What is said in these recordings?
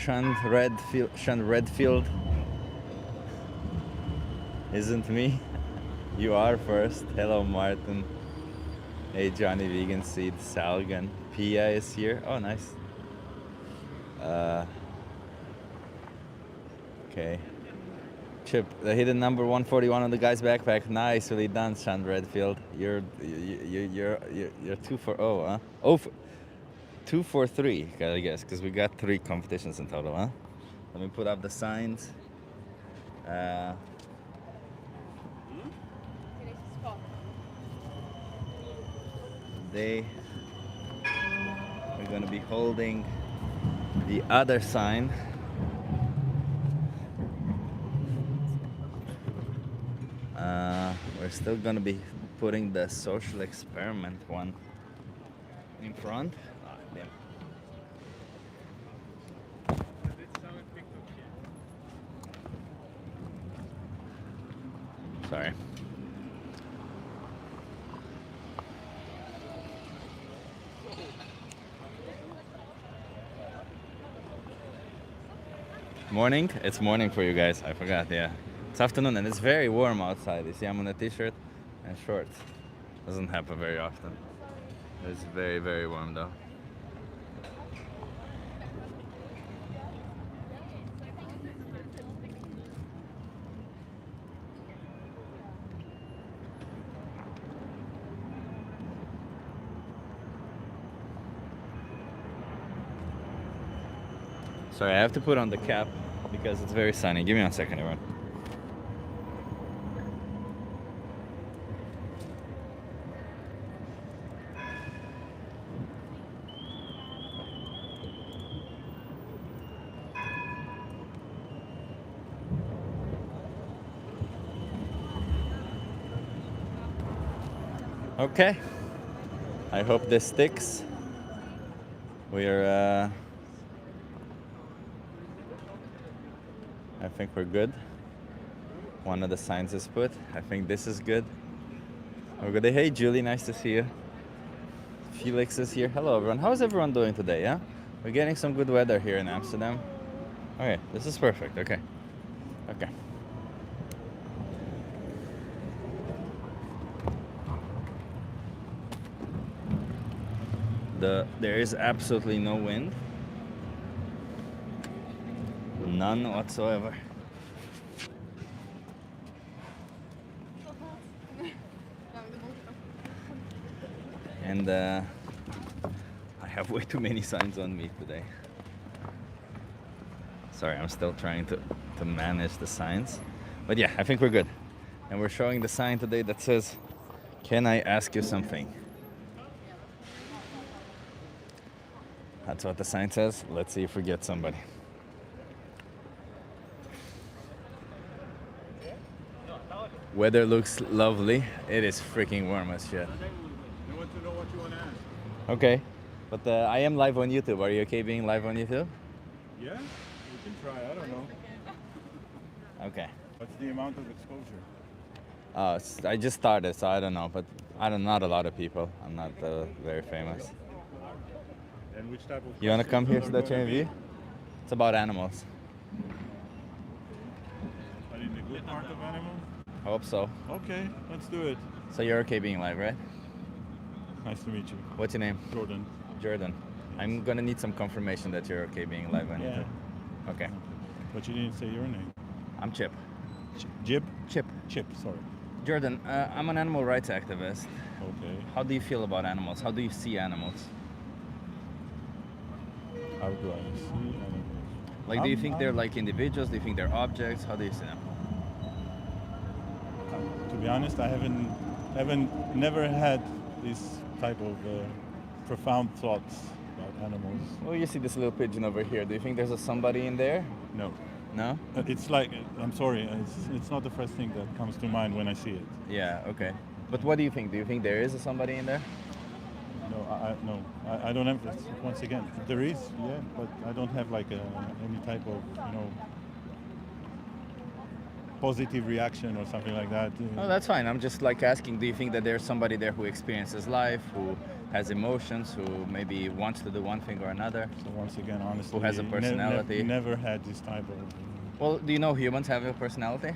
shunned Redfield isn't me. You are first. Hello, Martin. Hey, Johnny Vegan Seed. Salgan. Pia is here. Oh, nice. Okay. Chip, the hidden number 141 on the guy's backpack. Nicely done, Sean Redfield. You're 2-for-0, huh? Oh, 2-for-3, I guess, because we got 3 competitions in total, huh? Let me put up the signs. We're gonna be holding the other sign. We're still gonna be putting the social experiment one in front. Ah, damn. Sorry. Morning? It's morning for you guys. I forgot, yeah. It's afternoon and it's very warm outside. You see, I'm on a t-shirt and shorts. Doesn't happen very often. It's very, very warm though. Sorry, I have to put on the cap because it's very sunny. Give me 1 second, everyone. Okay. I hope this sticks. I think we're good. One of the signs is put. I think this is good. We're good. Hey, Julie, nice to see you. Felix is here. Hello, everyone. How's everyone doing today, yeah? We're getting some good weather here in Amsterdam. Okay, this is perfect. Okay. Okay. There is absolutely no wind. None whatsoever. And I have way too many signs on me today. Sorry, I'm still trying to manage the signs. But yeah, I think we're good. And we're showing the sign today that says, "Can I ask you something?" That's what the sign says. Let's see if we get somebody. Weather looks lovely. It is freaking warm as shit. I want to know what you want to ask. Okay, but I am live on YouTube. Are you okay being live on YouTube? Yeah, we can try. I don't know. Okay. What's the amount of exposure? I just started, so I don't know. But not a lot of people. I'm not very famous. And which type of You wanna come here to the questions are HMV? It's about animals. Are in the good part of animals? I hope so. Okay, let's do it. So you're okay being live, right? Nice to meet you. What's your name? Jordan. Jordan. I'm gonna need some confirmation that you're okay being live on Yeah. YouTube. Okay. But you didn't say your name. I'm Chip. Jib? Chip. Chip, sorry. Jordan, I'm an animal rights activist. Okay. How do you feel about animals? How do you see animals? How do I see animals? Like, do you think they're like individuals? Do you think they're objects? How do you see them? To be honest, I never had this type of profound thoughts about animals. Well, you see this little pigeon over here. Do you think there's somebody in there? No. No? It's like, I'm sorry, it's not the first thing that comes to mind when I see it. Yeah, okay. But what do you think? Do you think there is somebody in there? No, I don't have, once again, there is, yeah, but I don't have like any type of, positive reaction or something like that. Oh, that's fine. I'm just like asking, do you think that there's somebody there who experiences life, who has emotions, who maybe wants to do one thing or another. So once again, honestly, has a personality. never had this type of. Well, do you know humans have a personality?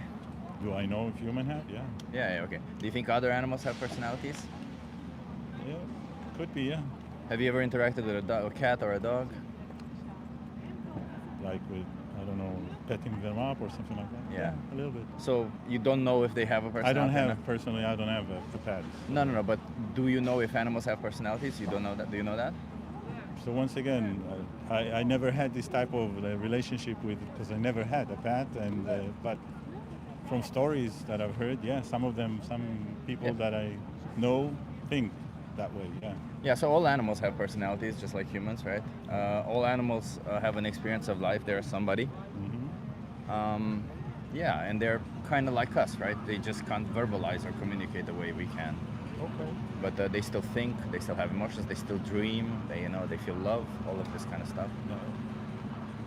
Do I know if human have? Yeah. Yeah, okay. Do you think other animals have personalities? Yeah. Could be. Yeah. Have you ever interacted with a cat or a dog? Like with, I don't know, petting them up or something like that. Yeah. A little bit. So you don't know if they have a personality? Personally, I don't have a pet. No, but do you know if animals have personalities? You don't know that? Do you know that? So once again, I never had this type of relationship with, because I never had a pet, and but from stories that I've heard, yeah, some people Yeah. that I know think that way, yeah. Yeah, so all animals have personalities, just like humans, right? All animals have an experience of life. They're somebody. Yeah, and they're kind of like us, right? They just can't verbalize or communicate the way we can. Okay. But they still think, they still have emotions, they still dream, they feel love, all of this kind of stuff. No.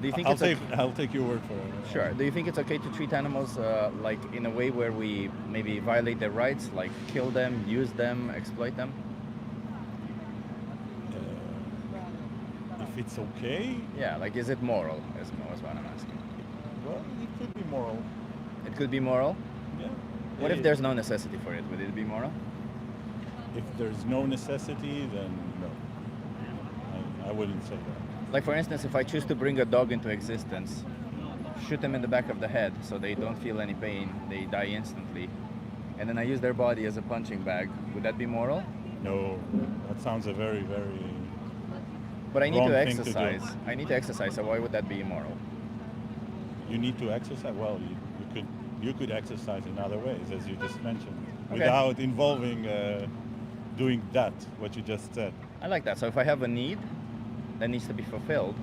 Do you think I'll take your word for it. Sure. Do you think it's okay to treat animals like in a way where we maybe violate their rights, like kill them, use them, exploit them? If it's okay, Yeah, like is it moral? Is what I'm asking. well, it could be moral. It could be moral. Yeah. What if there's no necessity for it? Would it be moral? If there's no necessity, then no. I wouldn't say that. Like for instance, if I choose to bring a dog into existence, shoot them in the back of the head so they don't feel any pain, they die instantly, and then I use their body as a punching bag, would that be moral? No, that sounds a very, very. But I need Wrong to thing to do. exercise. I need to exercise, so why would that be immoral? You need to exercise. Well, you could exercise in other ways, as you just mentioned, Okay. without involving doing that. What you just said. I like that. So if I have a need that needs to be fulfilled,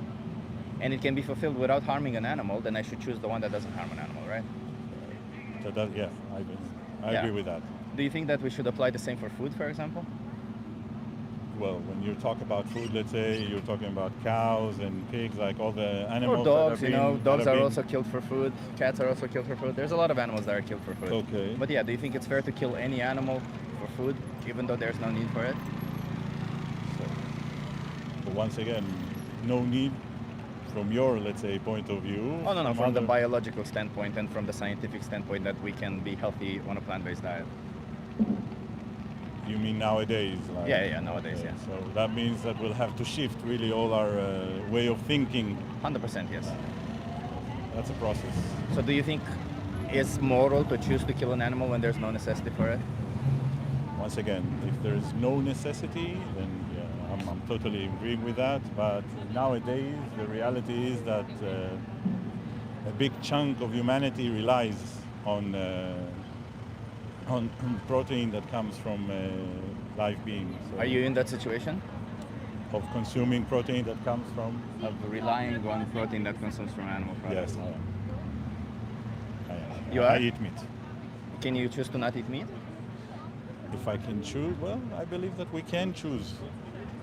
and it can be fulfilled without harming an animal, then I should choose the one that doesn't harm an animal, right? So that, yeah, I Yeah. agree with that. Do you think that we should apply the same for food, for example? Well, when you talk about food, let's say you're talking about cows and pigs, like all the animals. Or that dogs, have been- dogs that have are been- also killed for food. Cats are also killed for food. There's a lot of animals that are killed for food. Okay. But yeah, do you think it's fair to kill any animal for food, even though there's no need for it? So, but once again, no need from your, let's say, point of view. Oh, no, from the other- biological standpoint and from the scientific standpoint that we can be healthy on a plant-based diet. You mean nowadays? Like, Yeah, nowadays, yeah. So that means that we'll have to shift really all our way of thinking. 100%, yes. That's a process. So do you think it's moral to choose to kill an animal when there's no necessity for it? Once again, if there's no necessity, then yeah, I'm totally agreeing with that. But nowadays, the reality is that a big chunk of humanity relies on protein that comes from live beings. So Are you in that situation of consuming protein that comes from? of relying on protein that consumes from animal products? Yes, I am. You I are? eat meat. Can you choose to not eat meat? If I can choose, well, I believe that we can choose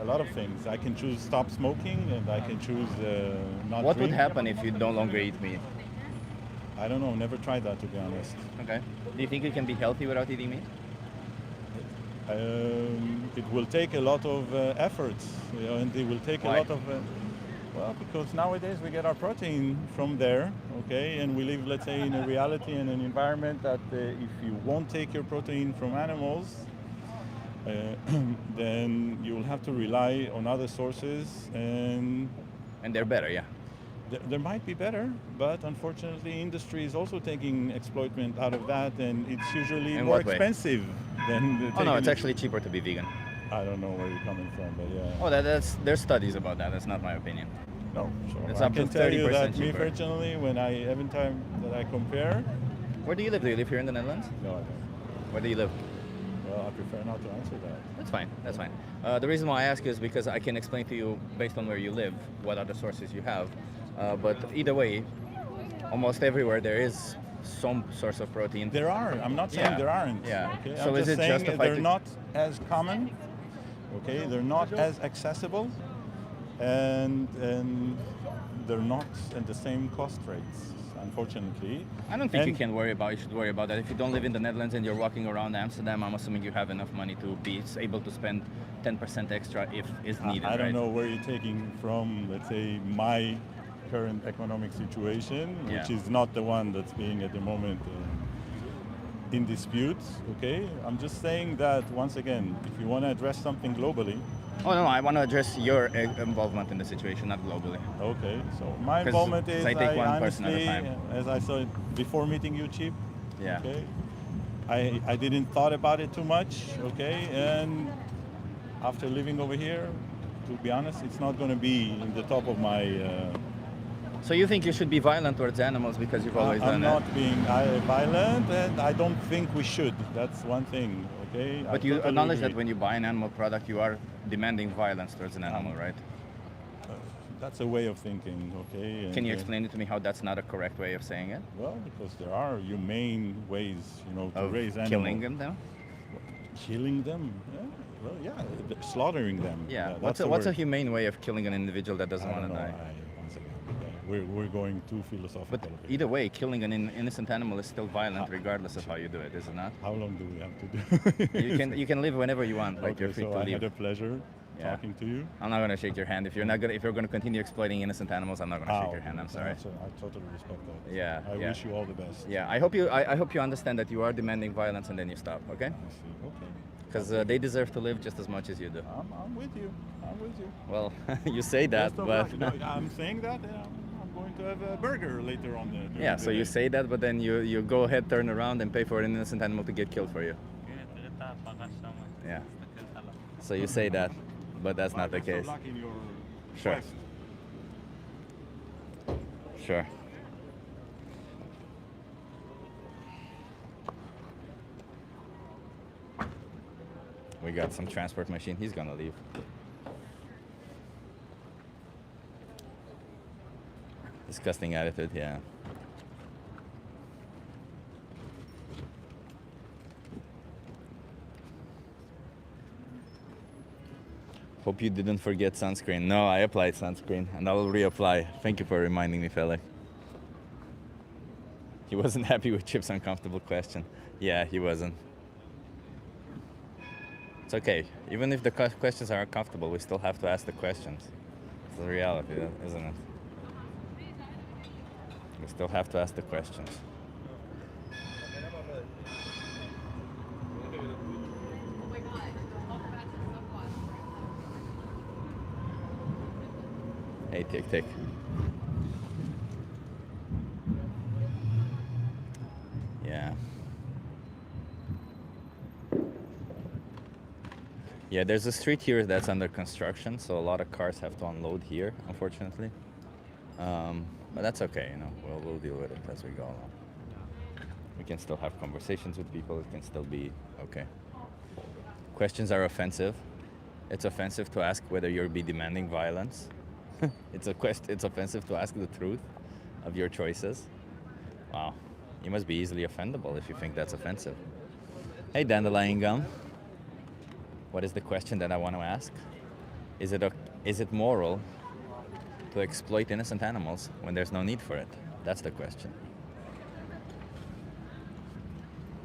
a lot of things. I can choose stop smoking, and I can choose not What would drink. happen if you no longer eat meat? I don't know. Never tried that, to be honest. Okay. Do you think you can be healthy without eating meat? It will take a lot of efforts, and it will take Why? a lot of. Well, because nowadays we get our protein from there, okay, and we live, let's say, in a reality and an environment that if you won't take your protein from animals, then you will have to rely on other sources, and And they're better, yeah. there might be better, but unfortunately, industry is also taking exploitment out of that, and it's usually In more what way? expensive than. Oh no, taking it's it- actually cheaper to be vegan. I don't know where you're coming from, but yeah. Oh, there's studies about that. That's not my opinion. No, so It's I up to can tell you 30% that me cheaper. personally, when every time that I compare, Where do you live? Do you live here in the Netherlands? no, I don't. Where do you live? Well, I prefer not to answer that. That's fine. That's fine. The reason why I ask is because I can explain to you based on where you live what other sources you have. But either way, almost everywhere there is some source of protein. There are. I'm not saying Yeah, there aren't. yeah. Okay? So I'm is just it saying justified they're to- not as common. Okay, they're not as accessible, and they're not at the same cost rates. unfortunately. I don't think you And can worry about. You should worry about that. If you don't live in the Netherlands and you're walking around Amsterdam, I'm assuming you have enough money to be able to spend 10% extra if is needed, I don't right? know where you're taking from, let's say, my current economic situation, Yeah. which is not the one that's being at the moment in dispute. Okay, I'm just saying that once again, if you want to address something globally, Oh no, I want to address your involvement in the situation, not globally. okay. So my 'Cause involvement I is, take I one person at a honestly, time. as I said before meeting you, Chip. Yeah. Okay, I didn't thought about it too much. Okay, and after living over here, to be honest, it's not going to be in the top of my. So you think you should be violent towards animals because you've always I'm done not it? being violent, and I don't think we should. That's one thing. Okay, I But you totally acknowledge agree. that when you buy an animal product, you are demanding violence towards an animal, right? That's a way of thinking. Okay. Can you And, explain it to me how that's not a correct way of saying it? well, because there are humane ways, to Of raise animals. killing them, though? Killing them? Yeah. Well, yeah, slaughtering them. Yeah. That's What's the a word. humane way of killing an individual that doesn't I want don't to know. die? Once again, we're going too philosophical. But over either here. way, killing an innocent animal is still violent, regardless of how you do it, is it not? How long do we have to do? You can live whenever you want. Like Okay, you're free so to I leave. had a pleasure Yeah. talking to you. I'm not gonna shake your hand if you're gonna continue exploiting innocent animals. I'm not gonna shake your hand. I'm sorry. I totally respect that. Yeah, I yeah. wish you all the best. Yeah, I hope you understand that you are demanding violence and then you stop, okay? I see. Okay. Because they deserve to live just as much as you do. I'm with you. I'm with you. Well, you say that, Best of but luck. No, I'm saying that. I'm going to have a burger later on. During yeah. the So you day. say that, but then you go ahead, turn around, and pay for an innocent animal to get killed for you. Yeah. So you say that, but that's not the Best of case. luck in your Sure. quest. Sure. We got some transport machine. He's gonna leave. Disgusting attitude, yeah. Hope you didn't forget sunscreen. No, I applied sunscreen and I will reapply. Thank you for reminding me, fella. He wasn't happy with Chip's uncomfortable question. Yeah, he wasn't. It's okay. Even if the questions are uncomfortable, we still have to ask the questions. It's the reality, isn't it? We still have to ask the questions. Hey, tick. Yeah. Yeah, there's a street here that's under construction, so a lot of cars have to unload here, unfortunately. But that's okay, we'll deal with it as we go along. We can still have conversations with people. It can still be okay. Questions are offensive. It's offensive to ask whether you'll be demanding violence. It's offensive to ask the truth of your choices. Wow, you must be easily offendable if you think that's offensive. Hey, dandelion gum. What is the question that I want to ask? Is it moral to exploit innocent animals when there's no need for it? That's the question.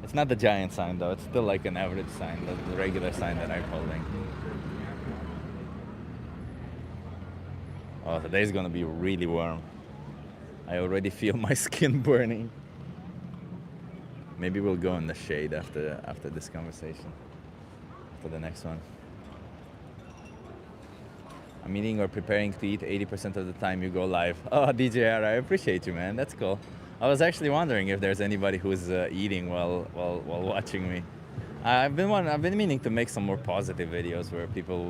It's not the giant sign though. It's still like an average sign, the regular sign that I'm holding. Oh, today's gonna be really warm. I already feel my skin burning. Maybe we'll go in the shade after this conversation. For the next one. I'm eating or preparing to eat 80% of the time you go live. Oh, DJR, I appreciate you, man. That's cool. I was actually wondering if there's anybody who's eating while watching me. I've been meaning to make some more positive videos where people,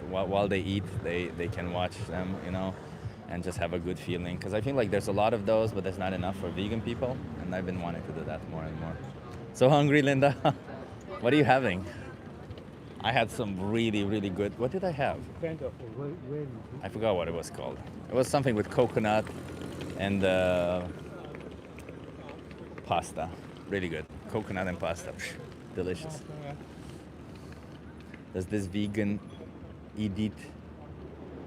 while they eat, they can watch them, and just have a good feeling. Because I feel like there's a lot of those, but there's not enough for vegan people, and I've been wanting to do that more and more. So hungry, Linda. What are you having? I had some really, really good. What did I have? I forgot what it was called. It was something with coconut and pasta. Really good. Coconut and pasta. Delicious. Does this vegan Edith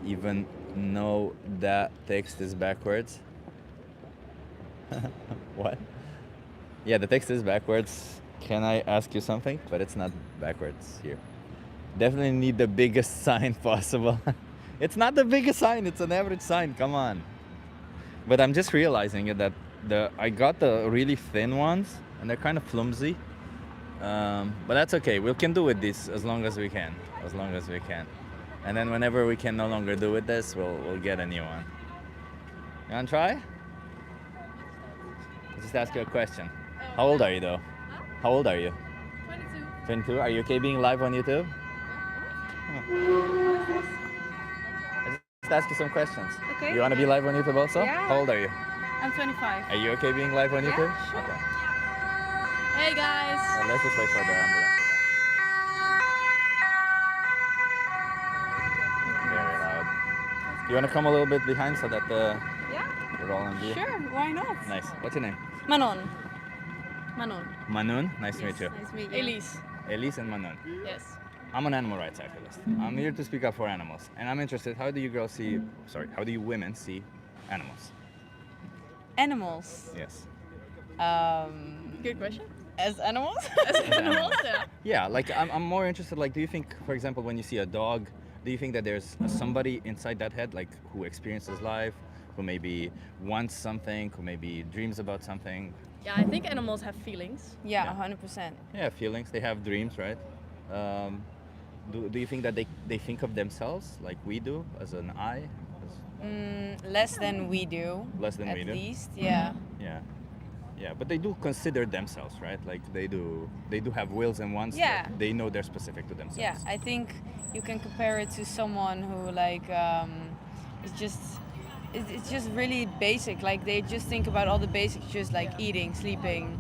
even know that text is backwards? What? Yeah, the text is backwards. Can I ask you something? But it's not backwards here. Definitely need the biggest sign possible. It's not the biggest sign, it's an average sign, come on. But I'm just realizing it that I got the really thin ones and they're kind of flimsy. But that's okay. We can do with these as long as we can. As long as we can. And then whenever we can no longer do with this, we'll get a new one. You wanna try? I'll just ask you a question. How old are you though? How old are you? 22. 22? Are you okay being live on YouTube? I just ask you some questions. Okay. You wanna be live on YouTube also? Yeah. How old are you? I'm 25. Are you okay being live on YouTube? sure. Okay. Hey guys. Let's just wait for the ambulance. Very loud. You wanna come a little bit behind so that Yeah. we're all on view? Sure. Why not? Nice. What's your name? Manon. Manon. Manun. Nice to meet you. Nice to meet you. Elise. Elise and Manun. Yes. I'm an animal rights activist. I'm here to speak up for animals, and I'm interested. How do you women see animals? Animals. Yes. Good question. As animals? Animals, yeah. Yeah, like I'm more interested. Like, do you think, for example, when you see a dog, do you think that there's somebody inside that head, like who experiences life, who maybe wants something, who maybe dreams about something? Yeah, I think animals have feelings. Yeah, Yeah. 100%. Yeah, feelings. They have dreams, right? Do you think that they think of themselves like we do as an I? Less than we do. Less than at we do? least, yeah. Yeah, yeah, but they do consider themselves, right? Like they do have wills and wants. Yeah. That they know they're specific to themselves. Yeah, I think you can compare it to someone who like it's just really basic. Like they just think about all the basics, just like eating, sleeping.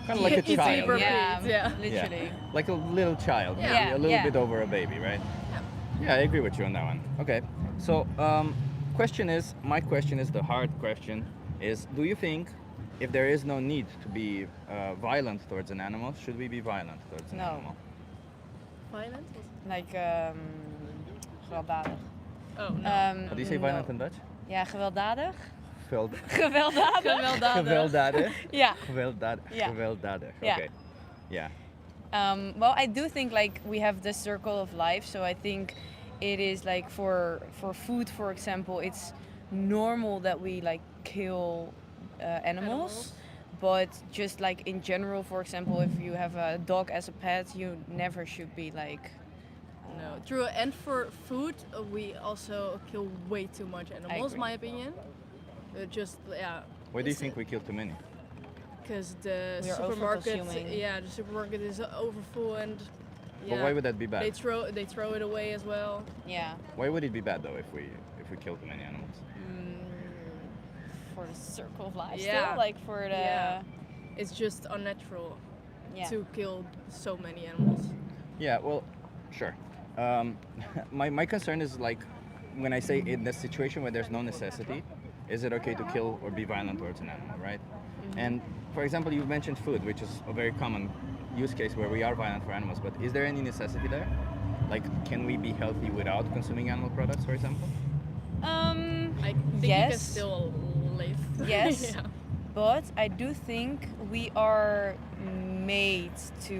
Kind of like a Eat, sleep, child. repeat. Yeah, Yeah. literally. Like a little child, maybe Yeah, a little yeah. bit over a baby, right? Yeah, I agree with you on that one. Okay, so my question is the hard question is: do you think if there is no need to be violent towards an animal, should we be violent towards an No. animal? Violent? Like gewelddadig. Oh, no. How do you say violent no. in Dutch? Ja, gewelddadig. Gewelddadig. Gewelddadig. Gewelddadig. Yeah. Gewelddadig. Yeah. Gewelddadig. Yeah. Okay. Yeah. Well, I do think like we have the circle of life, so I think it is like for food, for example, it's normal that we like kill animals. But just like in general, for example, if you have a dog as a pet, you never should be like. No, true. And for food, we also kill way too much animals, agree. my opinion. Just, yeah. Why do you think we kill too many? Because the We are supermarket, over-consuming. yeah, the supermarket is overfull and. But why would that be bad? They throw it away as well. Yeah, Why would it be bad though if we kill too many animals? for the circle of life. Yeah. Still, like for the. Yeah. It's just unnatural Yeah. to kill so many animals. Yeah, well, sure. My concern is like when I say in the situation where there's no necessity, is it okay to kill or be violent towards an animal, right? And for example, you've mentioned food, which is a very common use case where we are violent for animals, but is there any necessity there? Like, can we be healthy without consuming animal products, for example? I think you can Yes. still live. Yes. Yeah. But I do think we are made to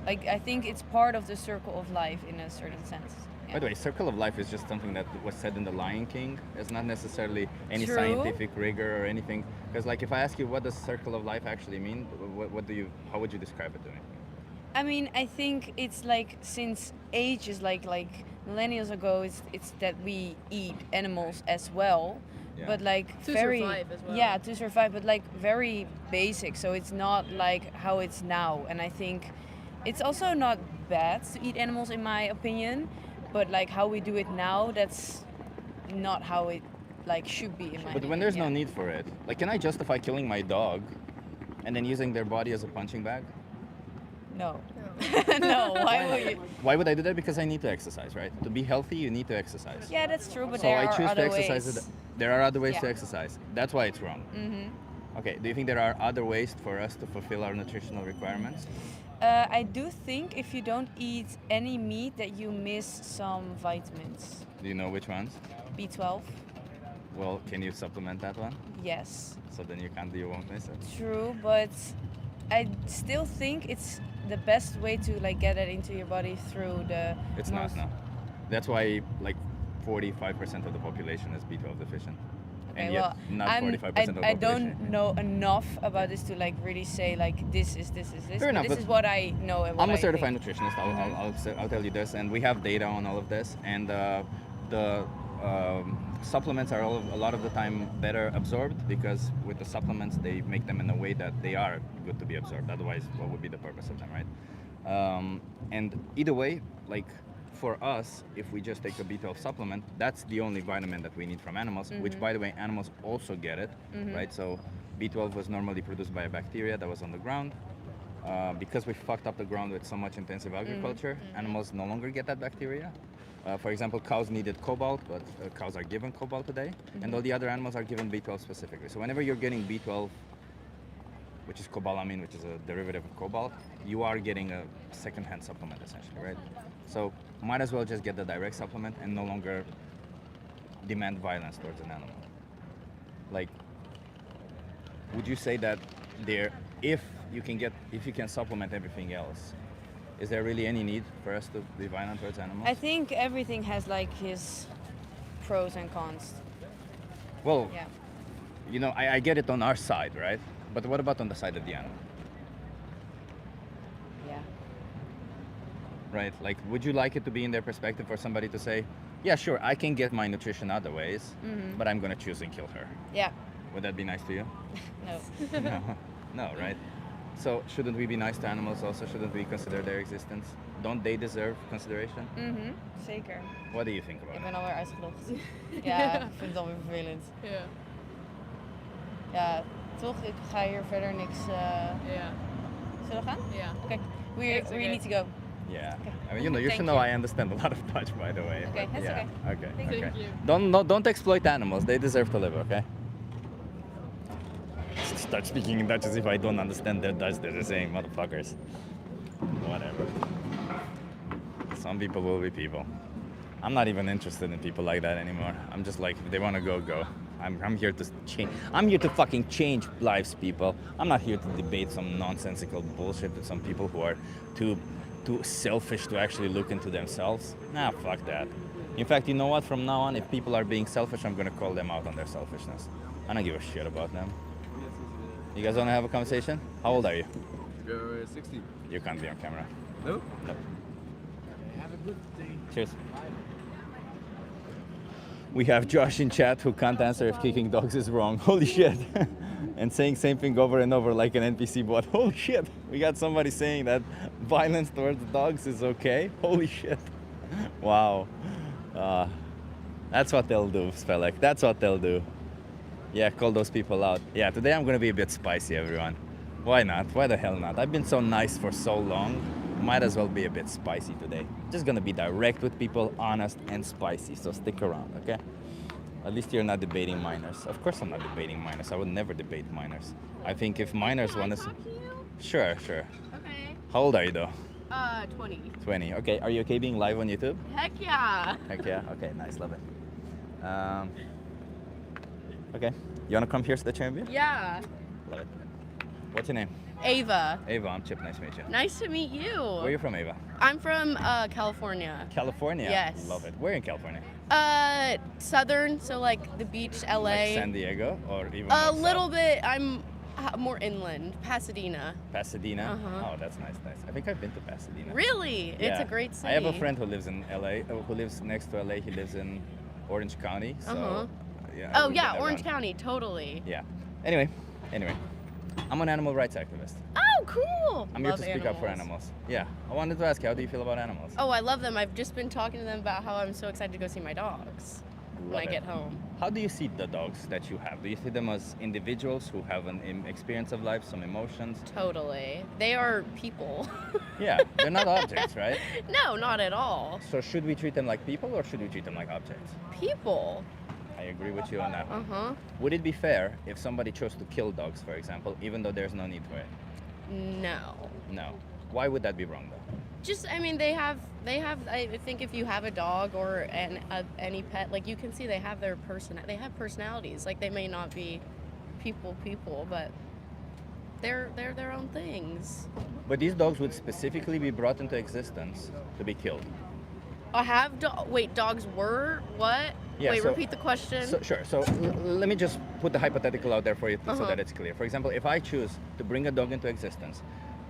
like. I think it's part of the circle of life in a certain sense. By the way, circle of life is just something that was said in The Lion King. It's not necessarily any True. scientific rigor or anything. Because like if I ask you what does circle of life actually mean, how would you describe it to me? I mean, I think it's like since ages, like millennials ago, it's that we eat animals as well, Yeah. but like To very survive as well. yeah, to survive, but like very basic. So it's not like how it's now, and I think it's also not bad to eat animals, in my opinion, but like how we do it now, that's not how it like should be in my But opinion. when there's no yeah. need for it, like can I justify killing my dog and then using their body as a punching bag? No. No, why would you? Why would I do that? Because I need to exercise, right? To be healthy, you need to exercise. Yeah, that's true, but So there I are choose to other exercise ways. it. There are other ways to Yeah. exercise. That's why it's wrong. Mm-hmm. Okay, do you think there are other ways for us to fulfill our nutritional requirements? I do think if you don't eat any meat that you miss some vitamins. Do you know which ones? B12. Well, can you supplement that one? Yes. So then you won't miss it. True, but I still think it's the best way to like get it into your body through the. It's not, no. That's why like 45% of the population is B12 deficient. Okay, And yet well, not 45% of the I population. don't know enough about this to like really say like this is this. Fair but enough, this but is what I know and what I'm a I certified think. nutritionist. I'll tell you this, and we have data on all of this. And the supplements are a lot of the time better absorbed because with the supplements they make them in a way that they are good to be absorbed. Otherwise, what would be the purpose of them, right? And either way, like for us, if we just take a B12 supplement, that's the only vitamin that we need from animals. Which, by the way, animals also get it, right? So B12 was normally produced by a bacteria that was on the ground. Because we fucked up the ground with so much intensive agriculture, animals no longer get that bacteria. For example, cows needed cobalt, but cows are given cobalt today, and all the other animals are given B12 specifically. So whenever you're getting B12, which is cobalamin, which is a derivative of cobalt, you are getting a second-hand supplement essentially, right? So might as well just get the direct supplement and no longer demand violence towards an animal. Like, would you say that if you can supplement everything else, is there really any need for us to be violent towards animals? I think everything has like his pros and cons. Well, Yeah. you know, I get it on our side, right? But what about on the side of the animal? Yeah. Right? Like, would you like it to be in their perspective for somebody to say, yeah, sure, I can get my nutrition other ways, but I'm going to choose and kill her? Yeah. Would that be nice to you? No. No. No, right? So shouldn't we be nice to animals also? Shouldn't we consider their existence? Don't they deserve consideration? Zeker. What do you think about Ik it? ben alweer uitgelogd. Ja, ik vind het alweer vervelend. Yeah. Ja, toch? Ik ga hier verder niks. Yeah. Zullen we gaan? Yeah. Okay. We It's okay. need to go. Yeah. Okay. I mean, you Thank should know you. I understand a lot of Dutch, by the way. Okay, but that's yeah. okay. Okay. Thank okay. you. Don't exploit animals. They deserve to live, okay? Start speaking in Dutch as if I don't understand their Dutch. They're the same motherfuckers. Whatever. Some people will be people. I'm not even interested in people like that anymore. I'm just like, if they want to go, go. I'm here to change. I'm here to fucking change lives, people. I'm not here to debate some nonsensical bullshit with some people who are too selfish to actually look into themselves. Nah, fuck that. In fact, you know what? From now on, if people are being selfish, I'm gonna call them out on their selfishness. I don't give a shit about them. You guys wanna have a conversation? How old are you? You're 16. You can't be on camera. No? No. Have a good day. Cheers. We have Josh in chat who can't answer if kicking dogs is wrong. Holy shit. And saying same thing over and over like an NPC bot. Holy shit. We got somebody saying that violence towards dogs is okay. Holy shit. Wow. That's what they'll do, Spelek. That's what they'll do. Yeah, call those people out. Yeah, today I'm gonna be a bit spicy, everyone. Why not? Why the hell not? I've been so nice for so long. Might as well be a bit spicy today. Just gonna be direct with people, honest and spicy. So stick around, okay? At least you're not debating minors. Of course I'm not debating minors. I would never debate minors. I think if minors want to... Talk to you? Sure. Okay. How old are you though? 20. 20. Okay, are you okay being live on YouTube? Heck yeah. Heck yeah. Okay, nice, love it. Okay, you wanna come here to the chair and view? Yeah. Love it. What's your name? Ava. Ava, I'm Chip, nice to meet you. Nice to meet you. Where are you from, Ava? I'm from California. California? Yes. Love it. Where in California? Southern, so like the beach, LA. Like San Diego or even A more little south? bit. I'm more inland, Pasadena. Pasadena? Uh-huh. Oh, that's nice. I think I've been to Pasadena. Really? It's Yeah. a great city. I have a friend who lives in LA, who lives next to LA. He lives in Orange County. So, Uh-huh. yeah. I Oh would yeah, get Orange around. County, totally. Yeah. Anyway, I'm an animal rights activist. Oh, cool. I'm Love here to speak up for animals. Yeah. I wanted to ask you, how do you feel about animals? Oh, I love them. I've just been talking to them about how I'm so excited to go see my dogs when I Love it. get home. How do you see the dogs that you have? Do you see them as individuals who have an experience of life, some emotions? Totally. They are people. Yeah, they're not objects, right? No, not at all. So should we treat them like people or should we treat them like objects? People. I agree with you on that one. Uh-huh. Would it be fair if somebody chose to kill dogs, for example, even though there's no need for it? No. No. Why would that be wrong though? Just, I mean, they have. I think if you have a dog or any pet, like you can see they have they have personalities. Like they may not be people, but they're their own things. But these dogs would specifically be brought into existence to be killed. Wait, dogs were what? Yeah, Wait, so- repeat the question. So, sure. So let me just put the hypothetical out there for you so Uh-huh. that it's clear. For example, if I choose to bring a dog into existence,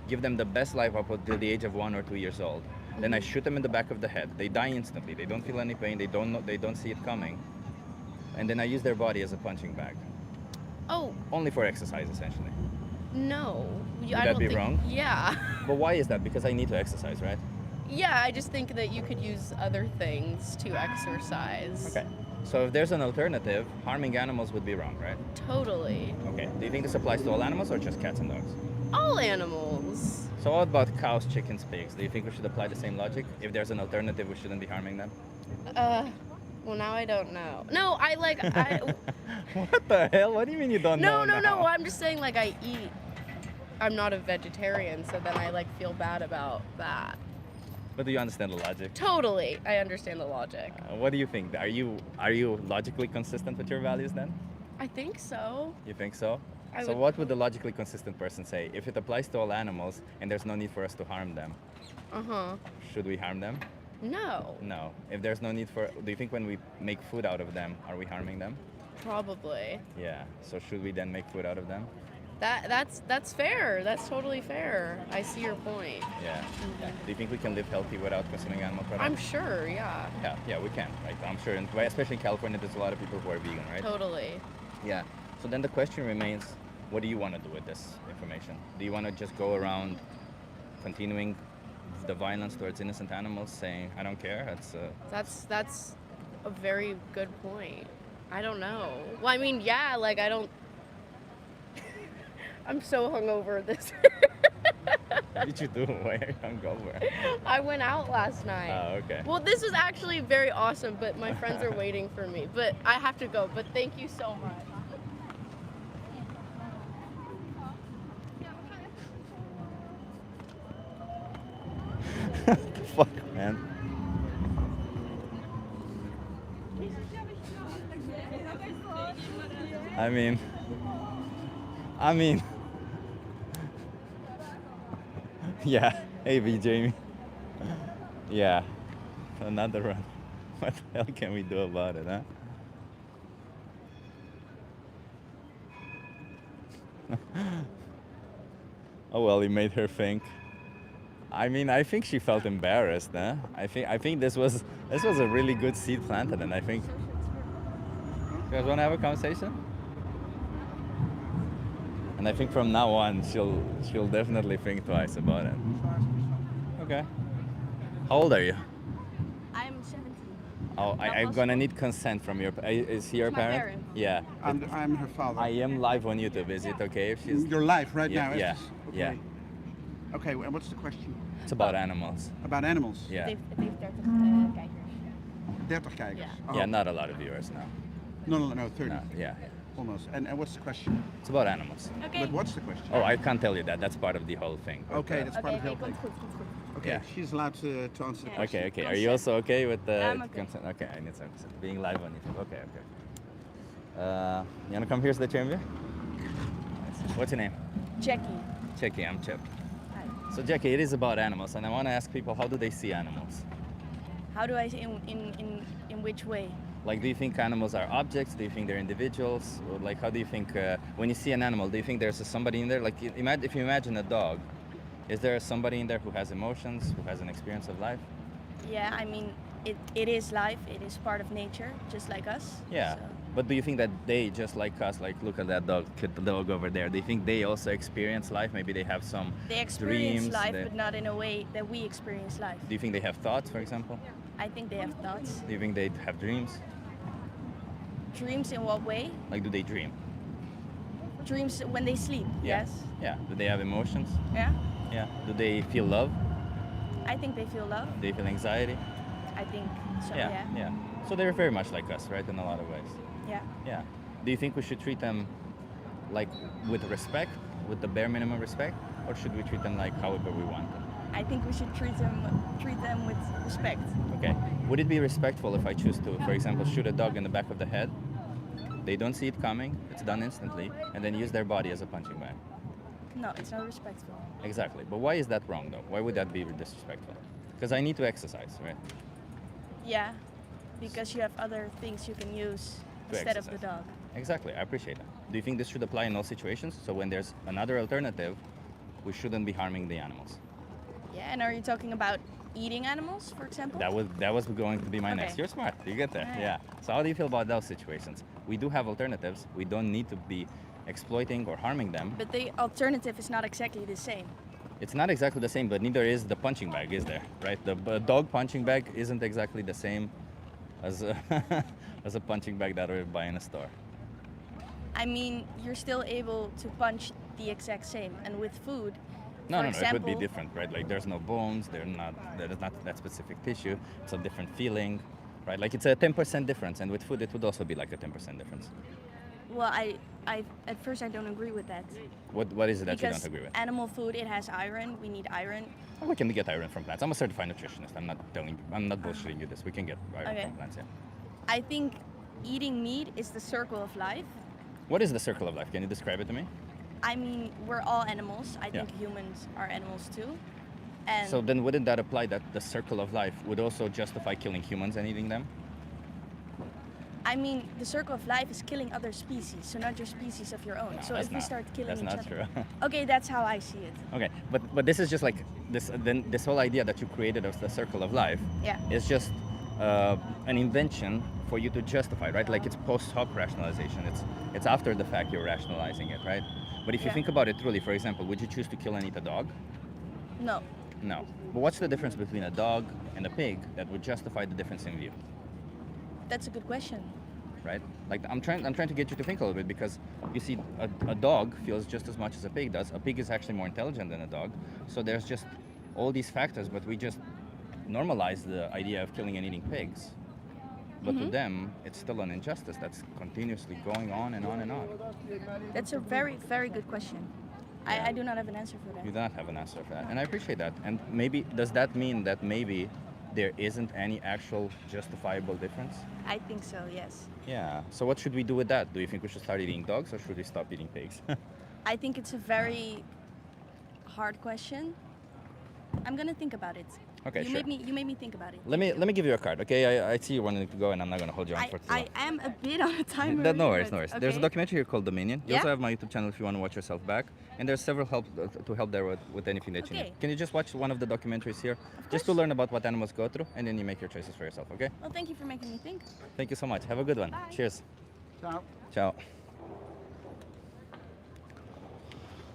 give them the best life up until the age of 1 or 2 years old, then I shoot them in the back of the head. They die instantly. They don't feel any pain. They don't see it coming, and then I use their body as a punching bag, Oh only for exercise essentially. no, Would I that don't be think. wrong? Yeah, But why is that? Because I need to exercise, right? yeah. I just think that you could use other things to exercise. Okay. So if there's an alternative, harming animals would be wrong, right? Totally. Okay. Do you think this applies to all animals or just cats and dogs? All animals. So what about cows, chickens, pigs? Do you think we should apply the same logic? If there's an alternative, we shouldn't be harming them? Well, now I don't know. No, I like. What the hell? What do you mean you don't know? No. now? Well, I'm just saying, like, I eat. I'm not a vegetarian, so then I like feel bad about that. But do you understand the logic? Totally, I understand the logic. What do you think? Are you logically consistent with your values then? I think so. You think so? I So would- what would the logically consistent person say? If it applies to all animals and there's no need for us to harm them, should we harm them? No, No. If there's no need for, do you think when we make food out of them, are we harming them? probably. Yeah. So should we then make food out of them? That's fair. That's totally fair. I see your point. Yeah. Do you think we can live healthy without consuming animal products? I'm sure. Yeah. Yeah, we can. Right? I'm sure, especially in California, there's a lot of people who are vegan, right? Totally. Yeah. So then the question remains, what do you want to do with this information? Do you want to just go around continuing the violence towards innocent animals, saying, I don't care? That's a very good point. I don't know. Well, I mean, yeah, like I don't. I'm so hungover this. What did you do? Why are you hungover? I went out last night. Oh, okay. Well, this was actually very awesome, but my friends are waiting for me. But I have to go. But thank you so much. Fuck, man. I mean, yeah. Hey, B, Jamie. Yeah, another run. What the hell can we do about it, huh? Oh well, he made her think. I mean, I think she felt embarrassed, huh? I think this was a really good seed planted, and I think. You guys want to have a conversation? And I think from now on, she'll definitely think twice about it. Okay. How old are you? I'm 17. Oh, I'm gonna need consent from your. Is he your My parent? parent. Yeah. I'm her father. I am live on YouTube. Is it okay if she's? You're live right Yeah, now. yeah, Okay. yeah. Okay, and what's the question? It's about animals. About animals. Yeah. Het heeft 30 kijkers. 30 kijkers. Yeah. Oh. Yeah, not a lot of viewers now. No, 30. No, yeah. Almost. And what's the question? It's about animals. But what's the question? Oh, I can't tell you that. That's part of the whole thing. But, Okay, that's part of the whole thing. Komt goed. Okay, Yeah. she's allowed to answer the question. Okay. Are you also okay with the I'm okay. consent? Okay, I need some consent. Being live on YouTube. Okay. You wanna come here to the chamber? What's your name? Jackie. Jackie, I'm Chip. Hi. So Jackie, it is about animals, and I want to ask people, how do they see animals? How do I say in which way? Like, do you think animals are objects? Do you think they're individuals? Or like, how do you think, when you see an animal, do you think there's somebody in there? Like, if you imagine a dog, is there somebody in there who has emotions, who has an experience of life? Yeah, I mean, it is life. It is part of nature, just like us. Yeah. So, But do you think that they, just like us, like, look at that dog, the dog over there, do you think they also experience life? Maybe they have some they experience dreams? life, but not in a way that we experience life. Do you think they have thoughts, for example? I think they have thoughts. Do you think they have dreams? Dreams in what way? Like, do they dream? Dreams when they sleep. Yeah. Yes. Yeah. Do they have emotions? Yeah. Yeah. Do they feel love? I think they feel love. Do they feel anxiety? I think so. Yeah. So they're very much like us, right, in a lot of ways. Yeah. Yeah. Do you think we should treat them like with respect, with the bare minimum respect, or should we treat them like however we want them? I think we should treat them with respect. Okay. Would it be respectful if I choose to, for example, shoot a dog in the back of the head? They don't see it coming, it's done instantly, and then use their body as a punching bag. No, it's not respectful. Exactly. But why is that wrong, though? Why would that be disrespectful? Because I need to exercise, right? Yeah, because you have other things you can use To instead of the exercise. dog. Exactly. I appreciate that. Do you think this should apply in all situations? So when there's another alternative, we shouldn't be harming the animals. Yeah, and are you talking about eating animals, for example? That was going to be my next. Okay. You're smart. You get there. Alright. Yeah. So how do you feel about those situations? We do have alternatives. We don't need to be exploiting or harming them. But the alternative is not exactly the same. It's not exactly the same, but neither is the punching bag, is there? Right? The dog punching bag isn't exactly the same as a, as a punching bag that we buy in a store. I mean, you're still able to punch the exact same, and with food, No, for no, example, it would be different, right? Like there's no bones, there is not that specific tissue. It's a different feeling, right? Like it's a 10% difference, and with food it would also be like a 10% difference. Well, I at first I don't agree with that. What is it that you Because don't agree with? animal food, it has iron. We need iron. Oh, we can get iron from plants. I'm a certified nutritionist. I'm not bullshitting you this. We can get iron Okay. from plants, yeah. I think eating meat is the circle of life. What is the circle of life? Can you describe it to me? I mean, we're all animals. I Yeah. think humans are animals too. And So then wouldn't that apply that the circle of life would also justify killing humans and eating them? I mean, the circle of life is killing other species, so not your species of your own. No, so that's if we not- start killing that's each not other, true. okay, that's how I see it. Okay, but this is just like this. Then this whole idea that you created of the circle of life Yeah. is just an invention for you to justify, right? Like it's post hoc rationalization. It's after the fact you're rationalizing it, right? But if you Yeah. think about it truly, for example, would you choose to kill and eat a dog? No. No. But what's the difference between a dog and a pig that would justify the difference in view, That's a good question. right? Like I'm trying to get you to think a little bit because you see, a dog feels just as much as a pig does. A pig is actually more intelligent than a dog. So there's just all these factors, but we just normalize the idea of killing and eating pigs. But to them, it's still an injustice that's continuously going on and on and on. That's a very, very good question. I do not have an answer for that. You do not have an answer for that, and I appreciate that. And maybe, does that mean that maybe there isn't any actual justifiable difference? I think so, yes. Yeah. So what should we do with that? Do you think we should start eating dogs or should we stop eating pigs? I think it's a very hard question. I'm gonna think about it. Okay, you sure. made me think about it. Let me give you a card, okay? I see you wanting to go, and I'm not gonna hold you on for too long. I am a bit on a timer. No worries, but- no worries. There's a okay. documentary here called Dominion. You Yeah? also have my YouTube channel if you want to watch yourself back. And there's several help to help there with anything that you Okay. need. Can you just watch one of the documentaries here? Just to learn about what animals go through, and then you make your choices for yourself, okay? Well, thank you for making me think. Thank you so much. Have a good one. Bye. Cheers. Ciao. Ciao.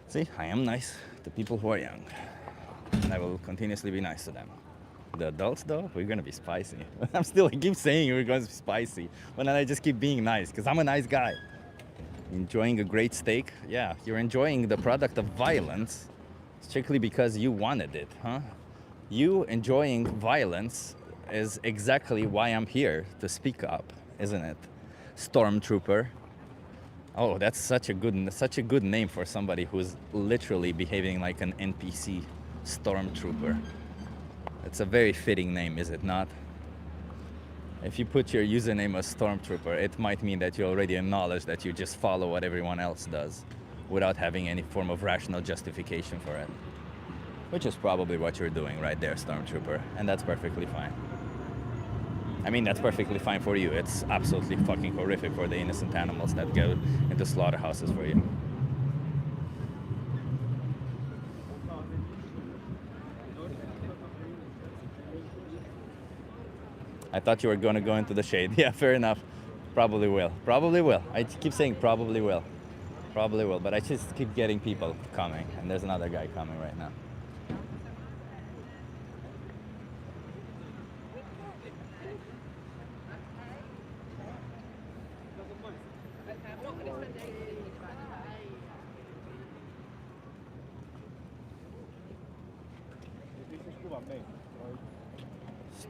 See, I am nice to people who are young. And I will continuously be nice to them. The adults, though, we're gonna be spicy. I keep saying we're gonna be spicy, but then I just keep being nice, because I'm a nice guy. Enjoying a great steak? Yeah, you're enjoying the product of violence strictly because you wanted it, huh? You enjoying violence is exactly why I'm here to speak up, isn't it? Stormtrooper. Oh, that's such a good name for somebody who's literally behaving like an NPC. Stormtrooper. It's a very fitting name, is it not? If you put your username as Stormtrooper, it might mean that you already acknowledge that you just follow what everyone else does without having any form of rational justification for it. Which is probably what you're doing right there, Stormtrooper, and that's perfectly fine. I mean, that's perfectly fine for you. It's absolutely fucking horrific for the innocent animals that go into slaughterhouses for you. I thought you were going to go into the shade. Yeah, fair enough. Probably will. Probably will. I keep saying probably will. Probably will. But I just keep getting people coming. And there's another guy coming right now.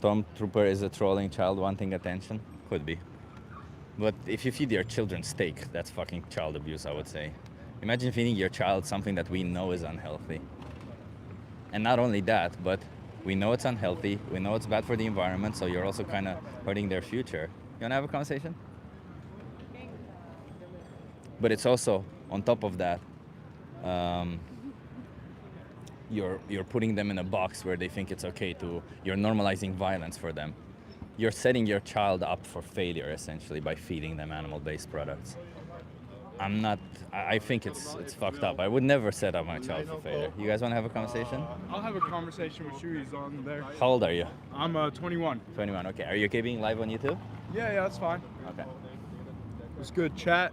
Stormtrooper is a trolling child wanting attention? Could be. But if you feed your children steak, that's fucking child abuse, I would say. Imagine feeding your child something that we know is unhealthy. And not only that, but we know it's unhealthy. We know it's bad for the environment. So you're also kind of hurting their future. You wanna have a conversation? But it's also on top of that. You're putting them in a box where they think it's okay to. You're normalizing violence for them. You're setting your child up for failure essentially by feeding them animal-based products. I think it's fucked up. I would never set up my child for failure. You guys want to have a conversation? I'll have a conversation with you. He's on there. How old are you? I'm 21. 21. Okay. Are you okay being live on YouTube? Yeah, that's fine. Okay. It was good chat.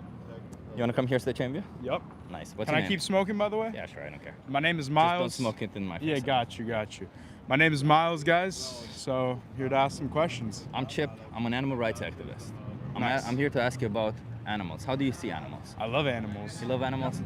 You want to come here, stay champion? Yep. Nice. What's Can your I name? keep smoking, by the way? Yeah, sure. I don't care. My name is Miles. Just don't smoke it in my face. Yeah, got you. My name is Miles, guys. So here to ask some questions. I'm Chip. I'm an animal rights activist. Nice. I'm here to ask you about animals. How do you see animals? I love animals. You love animals?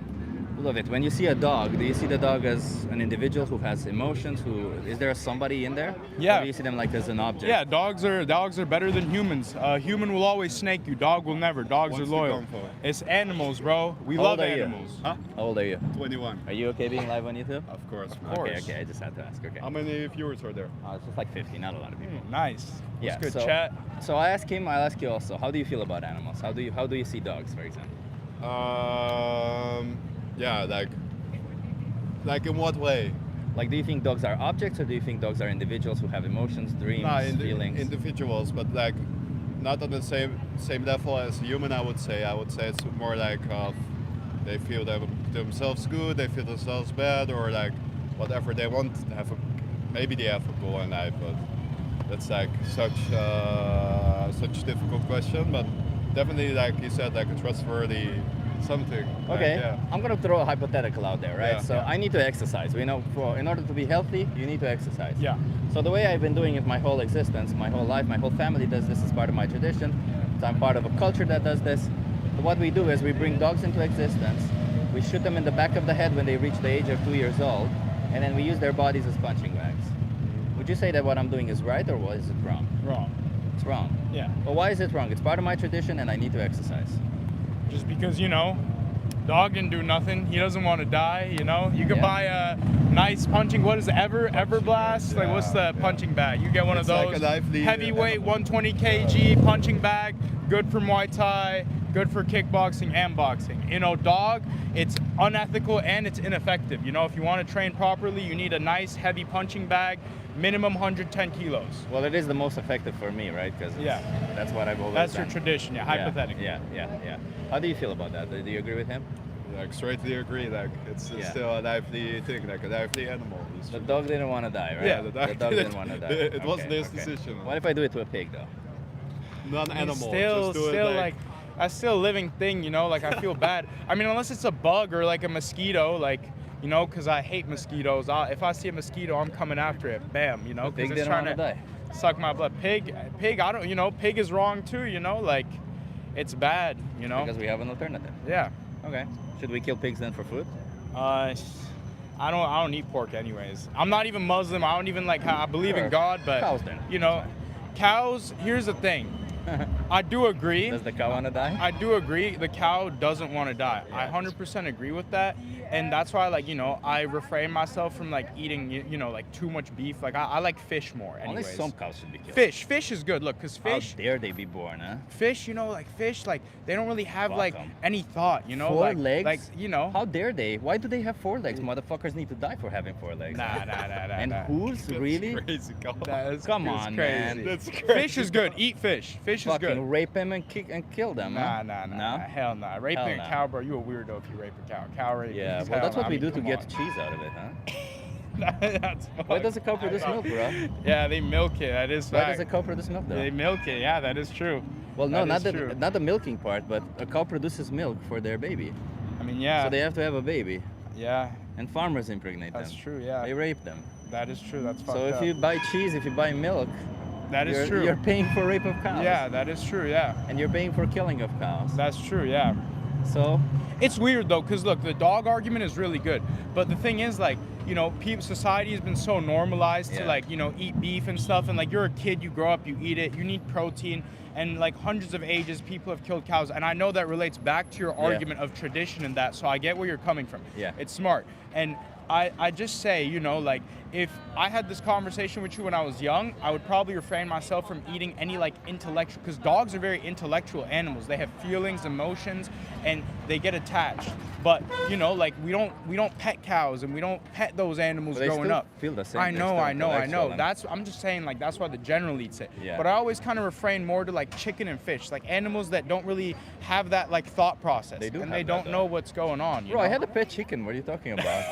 You love it. When you see a dog, do you see the dog as an individual who has emotions? Is there somebody in there? Yeah. Or do you see them like as an object? Yeah, dogs are better than humans. Human will always snake you. Dog will never. Dogs What's are the loyal. comfort? It's animals, bro. We How love old are you? animals. Huh? How old are you? 21. Are you okay being live on YouTube? Of course. Okay, I just had to ask. Okay. How many viewers are there? It's just like 50, not a lot of people. Nice. Yeah, It's good so- chat. So I ask him, I'll ask you also. How do you feel about animals? How do you see dogs, for example? Yeah, like in what way? Like, do you think dogs are objects, or do you think dogs are individuals who have emotions, dreams, feelings? Individuals, but like not on the same level as a human. I would say it's more like they feel themselves good, they feel themselves bad, or like whatever they want. Maybe they have a goal in life, but that's like such a difficult question. But definitely, like you said, like a trustworthy something. Okay, Like, yeah. I'm gonna throw a hypothetical out there, right? Yeah. So I need to exercise. We know in order to be healthy, you need to exercise. Yeah. So the way I've been doing it my whole existence, my whole life, my whole family does this as part of my tradition. So I'm part of a culture that does this. So what we do is we bring dogs into existence. We shoot them in the back of the head when they reach the age of 2 years old, and then we use their bodies as punching bags. Would you say that what I'm doing is right, or is it wrong? Wrong. It's wrong. Yeah. Well, why is it wrong? It's part of my tradition, and I need to exercise. Just because, dog didn't do nothing. He doesn't want to die, You could Yeah. buy a nice punching, what is it, Everblast? Like, what's the punching bag? You get one It's of like those. a lively, heavyweight, 120 kg punching bag, good for Muay Thai, good for kickboxing and boxing. Dog, it's unethical and it's ineffective. If you want to train properly, you need a nice, heavy punching bag, minimum 110 kilos. Well, it is the most effective for me, right? Because Yeah. that's what I've always That's done. your tradition, hypothetically. Yeah. How do you feel about that? Do you agree with him? Like straightly agree. Like it's Yeah. still a lively thing, like a lively animal. It's The dog didn't want to die, right? Yeah, the the dog dog didn't want to die. it wasn't his decision. What if I do it to a pig, though? non-animal. Still, just do it like that's still a living thing, Like I feel bad. I mean, unless it's a bug or like a mosquito, like because I hate mosquitoes. If I see a mosquito, I'm coming after it. Bam, The because pig it's didn't trying want to die. suck my blood. Pig. I don't. Pig is wrong too. Like it's bad. Because we have an alternative. Yeah. Okay. Should we kill pigs then for food? I don't eat pork anyways. I'm not even Muslim. I don't even I believe Sure. in God, but Cows then. cows. Here's the thing. I do agree. Does the cow want to die? I do agree. The cow doesn't want to die. I 100% agree with that, and that's why, I refrain myself from eating, too much beef. I like fish more. Only Anyways. some cows should be killed. Fish is good. Look, cause fish, How dare they be born, huh? fish, they don't really have Fuck 'em. any thought. Four legs? Nah. How dare they? Why do they have 4 legs? Motherfuckers need to die for having 4 legs. Nah. And nah. hooves? Really? Crazy. Come on, man. That's crazy. Fish is good. Eat fish. Fish is Fucking good. rape them and kill them. huh? Nah. No? Hell nah. Raping Hell a nah. cow, bro. You a weirdo if you rape a cow. Cow raping. Yeah, is well, hell that's what nah. we I mean, do to come get on. cheese out of it, huh? That's Why fucked. does a cow produce milk, bro? Yeah, they milk it. That is Why fact. does a cow produce milk, though? They milk it. Yeah, that is true. Well, no, That is not true. not the milking part, but a cow produces milk for their baby. I mean, yeah. So they have to have a baby. Yeah, And farmers impregnate that's them. true. Yeah, They rape them. that is true. That's fucked So if up. you buy cheese, if you buy milk, That is you're, true. you're paying for rape of cows. Yeah, that is true. Yeah, And you're paying for killing of cows. that's true. Yeah. So, It's weird though, cause look, the dog argument is really good, but the thing is, society has been so normalized Yeah. to eat beef and stuff, and you're a kid, you grow up, you eat it, you need protein, and hundreds of ages, people have killed cows, and I know that relates back to your Yeah. argument of tradition and that, so I get where you're coming from. Yeah. It's smart, and I just say, you know, like, if I had this conversation with you when I was young, I would probably refrain myself from eating any like intellectual, because dogs are very intellectual animals. They have feelings, emotions, and they get attached. But you know, like we don't pet cows and we don't pet those animals But they growing still up. feel the same. I They're know, still I know, I know. intellectual I'm just saying, like, that's why the general eats it. Yeah. But I always kind of refrain more to like chicken and fish, like animals that don't really have that like thought process. They do and have they that, don't though. know what's going on. You Bro, know? I had a pet chicken. What are you talking about?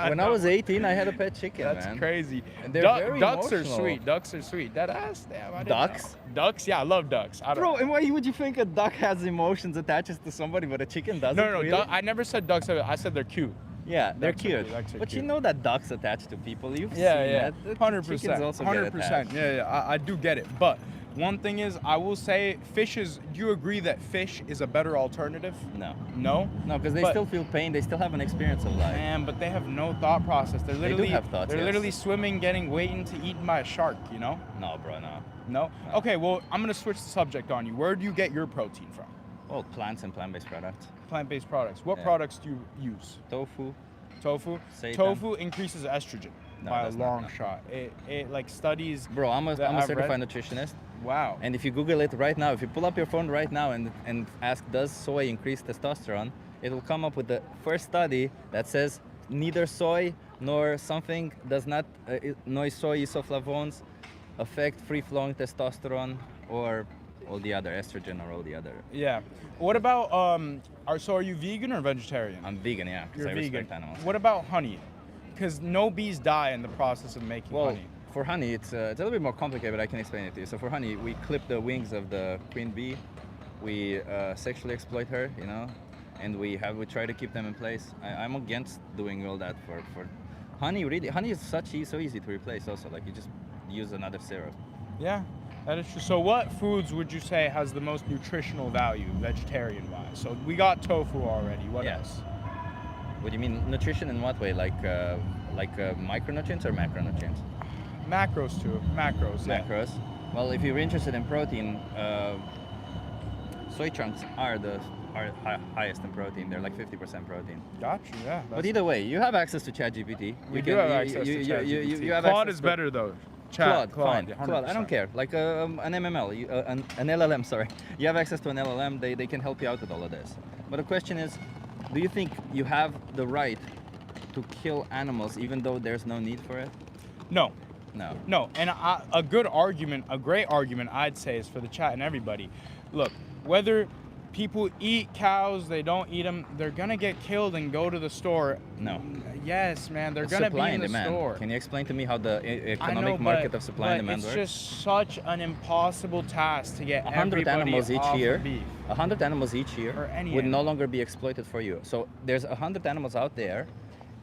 When I was 18, I had a pet chicken, That's man. crazy. And they're very ducks are emotional. sweet. Ducks are sweet. That ass, damn. I didn't Ducks? know. Ducks? Yeah, I love ducks. I don't, Bro, and why would you think a duck has emotions attached to somebody, but a chicken doesn't? no, really? I never said ducks. I said they're cute. Yeah, they're Ducks are cute. Ducks are But you cute. know that ducks attach to people. You've Yeah, seen yeah, that. 100%. Chickens also get 100%. attached. Yeah, I do get it. But one thing is, I will say, fish is. Do you agree that fish is a better alternative? No. No. No, because they But- still feel pain. They still have an experience of life. Man, but they have no thought process. They're do literally have thoughts, They're yes. literally swimming, waiting to eaten by a shark. You know? No, bro, no. No. Okay. Well, I'm gonna switch the subject on you. Where do you get your protein from? Well, plants and plant-based products. Plant-based products. What Yeah. products do you use? Tofu. Tofu. Seitan. Tofu increases estrogen No, by a does not, long no. shot. It like studies. Bro, I'm a that I've certified read. nutritionist. Wow. And if you Google it right now, if you pull up your phone right now and ask, does soy increase testosterone? It will come up with the first study that says neither soy nor something does not, no soy isoflavones affect free-flowing testosterone or all the other estrogen or all the other. Yeah. What about are you vegan or vegetarian? I'm vegan, yeah, because You're I vegan. respect animals. What about honey? Because no bees die in the process of making Well, honey. for honey, it's a little bit more complicated, but I can explain it to you. So for honey, we clip the wings of the queen bee, we sexually exploit her, you know, and we try to keep them in place. I'm against doing all that for honey. Really, honey is so easy to replace. Also, like you just use another syrup. Yeah, that is true. So what foods would you say has the most nutritional value, vegetarian-wise? So we got tofu already. What Yeah. else? What do you mean nutrition in what way? Like micronutrients or macronutrients? Macros too. Macros. Yeah. Macros. Well, if you're interested in protein, soy chunks are highest in protein. They're like 50% protein. Got you. Yeah. But either way, you have access to ChatGPT. we do have access to ChatGPT. You have Claude access is to- better though. Claude, fine. yeah, Claude, I don't 100%. care. Like an MML, an LLM, sorry. You have access to an LLM, they can help you out with all of this. But the question is, do you think you have the right to kill animals even though there's no need for it? No. No. No, and a good argument, a great argument, I'd say, is for the chat and everybody. Look, whether people eat cows, they don't eat them, they're gonna get killed and go to the store. No. Yes, man, they're gonna be Supply in and the demand. store. Can you explain to me how the I know, economic market but- of supply and but demand works? It's just such an impossible task to get 100 everybody animals each off of year. beef. 100 animals each year Or any would no animal. longer be exploited for you. So there's 100 animals out there,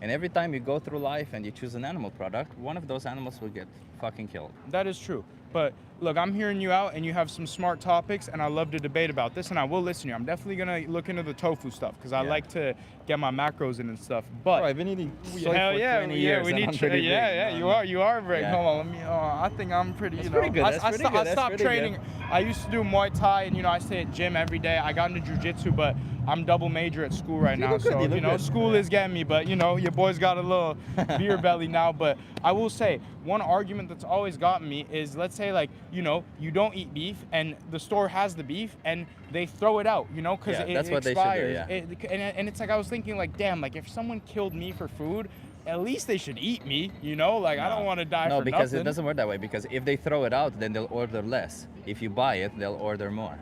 and every time you go through life and you choose an animal product, one of those animals will get fucking killed. That is true. But look, I'm hearing you out and you have some smart topics and I love to debate about this and I will listen to you. I'm definitely going to look into the tofu stuff because I Yeah. like to get my macros in and stuff. But Bro, I've been eating soy hell for yeah, 20 yeah, years we and need I'm to, pretty yeah, big. yeah, you are big. Yeah. Hold on, let me, I think I'm pretty, That's you know. pretty good, I, that's I, pretty sto- good, I that's stopped pretty good. training. I used to do Muay Thai and, you know, I stay at gym every day. I got into jiu-jitsu, but I'm double major at school right You now. look good, So, you look know, good. school is getting me, but, you know, your boy's got a little beer belly now. But I will say, one argument that's always gotten me is, let's say, like, you know, you don't eat beef and the store has the beef and they throw it out, you know, because Yeah, it that's what they should do, expires. yeah. And it's like, I was thinking, like, damn, like, if someone killed me for food, at least they should eat me, you know? Like, I don't want to die No, for because nothing. it doesn't work that way. Because if they throw it out, then they'll order less. If you buy it, they'll order more.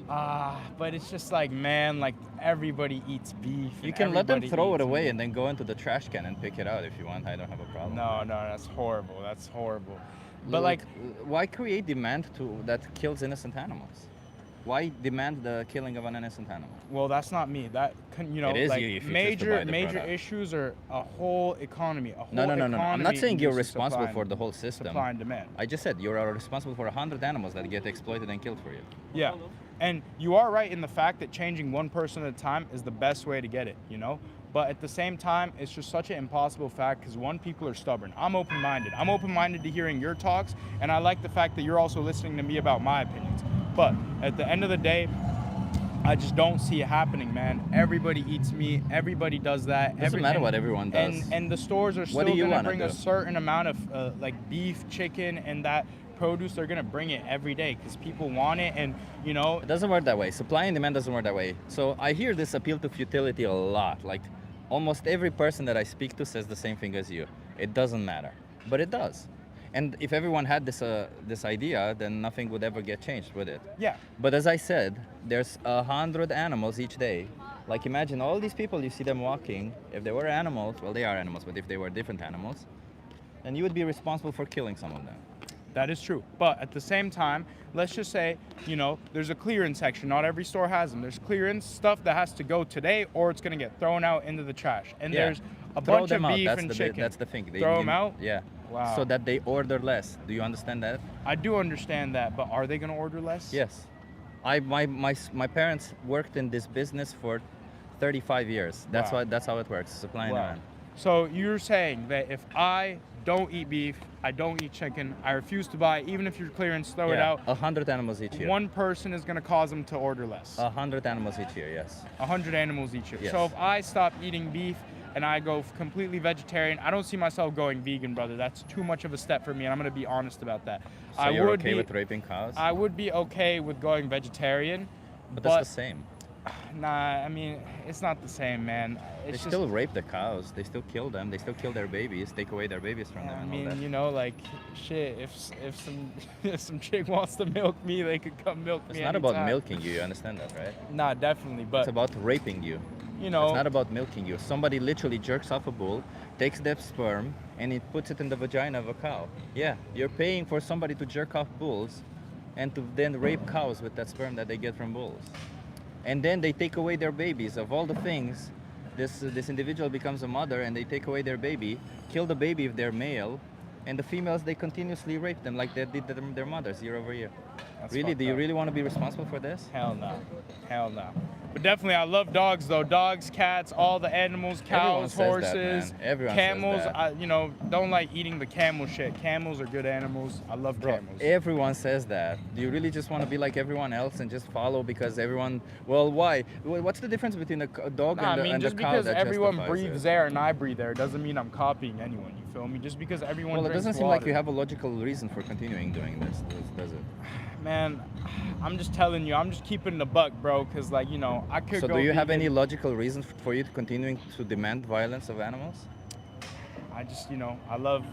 But it's just like, man, like, everybody eats beef. You and can let them everybody throw it eats away meat. and then go into the trash can and pick it out if you want. I don't have a problem. No, that's horrible. That's horrible. But, But like, why create demand that kills innocent animals? Why demand the killing of an innocent animal? well, that's not me. That, you know, It is like, you if you choose to major buy the major product. issues are a whole economy. No. I'm not economy saying you're induces responsible supply for and- the whole system. Supply and demand. I just said you're responsible for 100 animals that get exploited and killed for you. Yeah. And you are right in the fact that changing one person at a time is the best way to get it, you know? But at the same time, it's just such an impossible fact because one, people are stubborn. I'm open-minded. I'm open-minded to hearing your talks, and I like the fact that you're also listening to me about my opinions. But at the end of the day, I just don't see it happening, man. Everybody eats meat. Everybody does that. Doesn't matter what everyone does. And the stores are What still do you gonna wanna bring a do? certain amount of like beef, chicken, and that produce. They're gonna bring it every day because people want it, and you know. It doesn't work that way. Supply and demand doesn't work that way. So I hear this appeal to futility a lot. Like almost every person that I speak to says the same thing as you. It doesn't matter, but it does. And if everyone had this idea, then nothing would ever get changed, would it? Yeah. But as I said, there's 100 animals each day. Like imagine all these people, you see them walking. If they were animals, well, they are animals, but if they were different animals, then you would be responsible for killing some of them. That is true. But at the same time, let's just say, you know, there's a clearance section. Not every store has them. There's clearance stuff that has to go today or it's going to get thrown out into the trash. And Yeah. there's a Throw bunch them of out. beef That's and the chicken. That's the thing. Throw them out? Yeah. Wow. So that they order less. Do you understand that? I do understand that, but are they going to order less? Yes. My parents worked in this business for 35 years. That's Wow. why that's how it works. Supply and Wow. demand. So you're saying that if I don't eat beef, I don't eat chicken, I refuse to buy, even if you're clearance, throw it out, 100 animals each year. one person is going to cause them to order less. 100 animals each year. Yes. 100 animals each year. Yes. So if I stop eating beef and I go completely vegetarian, I don't see myself going vegan, brother. That's too much of a step for me, and I'm going to be honest about that. So I you're would okay be, with raping cows? I would be okay with going vegetarian, but that's the same. Nah, I mean, it's not the same, man. They It's just, still rape the cows. They still kill them. They still kill their babies. Take away their babies from them. I and all mean, that. you know, like, shit, if some if some chick wants to milk me, they could come milk It's me not about anytime. milking you. You understand that, right? Nah, definitely, but It's about raping you. you know, It's not about milking you. Somebody literally jerks off a bull, takes their sperm, and it puts it in the vagina of a cow. Yeah, you're paying for somebody to jerk off bulls and to then rape cows with that sperm that they get from bulls. And then they take away their babies. Of all the things, this individual becomes a mother and they take away their baby, kill the baby if they're male, and the females, they continuously rape them like they did their mothers year over year. That's Really? fucked Do you up. really want to be responsible for this? Hell no. Hell no. But definitely, I love dogs, though. Dogs, cats, all the animals, Everyone cows, says that, horses, man. Everyone says camels. that. I, you know, don't like eating the camel shit. Camels are good animals. I love camels. Everyone says that. Do you really just want to be like everyone else and just follow because everyone? Well, why? What's the difference between a dog Nah, and, I mean, and just a cow because that everyone justifies breathes it? air and I breathe air doesn't mean I'm copying anyone. You feel me? Just because everyone Well, it drinks doesn't seem like water. you have a logical reason for continuing doing this, does it? Man, I'm just telling you, I'm just keeping the buck, bro, because, like, you know, I could So, go do you have vegan. any logical reason for you continuing to demand violence of animals? I just, you know, I love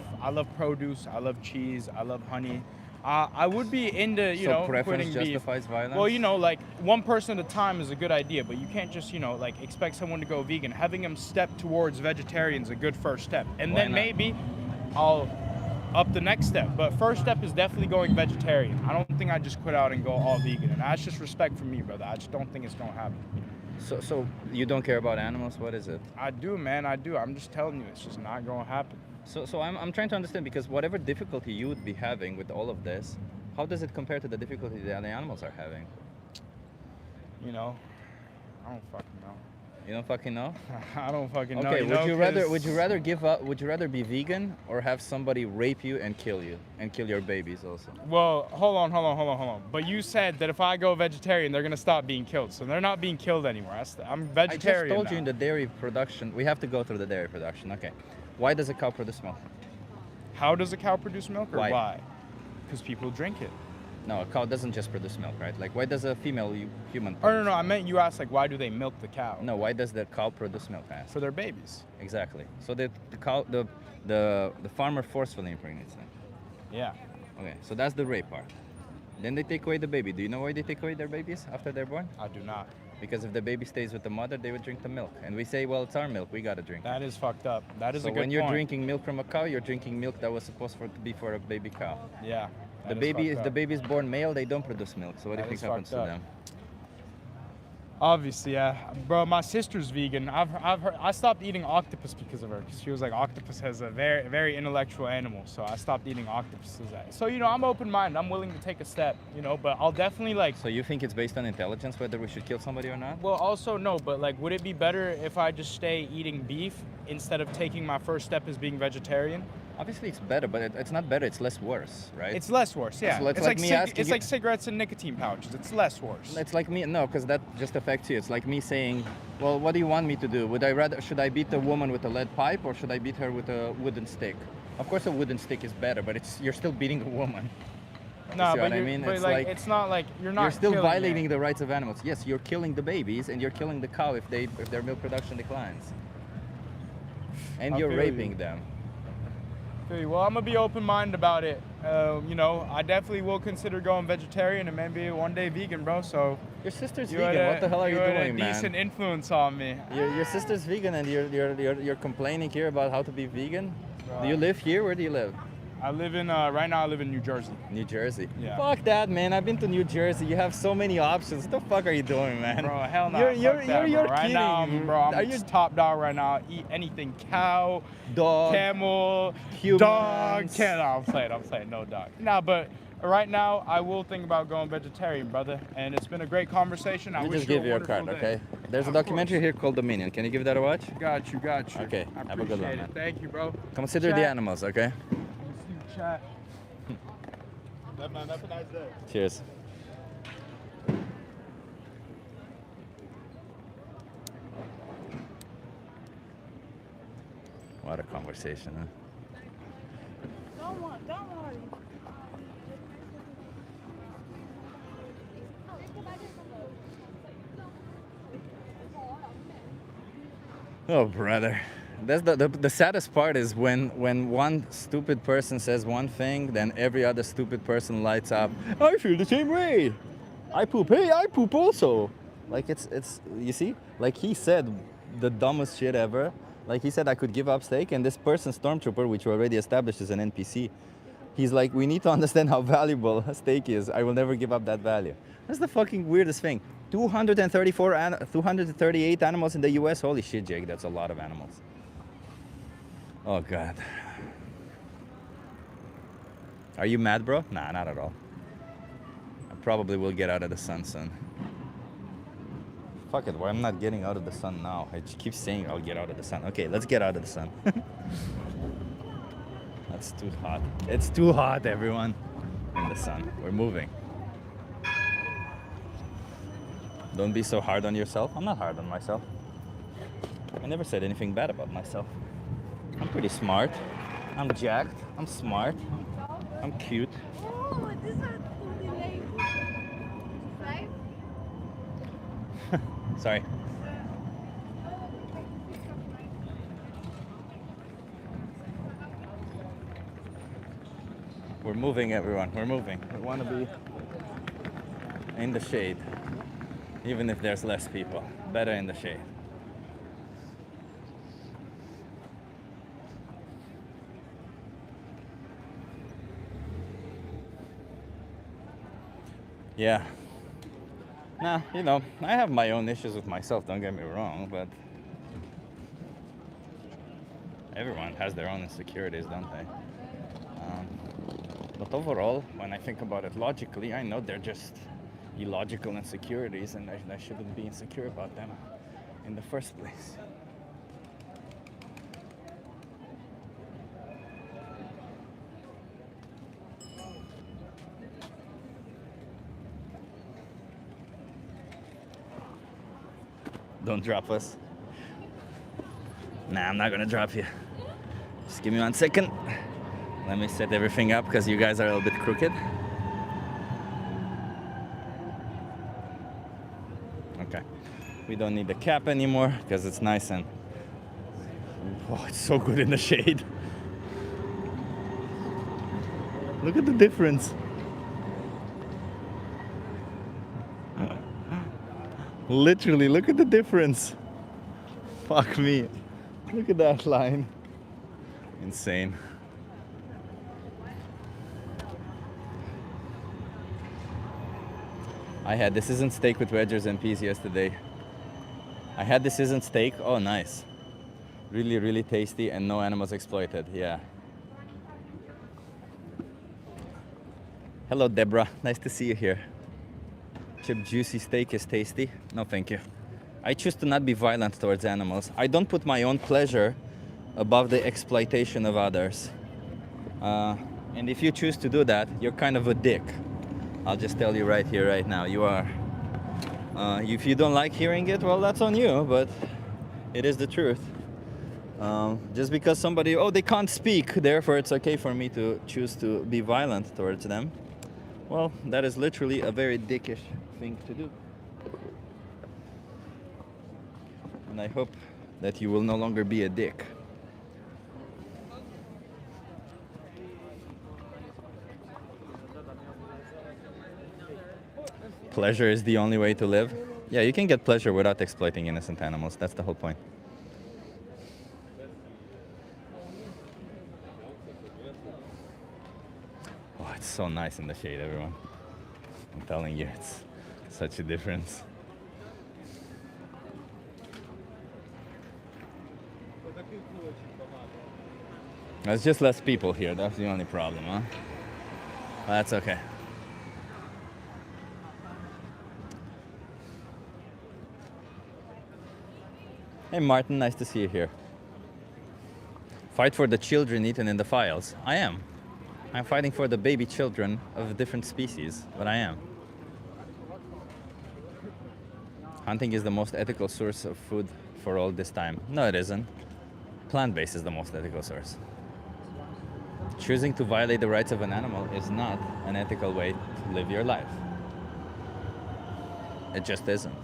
produce, I love cheese, I love honey. I would be into, you So know, preference quitting beef. justifies violence? Well, you know, like, one person at a time is a good idea, but you can't just, you know, like, expect someone to go vegan. Having them step towards vegetarian is a good first step. And Why then not? maybe I'll up the next step. But first step is definitely going vegetarian. I don't think I just quit out and go all vegan. And that's just respect for me, brother. I just don't think it's going to happen. So you don't care about animals? What is it? I do, man. I do. I'm just telling you, it's just not going to happen. So I'm trying to understand, because whatever difficulty you would be having with all of this, how does it compare to the difficulty that the animals are having? You know, I don't fucking know. You don't fucking know? I don't fucking know. Okay, you know, would you rather give up? Would you rather be vegan or have somebody rape you and kill your babies also? Well, hold on. But you said that if I go vegetarian, they're gonna stop being killed. So they're not being killed anymore. I'm I vegetarian. just told now. you in the dairy production, we have to go through the dairy production. Okay, why does a cow produce milk? How does a cow produce milk, or Why? why? Because people drink it. No, a cow doesn't just produce milk, right? Like, why does a female human? Oh no, produce I milk? meant you asked like why do they milk the cow? No, why does the cow produce milk? I asked. For their babies. Exactly. So the cow, the farmer forcefully impregnates them. Yeah. Okay, so that's the rape part. Then they take away the baby. Do you know why they take away their babies after they're born? I do not. Because if the baby stays with the mother, they would drink the milk. And we say, well, it's our milk, we gotta drink it. That is fucked up. That is So a good when you're point. drinking milk from a cow, you're drinking milk that was supposed to be for a baby cow. Yeah. The that is baby, fucked if the up. baby is born male, they don't produce milk. So what do That you is think happens to fucked them? Obviously, yeah, bro. My sister's vegan. I've heard. I stopped eating octopus because of her. Cause she was like, octopus has a very intellectual animal. So I stopped eating octopuses. So you know, I'm open-minded. I'm willing to take a step. You know, but I'll definitely like. So you think it's based on intelligence whether we should kill somebody or not? Well, also no, but like, would it be better if I just stay eating beef instead of taking my first step as being vegetarian? Obviously, it's better, but it's not better. It's less worse, right? It's less worse, yeah. It's like me asking it's you- like cigarettes and nicotine pouches. It's less worse. It's like me, no, because that just affects you. It's like me saying, well, what do you want me to do? Should I beat a woman with a lead pipe or should I beat her with a wooden stick? Of course, a wooden stick is better, but you're still beating a woman. No, see but, what I mean? but It's like, like- it's not like you're not. You're still killing violating it. the rights of animals. Yes, you're killing the babies and you're killing the cow if their milk production declines. And I you're feel raping you. them. Okay, well, I'm gonna be open-minded about it. You know, I definitely will consider going vegetarian and maybe one day vegan, bro. So Your sister's you vegan. had What the hell are you had doing, a decent man? influence on me. Your sister's vegan and you're complaining here about how to be vegan? Do you live here? Where do you live? I live in right now. I live in New Jersey. New Jersey. Yeah. Fuck that, man. I've been to New Jersey. You have so many options. What the fuck are you doing, man? Bro, hell no. You're Right kidding. now, I'm Are you top dog right now. Eat anything cow, dog? camel, humans. dog. I'm playing. No dog. Nah, but right now I will think about going vegetarian, brother. And it's been a great conversation. I Let me wish just you give you a wonderful card, day. okay? There's a Of documentary course. here called Dominion. Can you give that a watch? Got you. Okay, I have a good one, appreciate man. it. Thank you, bro. Consider the Chat. animals, okay? Chat. Have a nice day. Cheers. What a conversation, huh? Don't worry. Oh, brother. That's the saddest part is when one stupid person says one thing, then every other stupid person lights up. I feel the same way. I poop. Hey, I poop also. Like it's you see? Like he said the dumbest shit ever. Like he said I could give up steak, and this person, Stormtrooper, which we already established is an NPC, he's like, we need to understand how valuable steak is. I will never give up that value. That's the fucking weirdest thing. 238 animals in the US. Holy shit, Jake, that's a lot of animals. Oh God. Are you mad, bro? Nah, not at all. I probably will get out of the sun soon. Fuck it, why I'm not getting out of the sun now? I just keep saying I'll get out of the sun. Okay, let's get out of the sun. That's too hot. It's too hot, everyone. In the sun. We're moving. Don't be so hard on yourself. I'm not hard on myself. I never said anything bad about myself. I'm pretty smart. I'm jacked. I'm smart. I'm cute. Oh, these are totally lame. Right? Sorry. We're moving, everyone. We're moving. We want to be in the shade, even if there's less people. Better in the shade. Yeah. Nah, you know, I have my own issues with myself, don't get me wrong, but everyone has their own insecurities, don't they? But overall, when I think about it logically, I know they're just illogical insecurities and I shouldn't be insecure about them in the first place. Don't drop us. Nah, I'm not gonna drop you. Just give me 1 second. Let me set everything up because you guys are a little bit crooked. Okay. We don't need the cap anymore because it's nice and... Oh, it's so good in the shade. Look at the difference. Literally, look at the difference. Fuck me. Look at that line. Insane. I had this isn't steak with wedges and peas yesterday. I had this isn't steak. Oh, nice. Really, really tasty and no animals exploited. Yeah. Hello, Deborah. Nice to see you here. Chip juicy steak is tasty. No, thank you. I choose to not be violent towards animals. I don't put my own pleasure above the exploitation of others. And if you choose to do that, you're kind of a dick. I'll just tell you right here, right now. You are. If you don't like hearing it, well, that's on you, but it is the truth. Just because somebody, they can't speak, therefore it's okay for me to choose to be violent towards them. Well, that is literally a very dickish thing to do. And I hope that you will no longer be a dick. Pleasure is the only way to live. Yeah, you can get pleasure without exploiting innocent animals. That's the whole point. Oh, it's so nice in the shade, everyone. I'm telling you, it's such a difference. There's just less people here. That's the only problem, huh? That's okay. Hey Martin, nice to see you here. Fight for the children eaten in the files. I am. I'm fighting for the baby children of different species, but I am. Hunting is the most ethical source of food for all this time. No, it isn't. Plant-based is the most ethical source. Choosing to violate the rights of an animal is not an ethical way to live your life. It just isn't.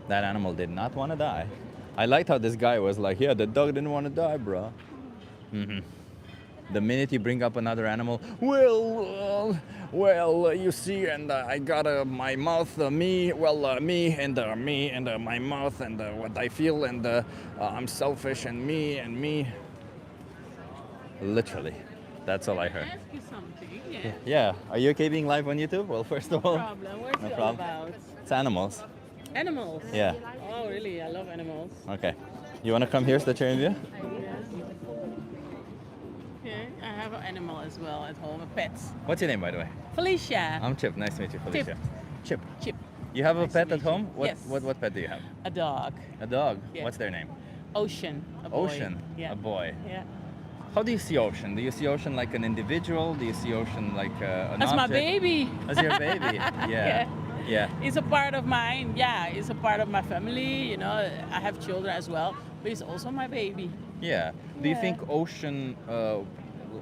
That animal did not want to die. I liked how this guy was like, yeah, the dog didn't want to die, bro. The minute you bring up another animal, well, you see, and I got my mouth, me, and my mouth, and what I feel, and I'm selfish, and me. Literally, that's all I heard. Ask you something, yeah. Yeah, are you okay being live on YouTube? Well, first of all, No problem. What's no it all problem. about? It's animals. Animals? Yeah. Oh, really? I love animals. Okay. You want to come here, start sharing view? Okay, I have an animal as well at home, a pet. What's your name, by the way? Felicia. I'm Chip. Nice to meet you, Felicia. Chip. Chip. You have a Nice to pet meet at home? you. What, Yes. what pet do you have? A dog. A dog. Yeah. What's their name? Ocean. A boy. Ocean. Yeah. A boy. Yeah. How do you see Ocean? Do you see Ocean like an individual? Do you see Ocean like an That's my object? baby. As your baby. Yeah. Yeah. It's a part of mine. Yeah, it's a part of my family. You know, I have children as well, but it's also my baby. Yeah. Do you Yeah. think Ocean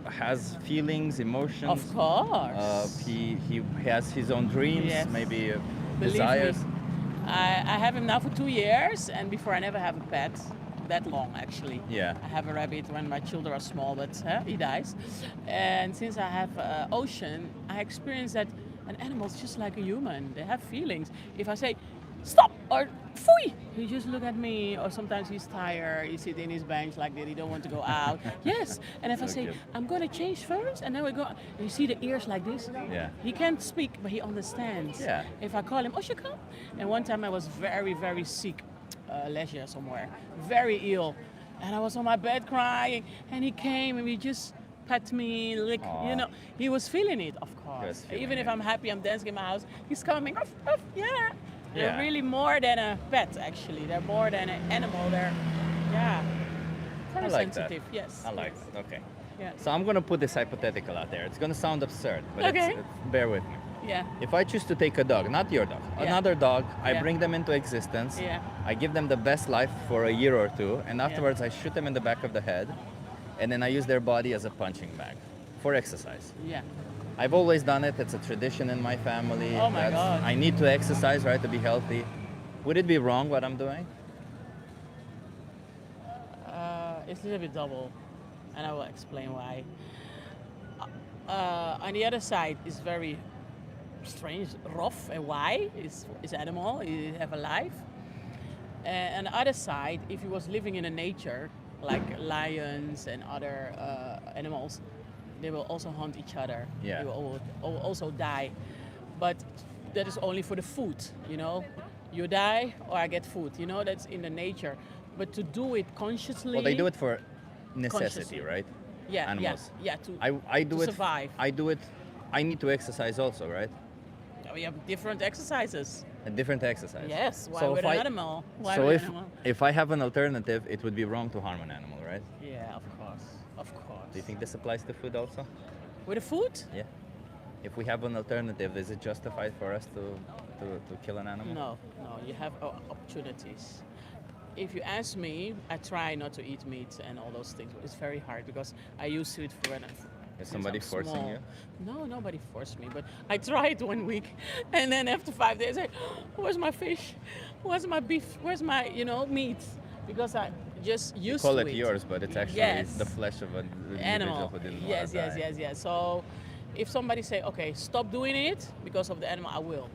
has feelings, emotions? Of course. He has his own dreams, Yes. maybe Believe desires. me, I have him now for 2 years, and before I never have a pet. That long actually. Yeah. I have a rabbit when my children are small, but he dies. And since I have Ocean, I experience that an animal is just like a human. They have feelings. If I say, stop or fui, he just look at me, or sometimes he's tired, he sit in his bench like that, he don't want to go out. Yes, and if I So say, cute. I'm gonna change first, and then we go, and you see the ears like this? Yeah. He can't speak, but he understands. Yeah. If I call him, Osha, come. And one time I was very, very sick, leisure somewhere, very ill. And I was on my bed crying, and he came and he just pet me, lick, Aw. you know. He was feeling it, of He course. was feeling Even if it. I'm happy, I'm dancing in my house, he's coming, ruff, ruff, yeah. Yeah. They're really more than a pet, actually. They're more than an animal. They're, yeah, very I like sensitive, that. yes. I like yes. that. Okay. Yeah. So I'm gonna put this hypothetical out there. It's gonna sound absurd, but Okay. bear with me. Yeah. If I choose to take a dog, not your dog, Yeah. another dog, I Yeah. bring them into existence. Yeah. I give them the best life for a year or two, and afterwards I shoot them in the back of the head, and then I use their body as a punching bag for exercise. Yeah. I've always done it. It's a tradition in my family. Oh my God. I need to exercise, right, to be healthy. Would it be wrong what I'm doing? It's a little bit double, and I will explain why. On the other side, it's very strange, rough, and why? It's animal, it have a life. And on the other side, if he was living in a nature, like lions and other animals, they will also hunt each other. Yeah. They will also die. But that is only for the food, you know? You die or I get food, you know? That's in the nature. But to do it consciously... Well, they do it for necessity, Consciously. right? Yeah, Animals. yeah, I do to it. survive. I do it. I need to exercise also, right? We have different exercises. A different exercise. Yes, why So with if an I- animal? Why so with if an animal? if I have an alternative, it would be wrong to harm an animal, right? Yeah, of course, of course. Do you think this applies to food also? With the food? Yeah. If we have an alternative, is it justified for us to kill an animal? No, you have opportunities. If you ask me, I try not to eat meat and all those things. It's very hard because I used to it for when Is somebody forcing you? No, nobody forced me, but I tried 1 week, and then after 5 days, where's my fish? Where's my beef? Where's my meat? Because I just used Call to it it. yours, but it's actually Yes. the flesh of an individual Animal. who didn't Yes, want to die. yes. So if somebody say, okay, stop doing it because of the animal, I will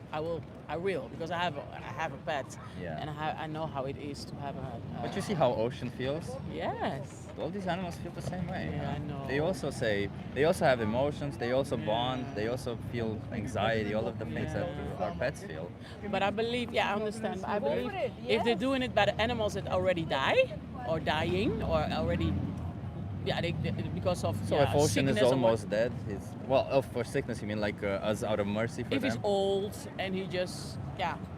because I have a pet, Yeah. and I know how it is to have a. But you see how ocean feels? Yes. All these animals feel the same way. Yeah, I know. They also have emotions, they also bond, they also feel anxiety, all of the things that our pets feel. But I believe, I understand. But I believe if they're doing it by the animals that already die, or dying, or already, because of So if ocean sickness is or what- almost dead, for sickness you mean like us out of mercy for if them? he's old and he just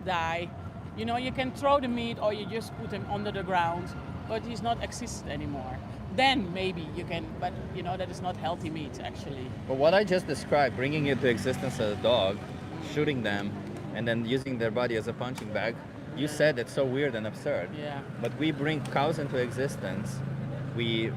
die, you can throw the meat or you just put him under the ground, but he's not exist anymore. Then maybe you can, but that is not healthy meat actually. But what I just described, bringing into existence a dog, shooting them, and then using their body as a punching bag, you said it's so weird and absurd. Yeah. But we bring cows into existence, we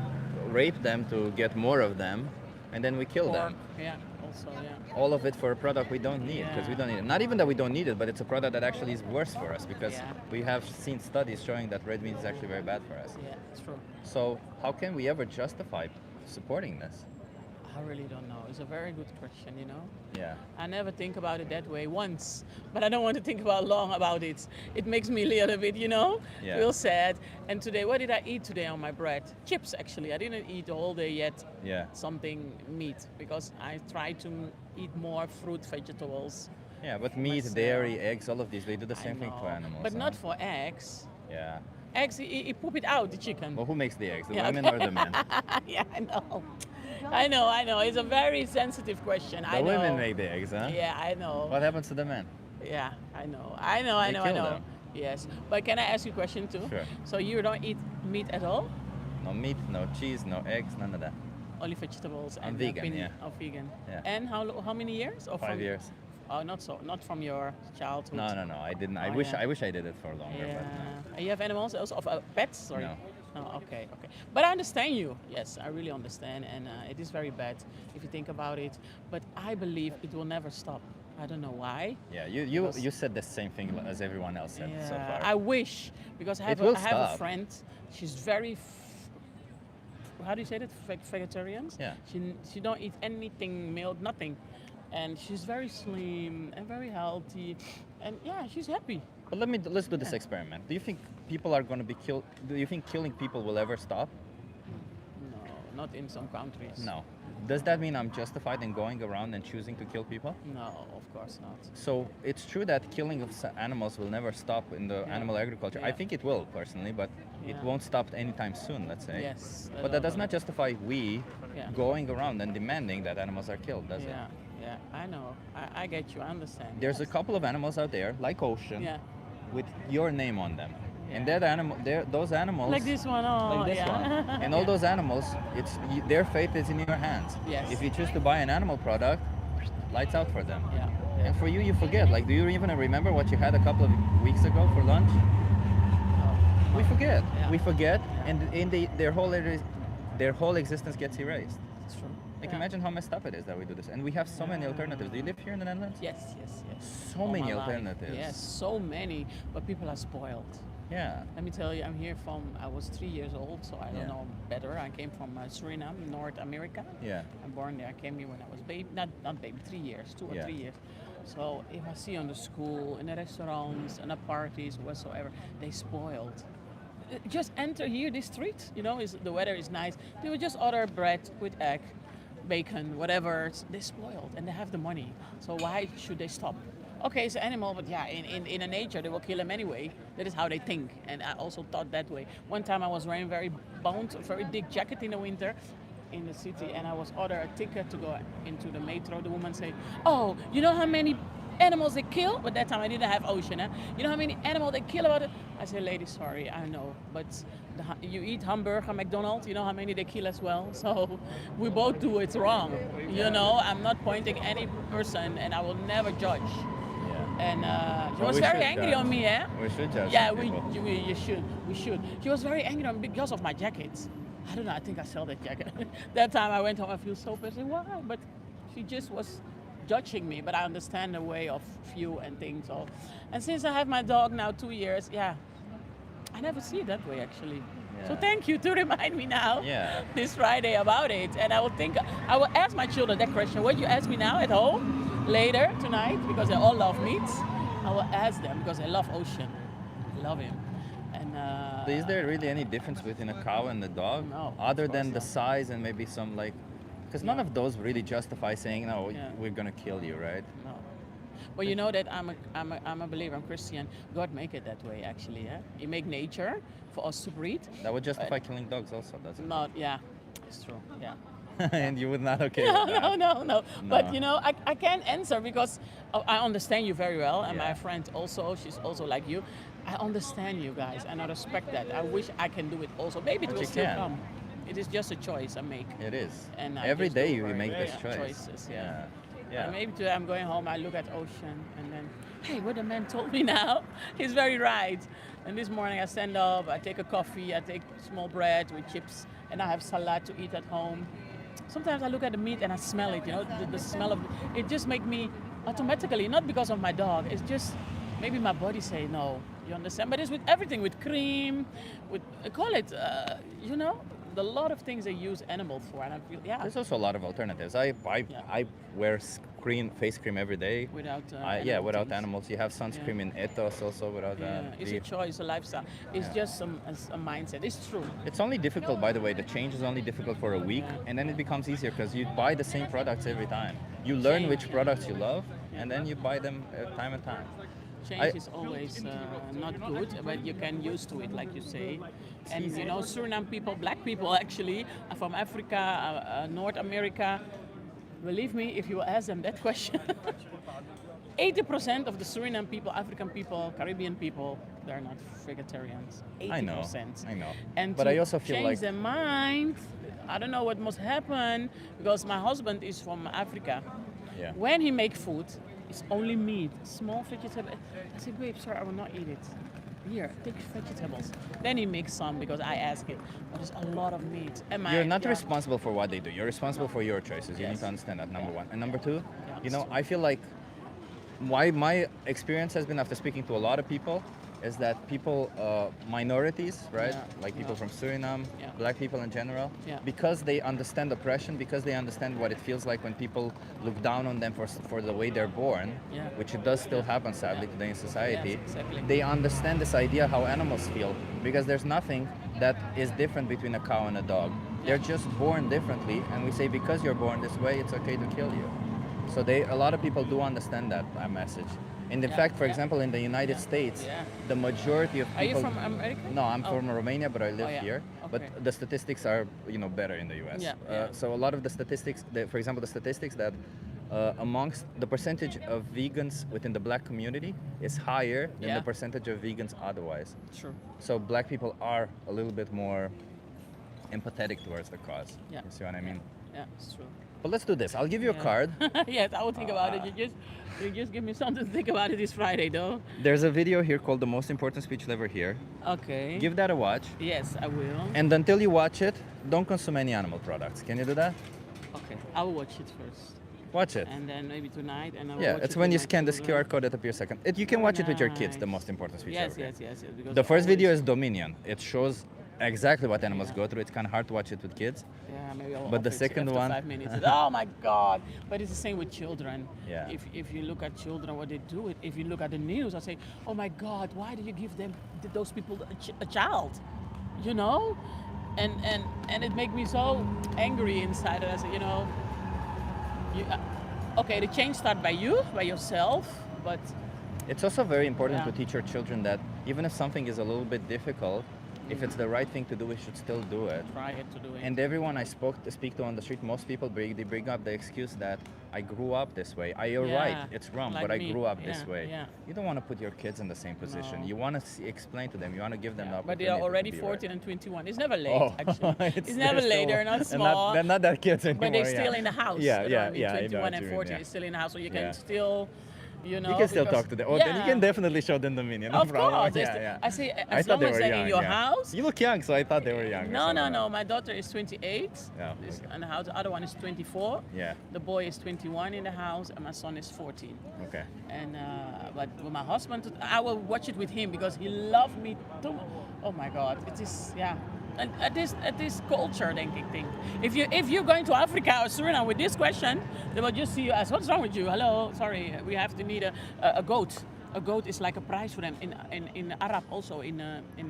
rape them to get more of them, and then we kill them. Yeah. Also, yeah. All of it for a product we don't need, because we don't need it. Not even that we don't need it, but it's a product that actually is worse for us, because we have seen studies showing that red meat is actually very bad for us. Yeah, it's true. So how can we ever justify supporting this? I really don't know. It's a very good question, Yeah. I never think about it that way once, but I don't want to think about long about it. It makes me a little bit, Yeah. feel sad. And today, what did I eat today on my bread? Chips, actually. I didn't eat the whole day yet. Yeah. Something meat, because I try to eat more fruit, vegetables. Yeah, but meat, myself. dairy, eggs, all of these, they do the I same thing for know. animals. But huh? not for eggs. Yeah. Eggs, you poop it out, the chicken. Well, who makes the eggs? The Yeah, women okay. or the men? Yeah, I know. It's a very sensitive question. I The know. women make the eggs, huh? Yeah, I know. What happens to the men? Yeah, I know. They kill them. Yes, but can I ask you a question too? Sure. So you don't eat meat at all? No meat, no cheese, no eggs, none of that. Only vegetables? I'm and vegan, yeah. Oh, vegan. Yeah. And how many years? Or 5 years. Oh, not from your childhood. No, I didn't. I Oh, wish yeah. I wish I did it for longer, Yeah. but no. And you have animals also, of pets? Sorry. No. Oh, okay. But I understand you. Yes, I really understand, and it is very bad if you think about it. But I believe it will never stop. I don't know why. Yeah, Because- you said the same thing as everyone else said so Yeah, far. I wish, because I have, It will I have a stop. friend. She's very. How do you say that? Vegetarians. Yeah. She don't eat anything, milk, nothing, and she's very slim and very healthy, and yeah, she's happy. But let's do this experiment. Do you think people are going to be killed? Do you think killing people will ever stop? No, not in some countries. No. Does that mean I'm justified in going around and choosing to kill people? No, of course not. So it's true that killing of animals will never stop in the Yeah. animal agriculture. I Yeah. think it will personally, but it Yeah. won't stop anytime soon, let's say. Yes. But that does not justify we Yeah. going around and demanding that animals are killed, does it? Yeah, I know. I get you. I understand. There's a couple of animals out there, like Ocean, Yeah. with your name on them. And Yeah. those animals, Like this one. Oh, like this yeah. one, and all those animals, their fate is in your hands. Yes. If you choose to buy an animal product, lights out for them. Yeah. And for you, you forget. Like, do you even remember what you had a couple of weeks ago for lunch? Oh, We forget. Yeah. We forget, and their whole existence gets erased. It's true. Like, Yeah. imagine how messed up it is that we do this, and we have so many alternatives. Do you live here in the Netherlands? Yes. So All many my life. alternatives. Yes, so many, but people are spoiled. Yeah. Let me tell you, I'm here I was 3 years old, so I don't Yeah. know better. I came from Suriname, North America. Yeah. I'm born there. I came here when I was baby, not baby, 3 years, 2 or Yeah. 3 years. So if I see on the school, in the restaurants, and the parties, whatsoever, they spoiled. Just enter here, this street, the weather is nice. They will just order bread with egg, bacon, whatever. They're spoiled and they have the money. So why should they stop? Okay, it's an animal, but yeah, in a nature, they will kill him anyway. That is how they think. And I also thought that way. One time I was wearing a very big jacket in the winter in the city, and I was ordered a ticket to go into the metro. The woman say, "Oh, you know how many animals they kill? But that time I didn't have ocean. You know how many animals they kill about it? I said, lady, sorry, I know, but you eat hamburger, McDonald's, you know how many they kill as well? So we both do it wrong. You know, I'm not pointing any person, and I will never judge. And she Well, was we very should angry judge. on me, eh? We should judge Yeah, some we people. should. She was very angry on me because of my jacket. I don't know, I think I sold that jacket. That time I went home, I feel so pissed. Why? But she just was judging me, but I understand the way of view and things. So, and since I have my dog now 2 years, yeah, I never see it that way actually. So Yeah. thank you to remind me now Yeah. this Friday about it. And I will ask my children that question. What you ask me now at home later tonight, because they all love meat, I will ask them because I love Ocean. I love him. And Is there really any difference between a cow and a dog? No, Other of than the course not. size and maybe some like, because none of those really justify saying, no, Yeah. we're gonna kill you, right? No. Well, you know that I'm a believer, I'm Christian. God make it that way actually, yeah? He make nature for us to breed. That would justify killing dogs also, doesn't Not, yeah, it's true, yeah. it? And you would not okay No, with that. no. But No. you know, I can't answer because I understand you very well, and Yeah. my friend also, she's also like you. I understand you guys, and I respect that. I wish I can do it also. Maybe it But will you still can. come. It is just a choice I make. It is. And I Every just day do you very- make this yeah, choice. choices, yeah. Yeah. And maybe today I'm going home, I look at ocean, and then, hey, what the man told me now, he's very right. And this morning I stand up, I take a coffee, I take small bread with chips, and I have salad to eat at home. Sometimes I look at the meat and I smell it, you know, the smell of it just make me automatically, not because of my dog, it's just maybe my body say no, you understand? But it's with everything, with cream, with, call it, you know, a lot of things they use animals for, and I feel, yeah, There's also a lot of alternatives. I wear face cream every day. without Without things. animals. You have sunscreen in ethos also without Yeah, that. it's a choice, a lifestyle. It's just a mindset. It's true. It's only difficult, by the way. The change is only difficult for a week, Yeah. and then it becomes easier because you buy the same products every time. You learn which products you love, and then you buy them time and time. Change is always not good, but you can use to it, like you say. And you know, Suriname people, black people actually, are from Africa, North America. Believe me, if you ask them that question, 80% of the Suriname people, African people, Caribbean people, they're not vegetarians. 80%. I know. And But to I also feel change like their mind, I don't know what must happen, because my husband is from Africa. Yeah. When he make food, it's only meat, small vegetables. I said, babe, sir, I will not eat it. Here, take vegetables. Then he makes some because I ask him. But it's a lot of meat. And you're not responsible for what they do. You're responsible for your choices. You need Yes. to understand that, number one. And number two, you know, it's I feel like my experience has been after speaking to a lot of people is that people, minorities, right? Yeah, Like people yeah. from Suriname, Yeah. black people in general, Yeah. because they understand oppression, because they understand what it feels like when people look down on them for the way they're born, Yeah. which it does still happen sadly today in society. Yes, exactly. They understand this idea how animals feel, because there's nothing that is different between a cow and a dog. They're just born differently, and we say because you're born this way, it's okay to kill you. So a lot of people do understand that message. And in Yeah, fact, for yeah. example, in the United States, Yeah. the majority of Are you people. from America? No, I'm Oh. from Romania, but I live yeah. here. But Okay. the statistics are, better in the U.S. Yeah, yeah. So a lot of the statistics, for example, the statistics that amongst the percentage of vegans within the black community is higher than Yeah. the percentage of vegans otherwise. True. So black people are a little bit more empathetic towards the cause. Yeah. You see what I mean? Yeah, it's true. But let's do this. I'll give you a Yeah. card. Yes, I will think about it. You just give me something to think about it this Friday, though. There's a video here called The Most Important Speech You'll Ever Hear. Okay. Give that a watch. Yes, I will. And until you watch it, don't consume any animal products. Can you do that? Okay, I will watch it first, Watch it. and then maybe tonight, and I will Yeah, watch it's it when with you my scan this children. QR code that appears second. You can watch it with your kids, the Nice. most important speech Yes, ever. yes, yes. Because The first video always- is Dominion. It shows exactly what animals go through. It's kind of hard to watch it with kids. Yeah, maybe I'll But off the it second after one- 5 minutes. Oh my God! But it's the same with children. Yeah. If you look at children, what they do, if you look at the news, I say, oh my God, why do you give them those people a child? You know, and it makes me so angry inside. And I say, okay, the change starts by you, by yourself, but It's also very important Yeah. to teach your children that even if something is a little bit difficult, If it's the right thing to do, we should still do it. Try it to do it. And everyone I speak to on the street, most people bring up the excuse that I grew up this way. You're Yeah, right, it's wrong, like but I me. grew up Yeah, this way. yeah. You don't want to put your kids in the same position. No. You want to explain to them. You want to give them the But opportunity. they are to already be 14 right. and 21. It's never late, Oh, actually. It's they're never late. still- They're not they're small. They're not that kids anymore. But they're still yeah. in the house. Yeah, you know yeah, what I mean? yeah. I know 21 what and you 14 mean, is still in the house, so you Yeah. can still, you know. You can still because- talk to them. Oh, then you can definitely show them the minion. No Of problem. course. Yeah, yeah. I say, I as thought long they as were they're young, in your yeah. house. You look young, so I thought they were young. or No, something no, like no. that. My daughter is 28, Yeah, is okay. in the house. The other one is 24. Yeah. The boy is 21 in the house, and my son is 14. Okay. And but with my husband, I will watch it with him because he loved me too. Oh my God, it is And at this culture thing. If you're going to Africa or Suriname with this question, they will just see you as, what's wrong with you? Hello, sorry, we have to need a goat. A goat is like a prize for them in Arab also in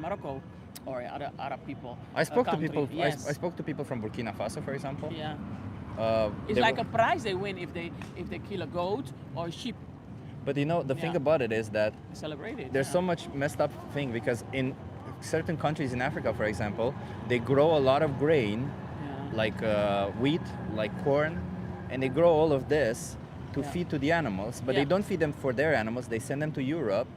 Morocco or other Arab people. I spoke to country. people. Yes. I spoke to people from Burkina Faso, for example. Yeah. They It's like were- a prize they win if they kill a goat or a sheep. But you know, the thing Yeah. about it is that Celebrate it. there's yeah. so much messed up thing because in certain countries in Africa, for example, they grow a lot of grain, Yeah. like wheat, like corn, and they grow all of this to Yeah. feed to the animals. But they Yeah. don't feed them for their animals. They send them to Europe,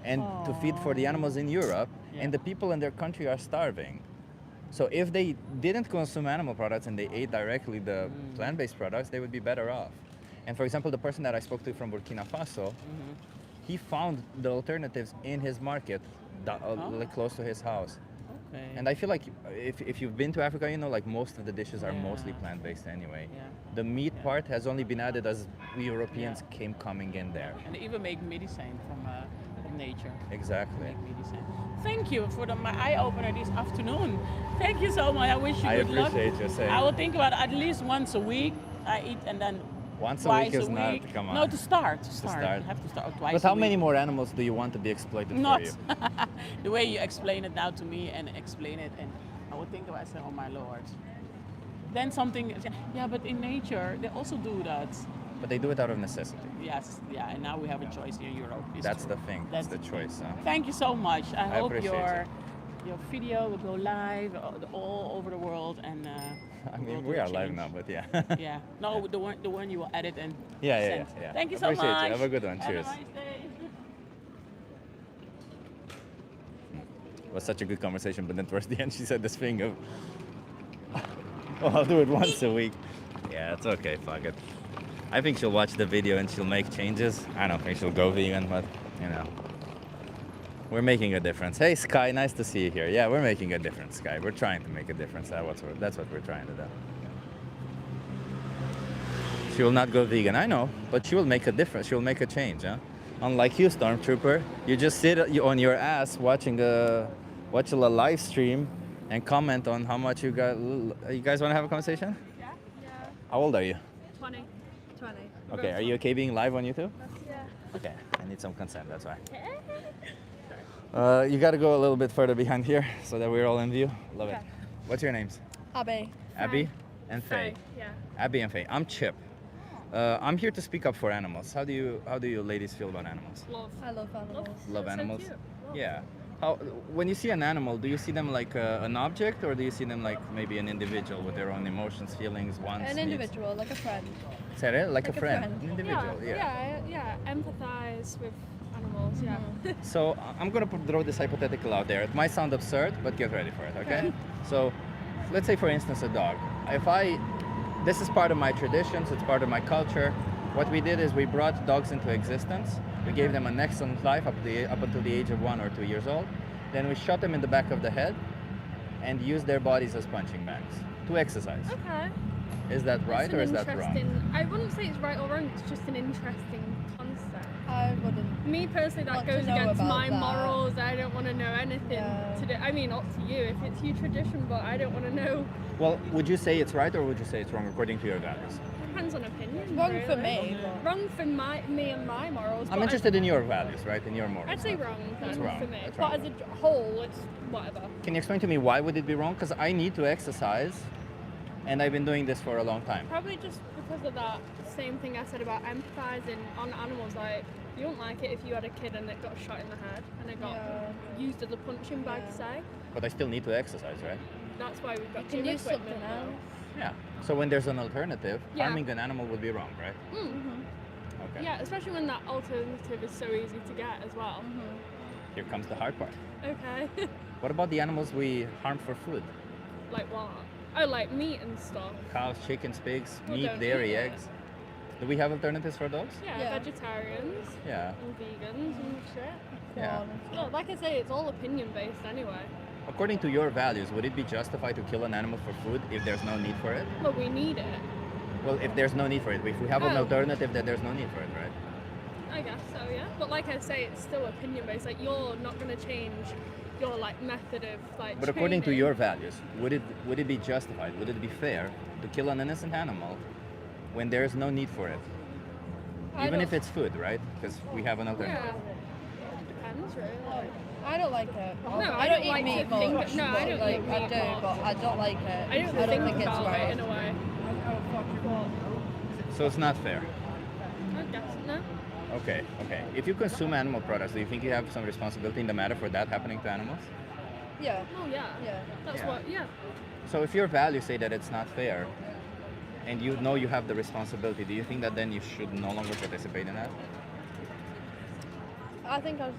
and to feed for the animals in Europe. Yeah. And the people in their country are starving. So if they didn't consume animal products and they ate directly the plant-based products, they would be better off. And for example, the person that I spoke to from Burkina Faso, he found the alternatives in his market, like close to his house. Okay. And I feel like if you've been to Africa, you know, like most of the dishes are Yeah. mostly plant-based anyway. Yeah. The meat part has only been added as we Europeans came coming in there. And they even make medicine from nature. Exactly. Make medicine. Thank you for my eye opener this afternoon. Thank you so much. I wish you I good luck. appreciate you saying. I will think about at least once a week. I eat and then Once a twice week is not, week. come on. No, to start. To start. You have to start twice. But how a week. many more animals do you want to be exploited Not for you? the way you explain it now to me and explain it, and I would think about, I say, oh my lord. Then something, yeah, but in nature they also do that. But they do it out of necessity. Yes, yeah, and now we have a choice here in Europe. It's That's true. the thing. That's That's the choice. Huh? Thank you so much. I hope appreciate your video will go live all over the world, and I we'll mean, do we a are live change. now, but yeah. Yeah, no, the one you will edit and Yeah, send. yeah. Thank you so Appreciate much. you. Have a good one. Have a Cheers. nice day. It was such a good conversation, but then towards the end she said this thing of, oh, I'll do it once a week. Yeah, it's okay, fuck it. I think she'll watch the video and she'll make changes. I don't think she'll go vegan, but you know. We're making a difference. Hey Sky, nice to see you here. Yeah, we're making a difference, Sky. We're trying to make a difference. That's what we're trying to do. She will not go vegan, I know, but she will make a difference. She will make a change, huh? Unlike you, Stormtrooper, you just sit on your ass watching watch a live stream and comment on how much you guys. You guys want to have a conversation? Yeah. How old are you? 20. 20. Okay, are you okay being live on YouTube? Yeah. Okay, I need some consent, that's why. You gotta go a little bit further behind here so that we're all in view. Love it. Okay. What's your names? Abe. Abby and Faye. Yeah. Abby and Faye. I'm Chip. I'm here to speak up for animals. How do you ladies feel about animals? Love. I love animals. Love That's so animals? cute. Yeah. How, when you see an animal, do you see them like an object, or do you see them like maybe an individual with their own emotions, feelings, wants, An needs? individual, like a friend. Say it? Like a friend. friend. An individual, Yeah, empathize with animals, yeah. So I'm gonna throw this hypothetical out there. It might sound absurd, but get ready for it, okay? So let's say, for instance, a dog. This is part of my traditions, it's part of my culture. What we did is we brought dogs into existence. We gave them an excellent life up until the age of 1 or 2 years old. Then we shot them in the back of the head and used their bodies as punching bags to exercise. Okay. Is that right or is that wrong? I wouldn't say it's right or wrong, it's just an interesting concept. I wouldn't. Me personally, that goes against my morals. I don't want to know anything to do. I mean, up to you if it's your tradition, but I don't want to know. Well, would you say it's right or would you say it's wrong according to your values? Depends on opinion. Wrong for me. Wrong for me and my morals. I'm but interested in your values, right? In your morals. I'd say wrong. That's then wrong. for me. That's But wrong. as a whole, it's whatever. Can you explain to me why would it be wrong? Because I need to exercise, and I've been doing this for a long time. Probably just because of that same thing I said about empathizing on animals. Like, you wouldn't like it if you had a kid and it got shot in the head and it got used as a punching bag, say. But I still need to exercise, right? That's why we've got You can gym use equipment something now. else. Yeah. So when there's an alternative, Yeah. harming an animal would be wrong, right? Okay. Yeah, especially when that alternative is so easy to get as well. Here comes the hard part. Okay. What about the animals we harm for food? Like what? Oh, like meat and stuff. Cows, chickens, pigs, Well, meat, don't dairy, eat it. eggs. Do we have alternatives for those? Yeah, Yeah. vegetarians Yeah. and vegans and shit. Yeah. Well, like I say, it's all opinion based anyway. According to your values, would it be justified to kill an animal for food if there's no need for it? But we need it. Well, if there's no need for it. If we have an Oh. alternative, then there's no need for it, right? I guess so, yeah. But like I say, it's still opinion based. Like you're not gonna change your like method of like. But according to training. your values, would it be justified? Would it be fair to kill an innocent animal when there is no need for it? I Even if don't- it's food, right? Because we have an Yeah. alternative. Depends really. I don't like it. No, I don't eat like meat to think- much. no, I but, don't like, eat I meat do, much. but I don't like it. I don't think it's about right. it in a way. So it's not fair. I guess no. Okay, okay. If you consume animal products, do you think you have some responsibility in the matter for that happening to animals? Yeah. Oh yeah. Yeah. That's Yeah. what. Yeah. So if your values say that it's not fair, and you know you have the responsibility, do you think that then you should no longer participate in that? I think I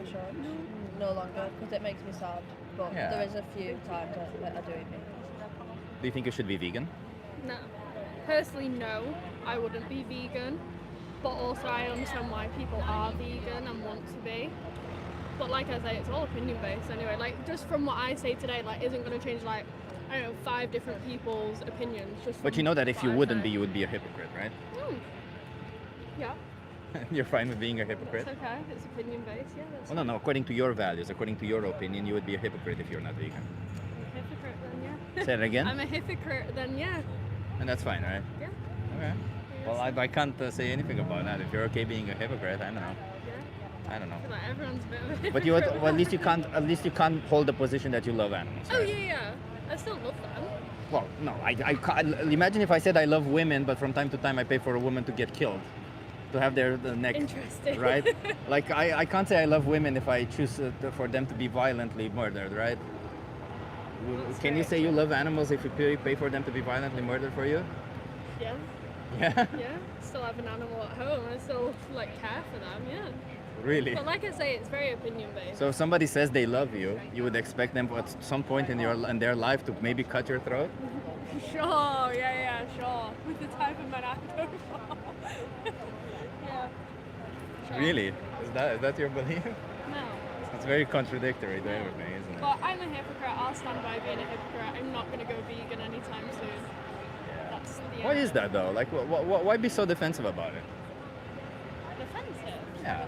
should no longer because it makes me sad. But Yeah. there is a few times that I do eat meat. Do you think you should be vegan? No. Personally, no. I wouldn't be vegan. But also, I understand why people are vegan and want to be. But like I say, it's all opinion based anyway. Like just from what I say today, like isn't going to change like I don't know 5 different people's opinions. Just. But from you know that if you what I wouldn't say. be, you would be a hypocrite, right? Yeah, You're fine with being a hypocrite? it's okay. It's opinion based. Yeah, that's Well, no, according to your values, according to your opinion, you would be a hypocrite if you're not vegan. a hypocrite then. Yeah. Say it again? I'm a hypocrite then. Yeah. And that's fine, right? Yeah. Okay. Well, I can't say anything about that. If you're okay being a hypocrite, I don't know. Yeah. I don't know. I feel like everyone's a bit of a But you, hypocrite. well, at least you can't hold the position that you love animals. Oh right? yeah, yeah. I still love them. Well, no, I can't. Imagine if I said I love women, but from time to time I pay for a woman to get killed, to have the neck, Interesting. right? Like I can't say I love women if I choose for them to be violently murdered, right? Can you say you love animals if you pay for them to be violently murdered for you? Yeah. Yeah. Yeah. Still have an animal at home. I still like care for them. Yeah. Really? But like I say, it's very opinion based. So if somebody says they love you, you would expect them at some point in their life to maybe cut your throat? Sure. Yeah. Sure. With the type of men I go for. Yeah. Sure. Really? Is that your belief? No. It's very contradictory to everything, isn't it? But I'm a hypocrite. I'll stand by being a hypocrite. I'm not going to go vegan anytime soon. That's the Why end. is that though? Like, why be so defensive about it? Defensive. Yeah.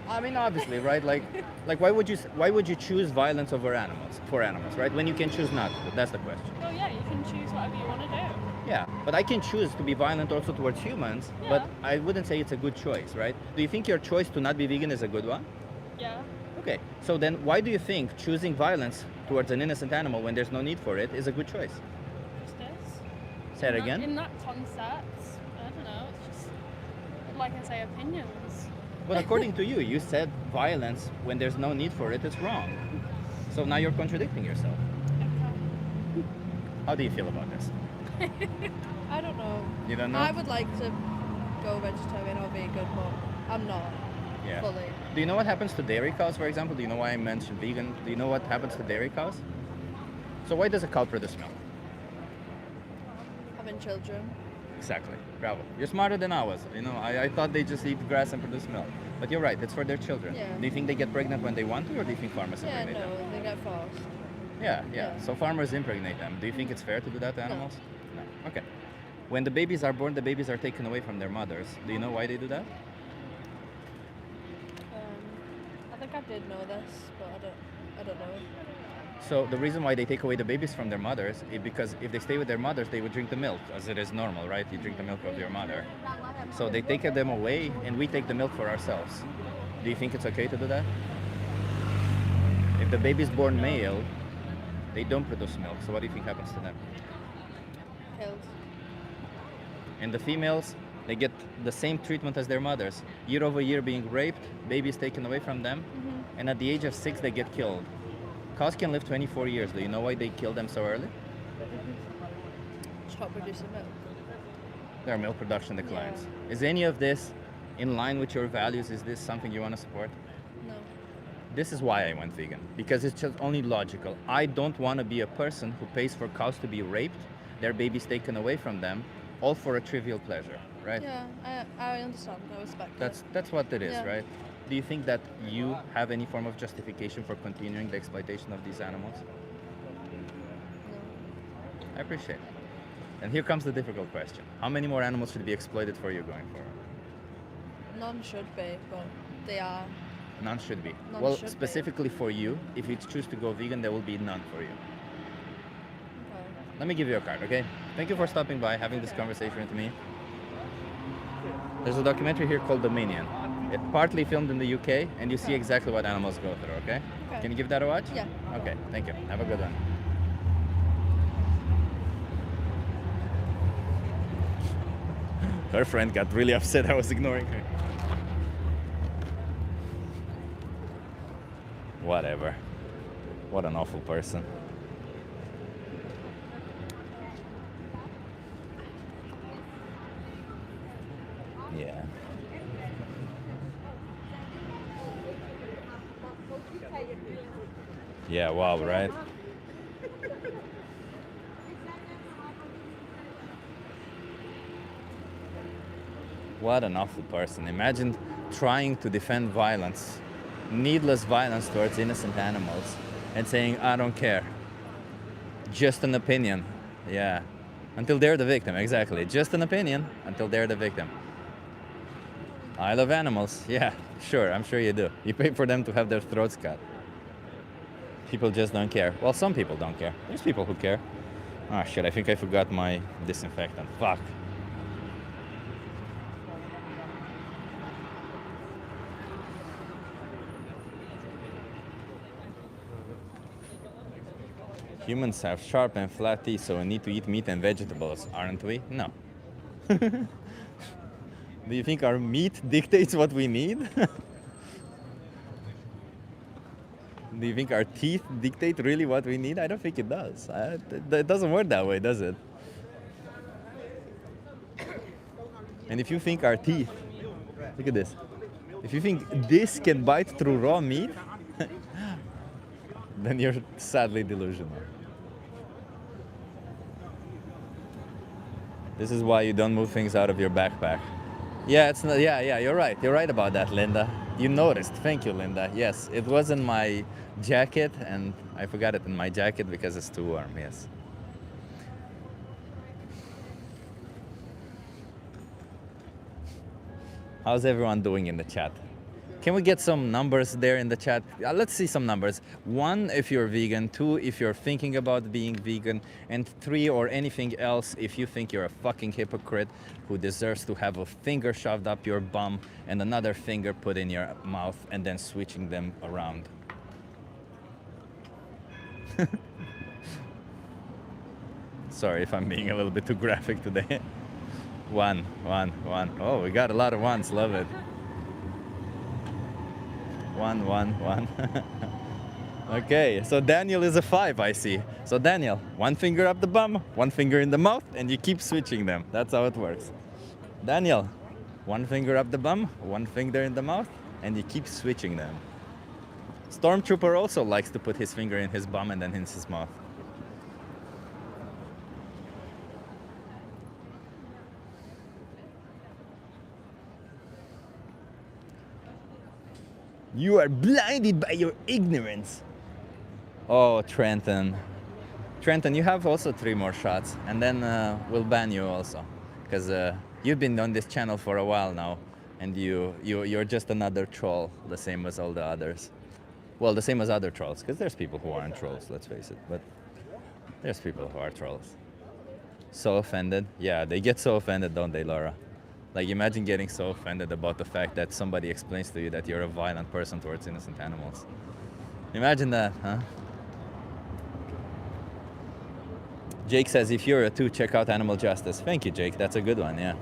I mean, obviously, right? Like why would you choose violence over animals for animals, right? When you can choose not to. That's the question. Oh yeah, you can choose whatever you want to do. Yeah, but I can choose to be violent also towards humans, but Yeah. I wouldn't say it's a good choice, right? Do you think your choice to not be vegan is a good one? Yeah. Okay, so then why do you think choosing violence towards an innocent animal when there's no need for it is a good choice? Justice. Say it In again. that concept, I don't know. It's just like I say, opinions. But according to you, you said violence when there's no need for it is wrong. So now you're contradicting yourself. How do you feel about this? I don't know. You don't know? I would like to go vegetarian or vegan, but I'm not Yeah. fully. Do you know what happens to dairy cows, for example? Do you know why I mentioned vegan? Do you know what happens to dairy cows? So why does a cow produce milk? Having children. Exactly. Bravo. You're smarter than I was. You know, I thought they just eat grass and produce milk. But you're right, it's for their children. Yeah. Do you think they get pregnant when they want to, or do you think farmers Yeah, impregnate them? no, they get forced. Yeah. Yeah. So farmers impregnate them. Do you think it's fair to do that to animals? No. Okay. When the babies are born, the babies are taken away from their mothers. Do you know why they do that? I think I did know this, but I don't know. So the reason why they take away the babies from their mothers is because if they stay with their mothers, they would drink the milk, as it is normal, right? You drink the milk of your mother. So they take them away, and we take the milk for ourselves. Do you think it's okay to do that? If the baby's born male, they don't produce milk. So what do you think happens to them? Killed. And the females, they get the same treatment as their mothers. Year over year being raped, babies taken away from them, and at the age of 6 they get killed. Cows can live 24 years. Do you know why they kill them so early? Stop producing milk. Their milk production declines. Is any of this in line with your values? Is this something you want to support? No. This is why I went vegan, because it's just only logical. I don't want to be a person who pays for cows to be raped, their babies taken away from them, all for a trivial pleasure, right? Yeah, I understand. I respect That's what it is, Yeah. right? Do you think that you have any form of justification for continuing the exploitation of these animals? I appreciate it. And here comes the difficult question. How many more animals should be exploited for you going forward? None should be, but they are. None should be. None Well, should be. specifically for you, if you choose to go vegan, there will be none for you. Okay. Let me give you a card, okay? Thank you for stopping by, having this conversation with me. There's a documentary here called Dominion. It's partly filmed in the UK, and you see exactly what animals go through, okay? Okay. Can you give that a watch? Yeah. Okay, thank you. Have a good one. Her friend got really upset I was ignoring her. Whatever. What an awful person. Yeah. Yeah, wow, right? What an awful person. Imagine trying to defend violence, needless violence towards innocent animals, and saying, I don't care. Just an opinion. Yeah. Until they're the victim, exactly. Just an opinion until they're the victim. I love animals. Yeah, sure, I'm sure you do. You pay for them to have their throats cut. People just don't care. Well, some people don't care. There's people who care. Ah, shit, I think I forgot my disinfectant. Fuck. Humans have sharp and flat teeth, so we need to eat meat and vegetables, aren't we? No. Do you think our meat dictates what we need? Do you think our teeth dictate really what we need? I don't think it does. It doesn't work that way, does it? And if you think our teeth, look at this. If you think this can bite through raw meat, then you're sadly delusional. This is why you don't move things out of your backpack. Yeah, it's not, yeah, you're right. You're right about that, Linda. You noticed. Thank you, Linda. Yes, it was in my jacket, and I forgot it in my jacket because it's too warm, yes. How's everyone doing in the chat? Can we get some numbers there in the chat? Let's see some numbers. 1 if you're vegan, 2 if you're thinking about being vegan, and 3 or anything else if you think you're a fucking hypocrite who deserves to have a finger shoved up your bum and another finger put in your mouth and then switching them around. Sorry if I'm being a little bit too graphic today. 1. Oh, we got a lot of ones, love it. 1. Okay, so Daniel is a 5, I see. So Daniel, 1 finger up the bum, 1 finger in the mouth, and you keep switching them. That's how it works. Daniel, 1 finger up the bum, 1 finger in the mouth, and you keep switching them. Stormtrooper also likes to put his finger in his bum and then in his mouth. You are blinded by your ignorance. Oh, Trenton. Trenton, you have also 3 more shots, and then we'll ban you also. Because you've been on this channel for a while now, and you're just another troll, the same as all the others. Well, the same as other trolls, because there's people who aren't trolls, let's face it. But there's people who are trolls. So offended. Yeah, they get so offended, don't they, Laura? Like, imagine getting so offended about the fact that somebody explains to you that you're a violent person towards innocent animals. Imagine that, huh? Jake says, if you're a 2, check out Animal Justice. Thank you, Jake. That's a good one, yeah.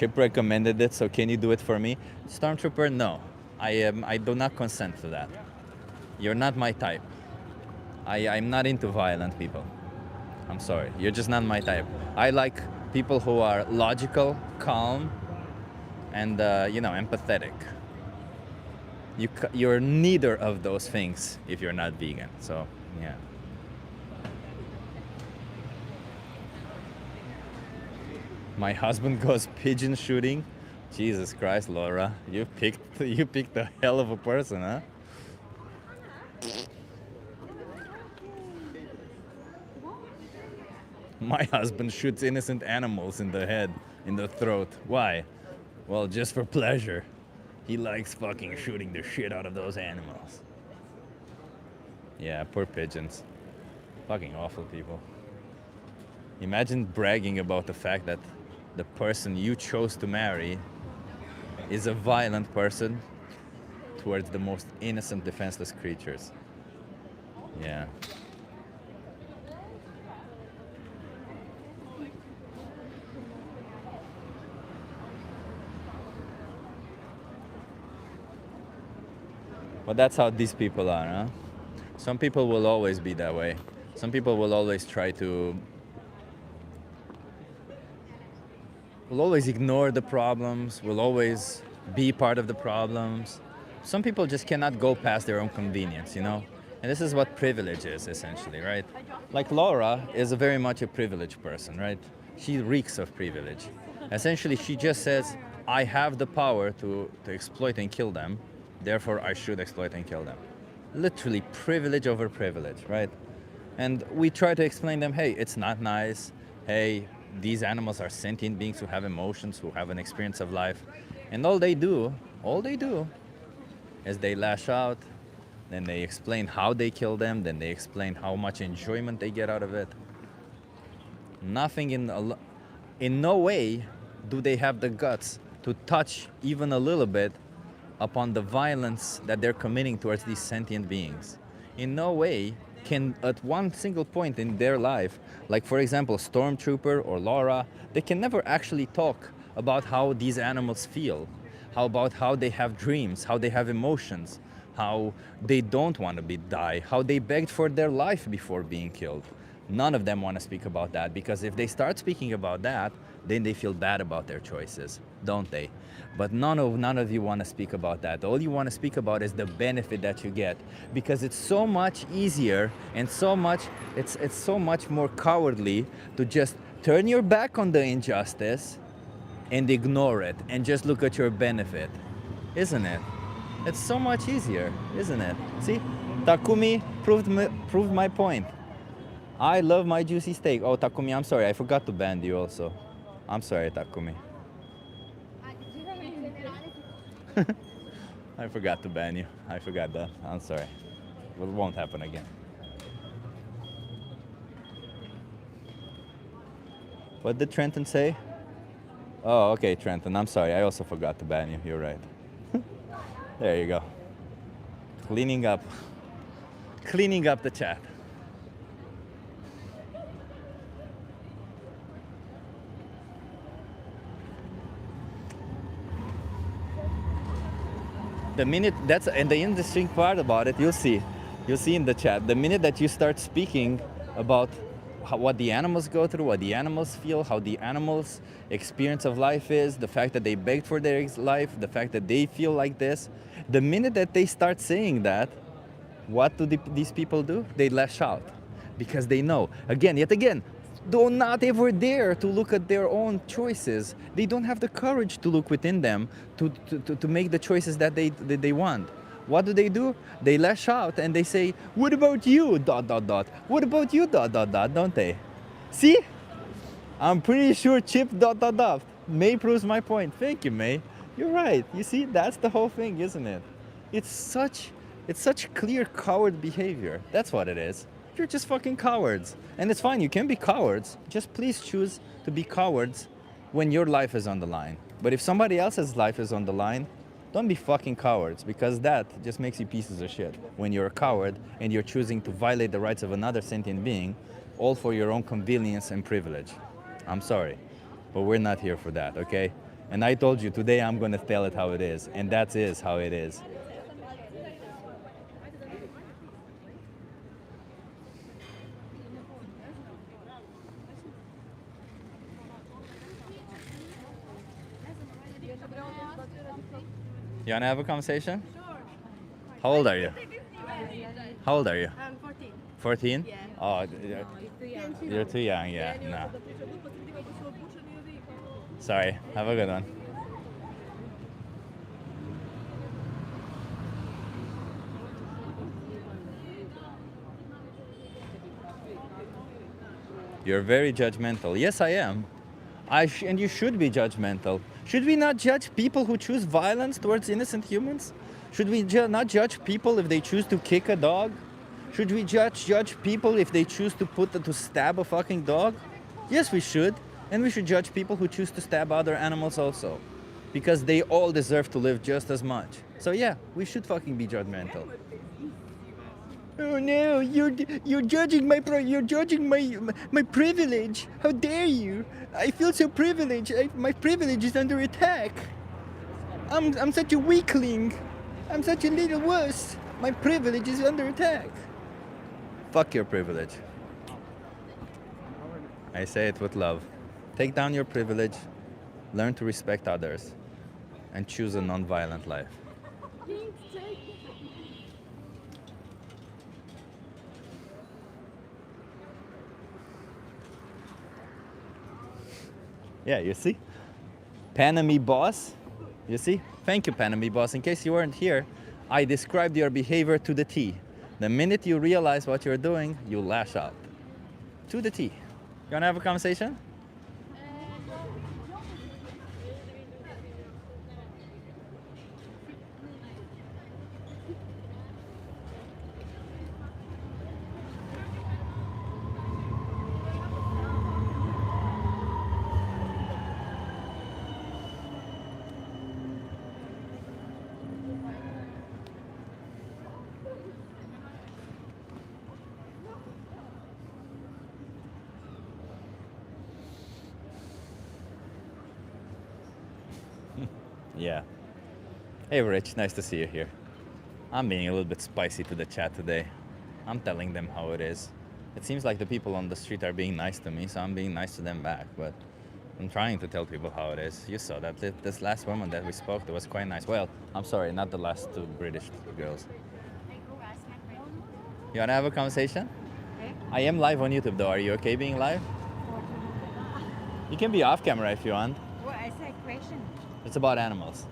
Chip recommended it, so can you do it for me? Stormtrooper, no. I do not consent to that. You're not my type. I'm not into violent people. I'm sorry. You're just not my type. I like people who are logical, calm, and empathetic. You're neither of those things if you're not vegan. So, yeah. My husband goes pigeon shooting. Jesus Christ, Laura, you picked a hell of a person, huh? My husband shoots innocent animals in the head, in the throat. Why? Well, just for pleasure. He likes fucking shooting the shit out of those animals. Yeah, poor pigeons. Fucking awful people. Imagine bragging about the fact that the person you chose to marry is a violent person towards the most innocent, defenseless creatures. Yeah. But that's how these people are, huh? Some people will always be that way. Some people will always will always ignore the problems, will always be part of the problems. Some people just cannot go past their own convenience, And this is what privilege is, essentially, right? Like Laura is very much a privileged person, right? She reeks of privilege. Essentially, she just says, I have the power to exploit and kill them, therefore I should exploit and kill them. Literally privilege over privilege, right? And we try to explain them, hey, it's not nice. Hey, these animals are sentient beings who have emotions, who have an experience of life. And all they do is they lash out, then they explain how they kill them, then they explain how much enjoyment they get out of it. In no way do they have the guts to touch even a little bit upon the violence that they're committing towards these sentient beings. In no way can, at one single point in their life, like for example, Stormtrooper or Laura, they can never actually talk about how these animals feel, how they have dreams, how they have emotions, how they don't want to die, how they begged for their life before being killed. None of them want to speak about that, because if they start speaking about that, then they feel bad about their choices, don't they? But none of you want to speak about that. All you want to speak about is the benefit that you get, because it's so much easier and it's so much more cowardly to just turn your back on the injustice and ignore it and just look at your benefit, isn't it? It's so much easier, isn't it? See, Takumi proved my point. I love my juicy steak. Oh, Takumi, I'm sorry, I forgot to ban you also. I'm sorry, Takumi. I forgot to ban you. I forgot that. I'm sorry. It won't happen again. What did Trenton say? Oh, okay, Trenton. I'm sorry. I also forgot to ban you. You're right. There you go. Cleaning up the chat. The minute and the interesting part about it, you'll see in the chat, the minute that you start speaking about what the animals go through, what the animals feel, how the animals' experience of life is, the fact that they begged for their life, the fact that they feel like this, the minute that they start saying that, what do these people do? They lash out, because they know, yet again, do not ever dare to look at their own choices. They don't have the courage to look within them to make the choices that they want. What do? They lash out and they say, what about you, ... What about you, ... don't they? See? I'm pretty sure Chip ... May proves my point. Thank you, May. You're right. You see, that's the whole thing, isn't it? It's such clear coward behavior. That's what it is. You're just fucking cowards. And it's fine, you can be cowards. Just please choose to be cowards when your life is on the line. But if somebody else's life is on the line, don't be fucking cowards, because that just makes you pieces of shit. When you're a coward and you're choosing to violate the rights of another sentient being, all for your own convenience and privilege. I'm sorry, but we're not here for that, okay? And I told you, today I'm going to tell it how it is. And that is how it is. You want to have a conversation? How old are you? How old are you? I'm 14. 14? Yeah. Oh, young. you're too young, yeah. No. Sorry. Have a good one. You're very judgmental. Yes, I am. And you should be judgmental. Should we not judge people who choose violence towards innocent humans? Should we not judge people if they choose to kick a dog? Should we judge people if they choose to stab a fucking dog? Yes, we should. And we should judge people who choose to stab other animals also. Because they all deserve to live just as much. So yeah, we should fucking be judgmental. Oh no, you're judging my privilege. How dare you? I feel so privileged. My privilege is under attack. I'm such a weakling. I'm such a little wuss. My privilege is under attack. Fuck your privilege. I say it with love. Take down your privilege, learn to respect others, and choose a non-violent life. Yeah, you see? Panami boss. You see? Thank you, Panami boss. In case you weren't here, I described your behavior to the T. The minute you realize what you're doing, you lash out. To the T. You wanna have a conversation? Yeah. Hey Rich, nice to see you here. I'm being a little bit spicy to the chat today. I'm telling them how it is. It seems like the people on the street are being nice to me, so I'm being nice to them back, but I'm trying to tell people how it is. You saw that this last woman that we spoke to was quite nice. Well, I'm sorry, not the last two British girls. You wanna have a conversation? I am live on YouTube though. Are you okay being live? You can be off camera if you want. What is that question? It's about animals.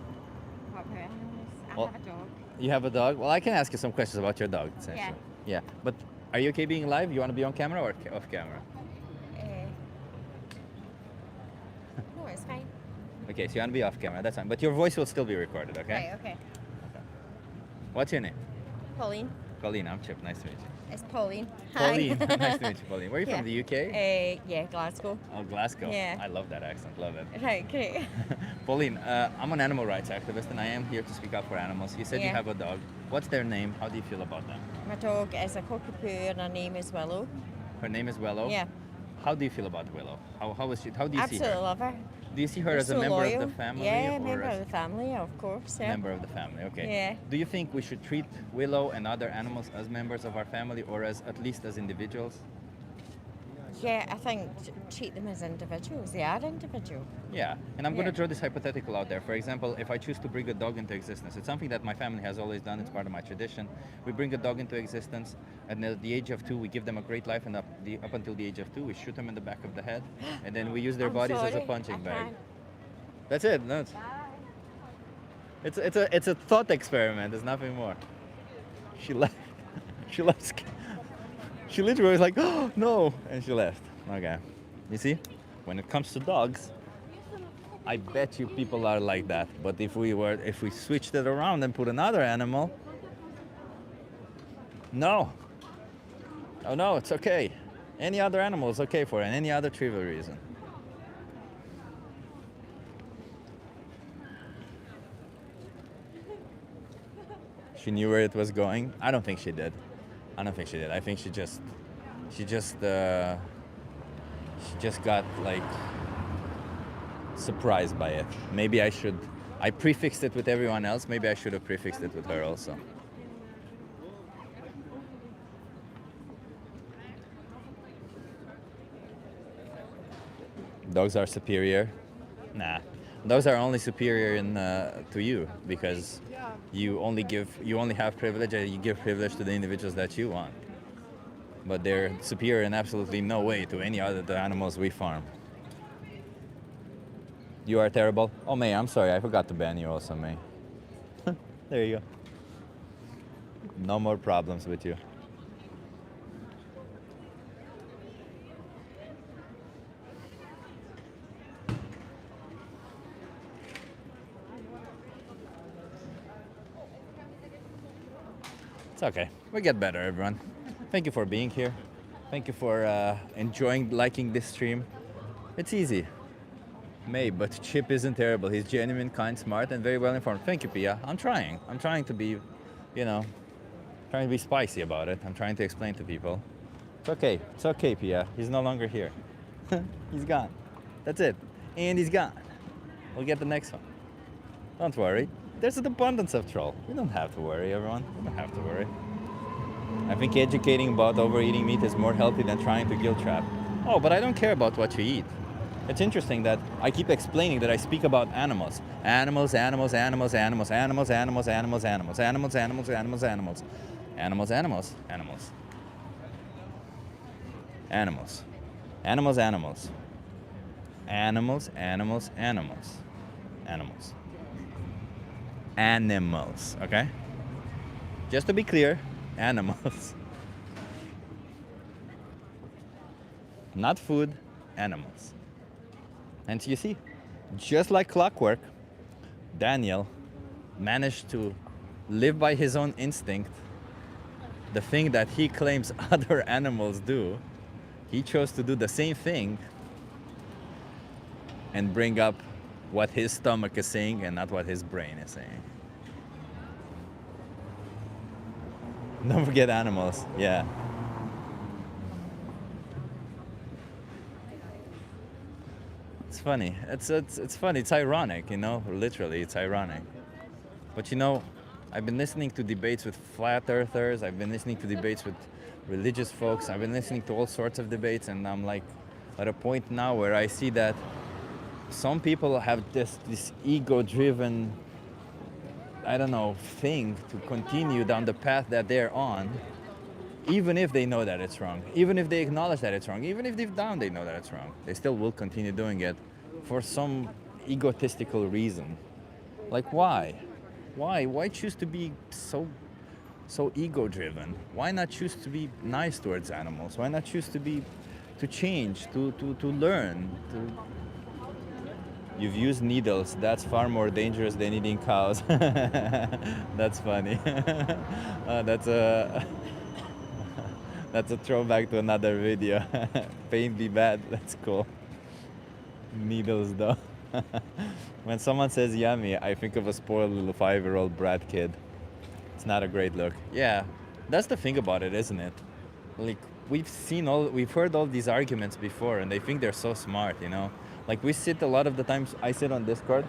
What about animals? I Well, have a dog. You have a dog? Well, I can ask you some questions about your dog, essentially. Yeah. But are you okay being live? You want to be on camera or off camera? No, it's fine. Okay, so you want to be off camera. That's fine. But your voice will still be recorded, okay? Right, okay. What's your name? Pauline. Colleen. I'm Chip. Nice to meet you. It's Pauline. Pauline. Hi. Nice to meet you, Pauline. Where are you from? The UK? Yeah, Glasgow. Oh, Glasgow. Yeah. I love that accent. Love it. Right, great. Pauline, I'm an animal rights activist and I am here to speak up for animals. You said you Yeah. have a dog. What's their name? How do you feel about them? My dog is a cockapoo and her name is Willow. Her name is Willow? Yeah. How do you feel about Willow? How is she? How do you see Absolutely her? love her. Do you see her They're as a so member loyal. of the family? Yeah, or member as of the family, of course. Yeah. member of the family? Okay. Yeah. Do you think we should treat Willow and other animals as members of our family or as at least as individuals? Yeah, I think treat them as individuals. They are individual. Yeah, and I'm going to Yeah. draw this hypothetical out there. For example, if I choose to bring a dog into existence, it's something that my family has always done. It's part of my tradition. We bring a dog into existence, and at the age of 2, we give them a great life, and up until the age of 2, we shoot them in the back of the head, and then we use their I'm bodies as a sorry, punching I bag. can't. That's it. No, it's a thought experiment. There's nothing more. She left. She left. She literally was like, "Oh no," and she left. Okay. You see, when it comes to dogs, I bet you people are like that. But if we switched it around and put another animal, no. Oh no, it's okay. Any other animal is okay for it, and any other trivial reason. She knew where it was going. I don't think she did. I don't think she did. I think she just got like surprised by it. Maybe I prefixed it with everyone else. Maybe I should have prefixed it with her also. Dogs are superior. Nah, dogs are only superior to you because you only have privilege and you give privilege to the individuals that you want. But they're superior in absolutely no way to any other the animals we farm. You are terrible. Oh, May, I'm sorry, I forgot to ban you also, May. There you go. No more problems with you. It's okay. We get better, everyone. Thank you for being here. Thank you for liking this stream. It's easy. May, but Chip isn't terrible. He's genuine, kind, smart, and very well informed. Thank you, Pia. I'm trying. I'm trying to be, trying to be spicy about it. I'm trying to explain to people. It's okay. It's okay, Pia. He's no longer here. He's gone. That's it. And he's gone. We'll get the next one. Don't worry. There's an abundance of troll. You don't have to worry, everyone. You don't have to worry. I think educating about overeating meat is more healthy than trying to guilt trap. Oh, but I don't care about what you eat. It's interesting that I keep explaining that I speak about animals. Animals, animals, animals, animals, animals, animals, animals, animals, animals, animals, animals, animals. Animals, animals, animals. Animals. Animals, animals. Animals, animals, animals. Animals. Animals, okay? Just to be clear, animals. Not food, animals. And you see, just like clockwork, Daniel managed to live by his own instinct. The thing that he claims other animals do, he chose to do the same thing and bring up what his stomach is saying and not what his brain is saying. Don't forget animals, yeah. It's funny. It's funny. It's ironic, literally, it's ironic. But I've been listening to debates with flat earthers. I've been listening to debates with religious folks. I've been listening to all sorts of debates, and I'm like at a point now where I see that some people have this ego-driven, thing to continue down the path that they're on, even if they know that it's wrong, even if they acknowledge that it's wrong, even if deep down they know that it's wrong, they still will continue doing it for some egotistical reason. Like, why? Why choose to be so ego-driven? Why not choose to be nice towards animals? Why not choose to change, to learn? You've used needles. That's far more dangerous than eating cows. That's funny. That's a throwback to another video. Pain be bad. That's cool. Needles, though. When someone says yummy, I think of a spoiled little 5-year-old brat kid. It's not a great look. Yeah, that's the thing about it, isn't it? Like, we've heard all these arguments before, and they think they're so smart, Like, we sit a lot of the times, I sit on Discord,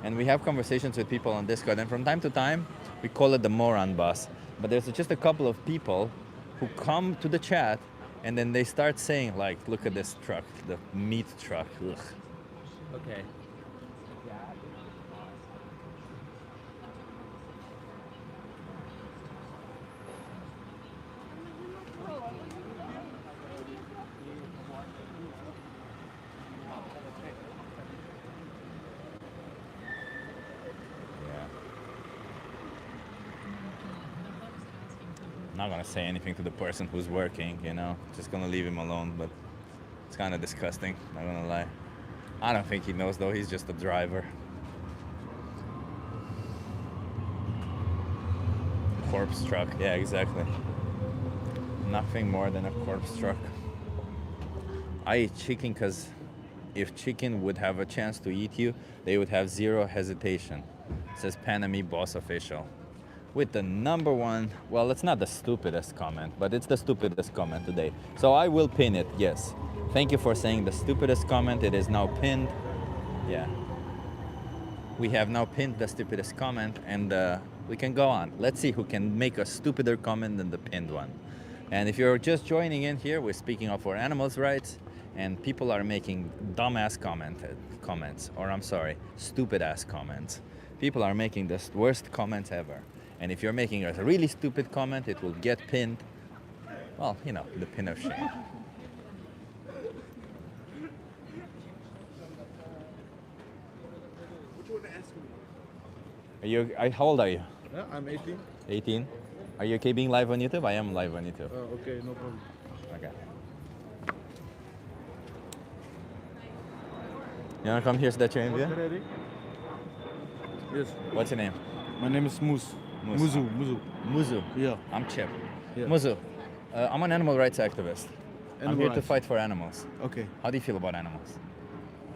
and we have conversations with people on Discord, and from time to time, we call it the moron bus. But there's just a couple of people who come to the chat, and then they start saying, like, look at this truck, the meat truck. Ugh. Okay. Not gonna say anything to the person who's working, just gonna leave him alone, but it's kind of disgusting, not gonna lie. I don't think he knows, though. He's just a driver. Corpse truck, yeah, exactly. Nothing more than a corpse truck. I eat chicken because if chicken would have a chance to eat you, they would have zero hesitation, says Panami Boss Official. With the number one, well, it's not the stupidest comment, but it's the stupidest comment today. So I will pin it, yes. Thank you for saying the stupidest comment. It is now pinned. Yeah. We have now pinned the stupidest comment, and we can go on. Let's see who can make a stupider comment than the pinned one. And if you're just joining in here, we're speaking up for animals' rights, and people are making dumbass comments, or I'm sorry, stupid-ass comments. People are making the worst comments ever. And if you're making a really stupid comment, it will get pinned. Well, you know, the pin of shame. How old are you? Yeah, I'm 18. 18. Are you okay being live on YouTube? I am live on YouTube. Okay, no problem. Okay. You wanna come here so that you're in view? Ready? Yes. What's your name? My name is Moose. Muzu. Muzu. Yeah. I'm Chip. Yeah. Muzu. I'm an animal rights activist. I'm here to rights. fight for animals. Okay. How do you feel about animals?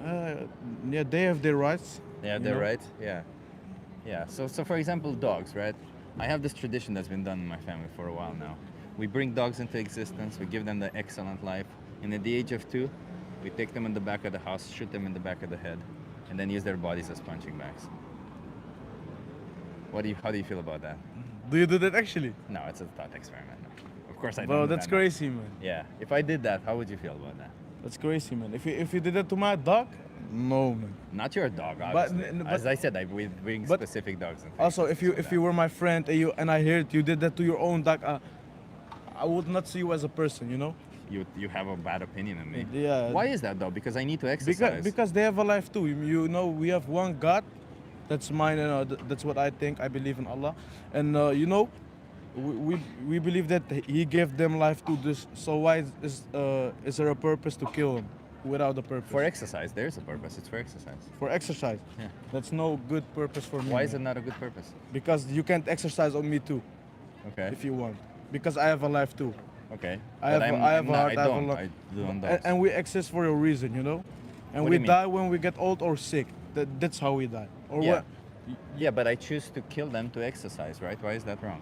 Yeah, they have their rights. Yeah, you they're know? right. Yeah. Yeah. So for example, dogs, right? I have this tradition that's been done in my family for a while now. We bring dogs into existence. We give them the excellent life, and at the age of 2, we take them in the back of the house, shoot them in the back of the head, and then use their bodies as punching bags. How do you feel about that? Do you do that actually? No, it's a thought experiment. Of course I don't. Bro, do that's that, no. crazy, man. Yeah. If I did that, how would you feel about that? That's crazy, man. If you did that to my dog, no, man. Not your dog, But- obviously. but- As I said, we bring but- specific dogs. And things. Also, if you were my friend and I heard you did that to your own dog, I would not see you as a person, you know? You have a bad opinion of me. Yeah. Why is that though? Because I need to exercise. Because they have a life too. You know, we have one God. That's mine, and that's what I think. I believe in Allah, and you know, we believe that He gave them life too. So why is there a purpose to kill them without a purpose? For exercise, there's a purpose. It's for exercise. For exercise. Yeah. That's no good purpose for me. Why is man. it not a good purpose? Because you can't exercise on me too, Okay. if you want. Because I have a life too. Okay. I have a heart, I have a lung. I don't. And we exist for a reason, you know. And What do we you mean? die when we get old or sick. That's how we die. Or Yeah. what? Yeah, but I choose to kill them to exercise, right? Why is that wrong?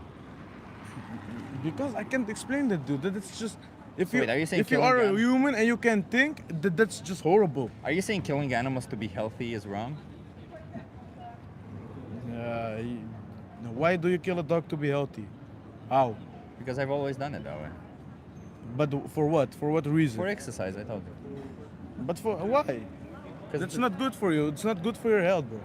Because I can't explain that, dude. That's just if So you wait, are you saying if you killing are a them- human and you can think, that's just horrible. Are you saying killing animals to be healthy is wrong? Why do you kill a dog to be healthy? How? Because I've always done it that way. But for what? For what reason? For exercise, I told you. But for why? That's not good for you. It's not good for your health, bro.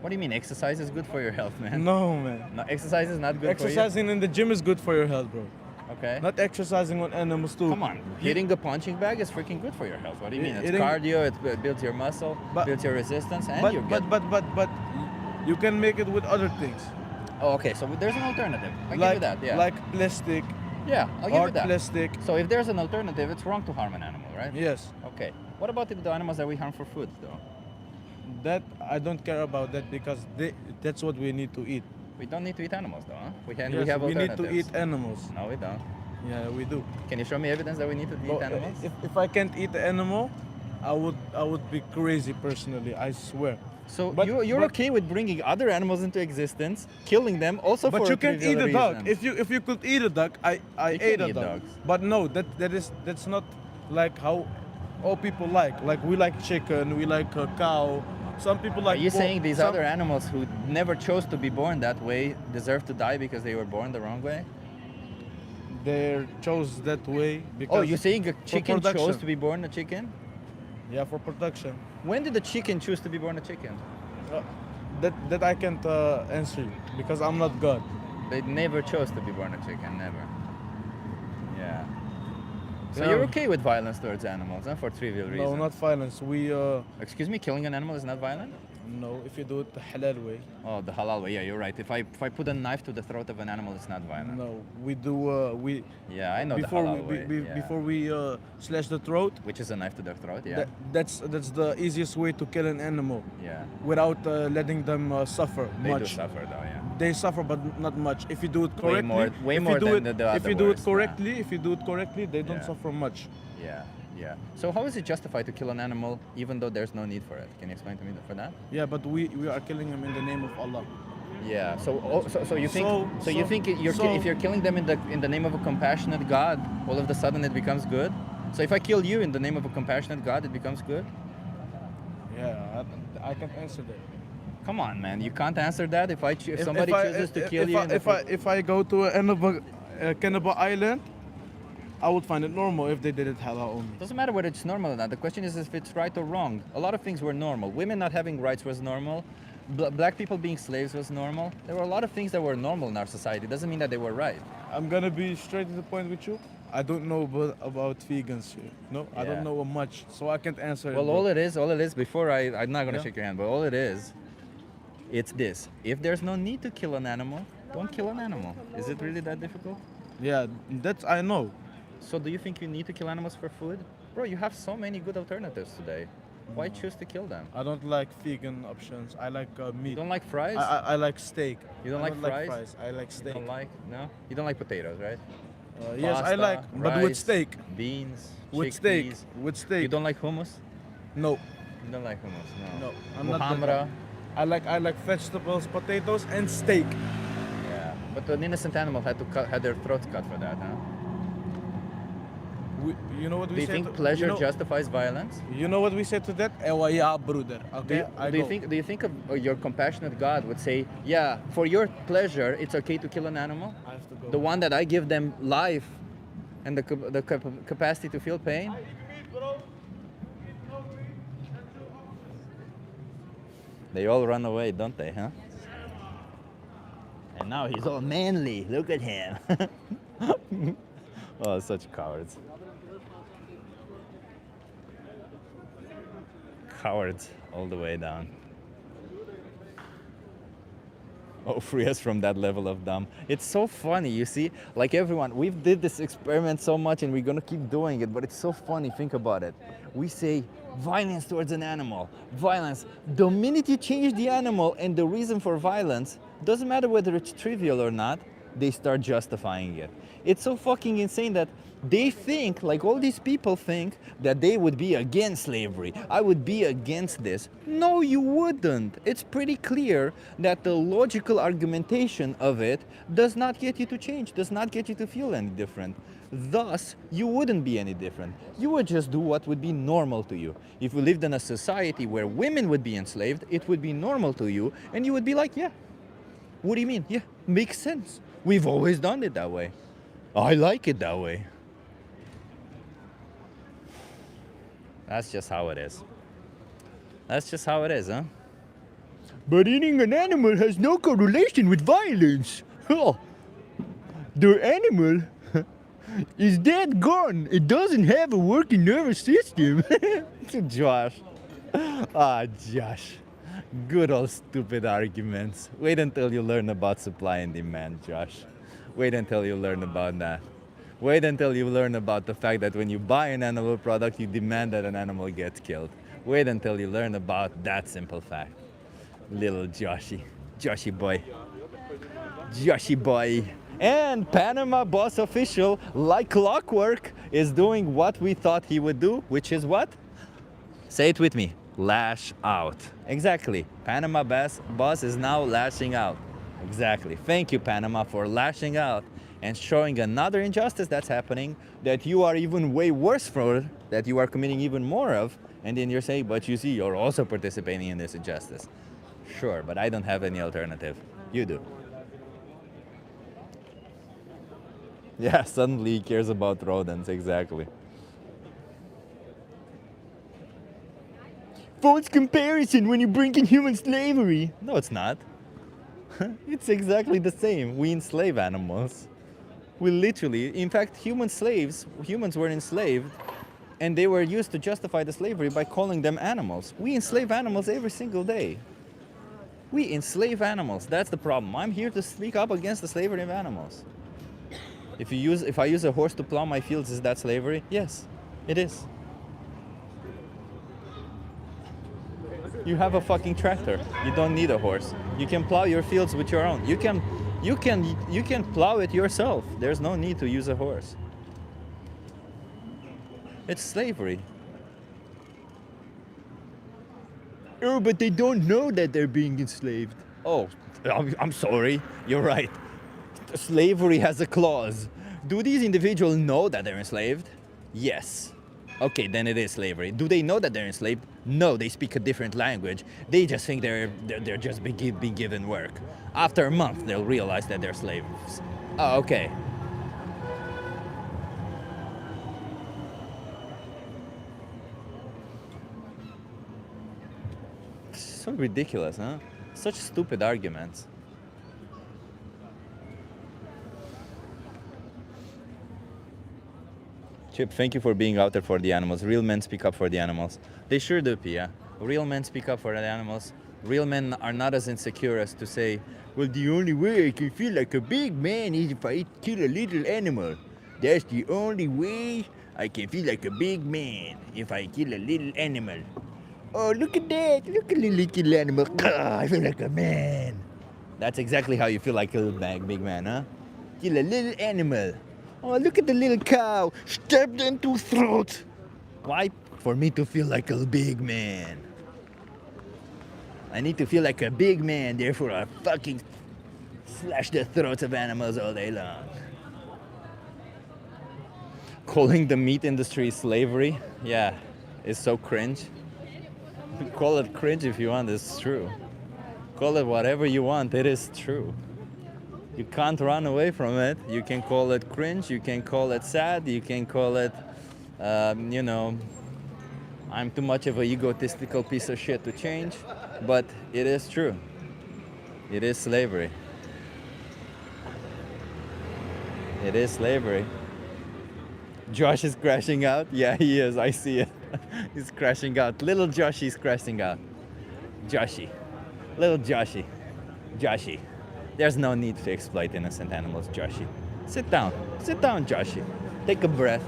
What do you mean? Exercise is good for your health, man. No, man. No, exercise is not good Exercising in the gym is good for your health, bro. for you. Okay. Not exercising on animals too. Come on, hitting the punching bag is freaking good for your health. What do you mean? It's Hitting- cardio. It builds your muscle, builds your resistance, and you get. But you can make it with other things. Oh, okay. So there's an alternative. I give you that. Yeah. Like plastic. Yeah, I'll give you hard that. plastic. So if there's an alternative, it's wrong to harm an animal, right? Yes. Okay. What about the animals that we harm for food, though? That I don't care about that because that's what we need to eat. We don't need to eat animals, though, huh? We Yes, have we need alternatives. to eat animals. No, we don't. Yeah, we do. Can you show me evidence that we need to eat Well, animals? if I can't eat the animal, I would be crazy personally. I swear. So But- you're but- okay with bringing other animals into existence, killing them, also But for you can't eat trivial a dog. reasons. If you could eat a dog, I You ate can a eat dog. dogs. But no, that's not like how all people like. Like we like chicken, we like a cow. Some people like. Are you pork, saying these some- other animals who never chose to be born that way deserve to die because they were born the wrong way? They chose that way because. Oh, you're saying a for chicken chose production. to be born a chicken? Yeah, for production. When did the chicken choose to be born a chicken? That I can't answer you because I'm not God. They never chose to be born a chicken, never. Yeah. So Yeah. you're okay with violence towards animals, huh, for trivial reasons? No, not violence. We Excuse me, killing an animal is not violent? no. If you do it the halal way. Oh, the halal way. Yeah, you're right. If I put a knife to the throat of an animal, it's not violent. No, we do. We Yeah, I know before the halal we, way. yeah. before we slash the throat. Which is a knife to the throat. Yeah. That's the easiest way to kill an animal yeah. without letting them suffer They much. do suffer though. Yeah. They suffer, but not much. If you do it correctly, way if more you do than it, the if other you do it worst, correctly, if you do it correctly, they don't Yeah. suffer much. Yeah. Yeah. So how is it justified to kill an animal even though there's no need for it? Can you explain to me for that? Yeah, but we are killing them in the name of Allah. Yeah. So you think you so- think if you're killing them in the name of a compassionate God, all of a sudden it becomes good? So if I kill you in the name of a compassionate God, it becomes good? Yeah, I can't answer that. Come on, man. You can't answer that if somebody chooses to kill you. If I go to a cannibal island, I would find it normal if they did it halal only. Doesn't matter whether it's normal or not. The question is if it's right or wrong. A lot of things were normal. Women not having rights was normal. Black people being slaves was normal. There were a lot of things that were normal in our society. Doesn't mean that they were right. I'm gonna be straight to the point with you. I don't know about vegans here. No, I Yeah. don't know much, so I can't answer. Well, bro. all it is, before I'm not gonna Yeah. shake your hand, but all it is, it's this. If there's no need to kill an animal, don't kill an animal. Is it really that difficult? Yeah, that's I know. So do you think you need to kill animals for food? Bro, you have so many good alternatives today. Why choose to kill them? I don't like vegan options. I like meat. You don't like fries? I like steak. You don't I like fries? I like You steak. don't like, no? You don't like potatoes, right? Yes, I Pasta, like, but with rice, steak. Beans, With steak. chickpeas. With steak. You don't like hummus? No, You don't like hummus, no. no. I'm not that Muhammara? guy. I like vegetables, potatoes, and steak. Yeah. But an innocent animal had their throats cut for that, huh? You know what we Do you say? think to, pleasure you know, justifies violence? You know what we say to that? Yeah, brother. Okay. Do you think your compassionate God would say, yeah, for your pleasure, it's okay to kill an animal? I have to go. The one that I give them life and the capacity to feel pain? They all run away, don't they, huh? And now he's all manly. Look at him. Oh, such cowards. Cowards all the way down. Oh, free us from that level of dumb. It's so funny, you see? Like everyone, we've did this experiment so much and we're gonna keep doing it, but it's so funny, think about it. We say violence towards an animal, violence. The minute you change the animal and the reason for violence, doesn't matter whether it's trivial or not, they start justifying it. It's so fucking insane that they think, like all these people think, that they would be against slavery. I would be against this. No, you wouldn't. It's pretty clear that the logical argumentation of it does not get you to change, does not get you to feel any different. Thus, you wouldn't be any different. You would just do what would be normal to you. If we lived in a society where women would be enslaved, it would be normal to you, and you would be like, yeah. What do you mean? Yeah, makes sense. We've always done it that way. I like it that way. That's just how it is. That's just how it is, huh? But eating an animal has no correlation with violence. Oh, the animal is dead gone. It doesn't have a working nervous system. Josh. Ah, Josh. Good old stupid arguments. Wait until you learn about supply and demand, Josh. Wait until you learn about that. Wait until you learn about the fact that when you buy an animal product, you demand that an animal gets killed. Wait until you learn about that simple fact. Little Joshy. Joshy boy. Joshy boy. And Panama boss official, like clockwork, is doing what we thought he would do, which is what? Say it with me. Lash out. Exactly. Panama boss is now lashing out. Exactly. Thank you, Panama, for lashing out and showing another injustice that's happening that you are even way worse for, that you are committing even more of, and then you're saying, but you see, you're also participating in this injustice. Sure, but I don't have any alternative. You do. Yeah, suddenly he cares about rodents, exactly. False comparison when you bring in human slavery. No, it's not. It's exactly the same. We enslave animals. We literally, in fact, humans were enslaved, and they were used to justify the slavery by calling them animals. We enslave animals every single day. We enslave animals. That's the problem. I'm here to speak up against the slavery of animals. If I use a horse to plow my fields, is that slavery? Yes, it is. You have a fucking tractor. You don't need a horse. You can plow your fields with your own. You can plow it yourself. There's no need to use a horse. It's slavery. Oh, but they don't know that they're being enslaved. Oh, I'm sorry. You're right. Slavery has a clause. Do these individuals know that they're enslaved? Yes. Okay, then it is slavery. Do they know that they're enslaved? No, they speak a different language. They just think they're just being given work. After a month, they'll realize that they're slaves. Oh, okay. So ridiculous, huh? Such stupid arguments. Chip, thank you for being out there for the animals. Real men speak up for the animals. They sure do, Pia. Real men speak up for the animals. Real men are not as insecure as to say, well, the only way I can feel like a big man is if I kill a little animal. That's the only way I can feel like a big man, if I kill a little animal. Oh, look at that. Look at the little animal. I feel like a man. That's exactly how you feel like a big man, huh? Kill a little animal. Oh, look at the little cow. Stabbed into throat. Why? For me to feel like a big man. I need to feel like a big man, therefore I fucking slash the throats of animals all day long. Calling the meat industry slavery, yeah, is so cringe. Call it cringe if you want, it's true. Call it whatever you want, it is true. You can't run away from it. You can call it cringe, you can call it sad, you can call it, you know, I'm too much of an egotistical piece of shit to change, but it is true. It is slavery. It is slavery. Josh is crashing out? Yeah, he is, I see it. He's crashing out. Little Joshy's crashing out. Joshy. Little Joshy. Joshy. There's no need to exploit innocent animals, Joshy. Sit down, Joshy. Take a breath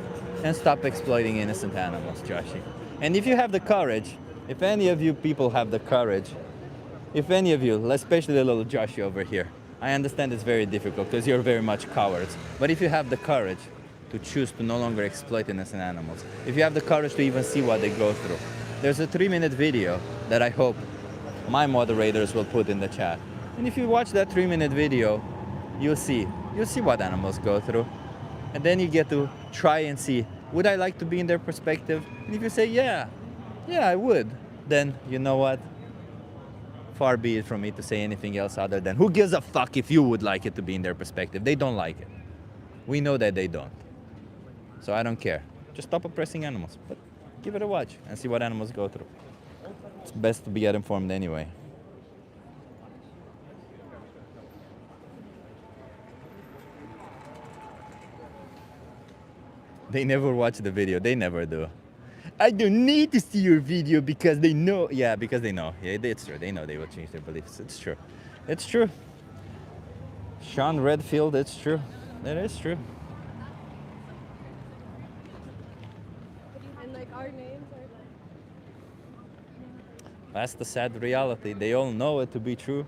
and stop exploiting innocent animals, Joshy. And if you have the courage, if any of you people have the courage, if any of you, especially the little Joshy over here, I understand it's very difficult because you're very much cowards, but if you have the courage to choose to no longer exploit innocent animals, if you have the courage to even see what they go through, there's a 3-minute video that I hope my moderators will put in the chat. And if you watch that 3-minute video, you'll see what animals go through. And then you get to try and see, would I like to be in their perspective? And if you say, yeah, I would, then you know what? Far be it from me to say anything else other than, who gives a fuck if you would like it to be in their perspective? They don't like it. We know that they don't. So I don't care. Just stop oppressing animals. But give it a watch and see what animals go through. It's best to be get informed anyway. They never watch the video. They never do. I don't need to see your video because they know. Yeah, because they know. Yeah, it's true. They know they will change their beliefs. It's true. It's true. Sean Redfield, it's true. It is true. And like our names are like... That's the sad reality. They all know it to be true.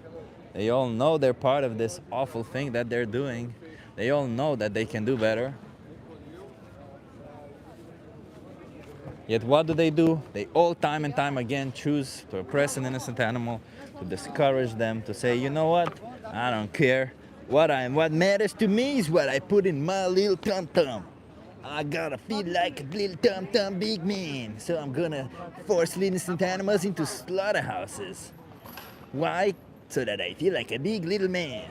They all know they're part of this awful thing that they're doing. They all know that they can do better. Yet what do? They all time and time again choose to oppress an innocent animal, to discourage them, to say, you know what? I don't care. What matters to me is what I put in my little tum-tum. I gotta feel like a little tum-tum big man, so I'm gonna force innocent animals into slaughterhouses. Why? So that I feel like a big little man.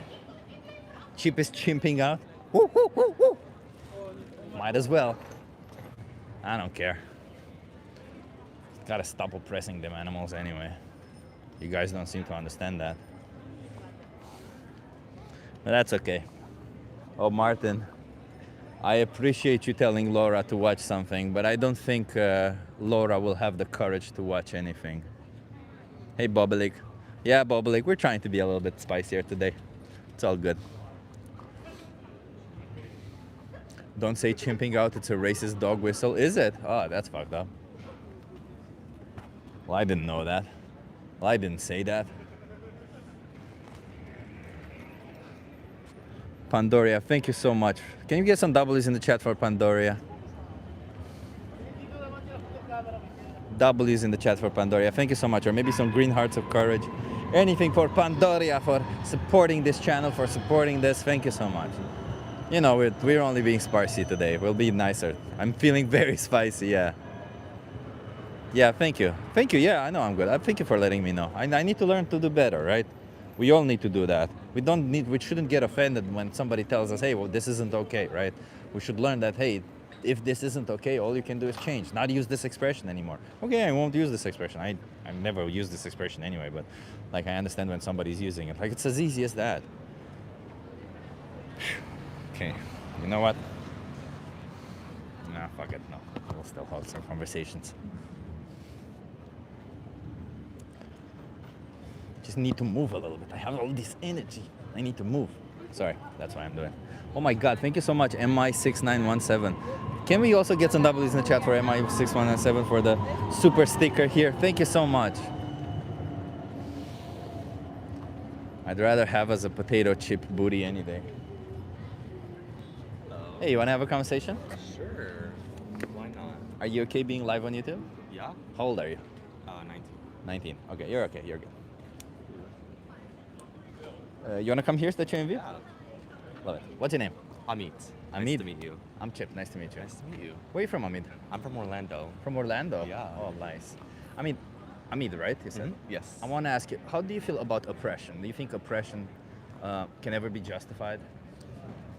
Chip is chimping out. Woo, woo, woo, woo. Might as well. I don't care. Gotta stop oppressing them animals anyway. You guys don't seem to understand that. But that's okay. Oh, Martin, I appreciate you telling Laura to watch something, but I don't think Laura will have the courage to watch anything. Hey, Bobbalik. Yeah, Bobbalik, we're trying to be a little bit spicier today. It's all good. Don't say chimping out, it's a racist dog whistle. Is it? Oh, that's fucked up. Well, I didn't know that. Well, I didn't say that. Pandoria, thank you so much. Can you get some W's in the chat for Pandoria? W's in the chat for Pandoria. Thank you so much. Or maybe some green hearts of courage. Anything for Pandoria, for supporting this channel, for supporting this. Thank you so much. You know, we're only being spicy today. We'll be nicer. I'm feeling very spicy, yeah. Yeah, thank you. Thank you. Yeah, I know I'm good. Thank you for letting me know. I need to learn to do better, right? We all need to do that. We shouldn't get offended when somebody tells us, hey, well, this isn't okay, right? We should learn that, hey, if this isn't okay, all you can do is change, not use this expression anymore. Okay, I won't use this expression. I never use this expression anyway, but like I understand when somebody's using it. Like it's as easy as that. Okay, you know what? Nah, fuck it, no. We'll still hold some conversations. Just need to move a little bit. I have all this energy. I need to move. Sorry, that's what I'm doing. Oh my God, thank you so much, MI6917. Can we also get some W's in the chat for MI6117 for the super sticker here? Thank you so much. I'd rather have as a potato chip booty any day. Hey, you wanna have a conversation? Sure. Why not? Are you okay being live on YouTube? Yeah. How old are you? 19. 19. Okay, you're okay. You're good. You wanna come here, Statue and View? Yeah. Love it. What's your name? Amit. Amit. Nice to meet you. I'm Chip. Nice to meet you. Nice to meet you. Where are you from, Amit? I'm from Orlando. From Orlando? Yeah. Oh, nice. I mean, Amit, right? You said? Yes. I want to ask you, how do you feel about oppression? Do you think oppression can ever be justified?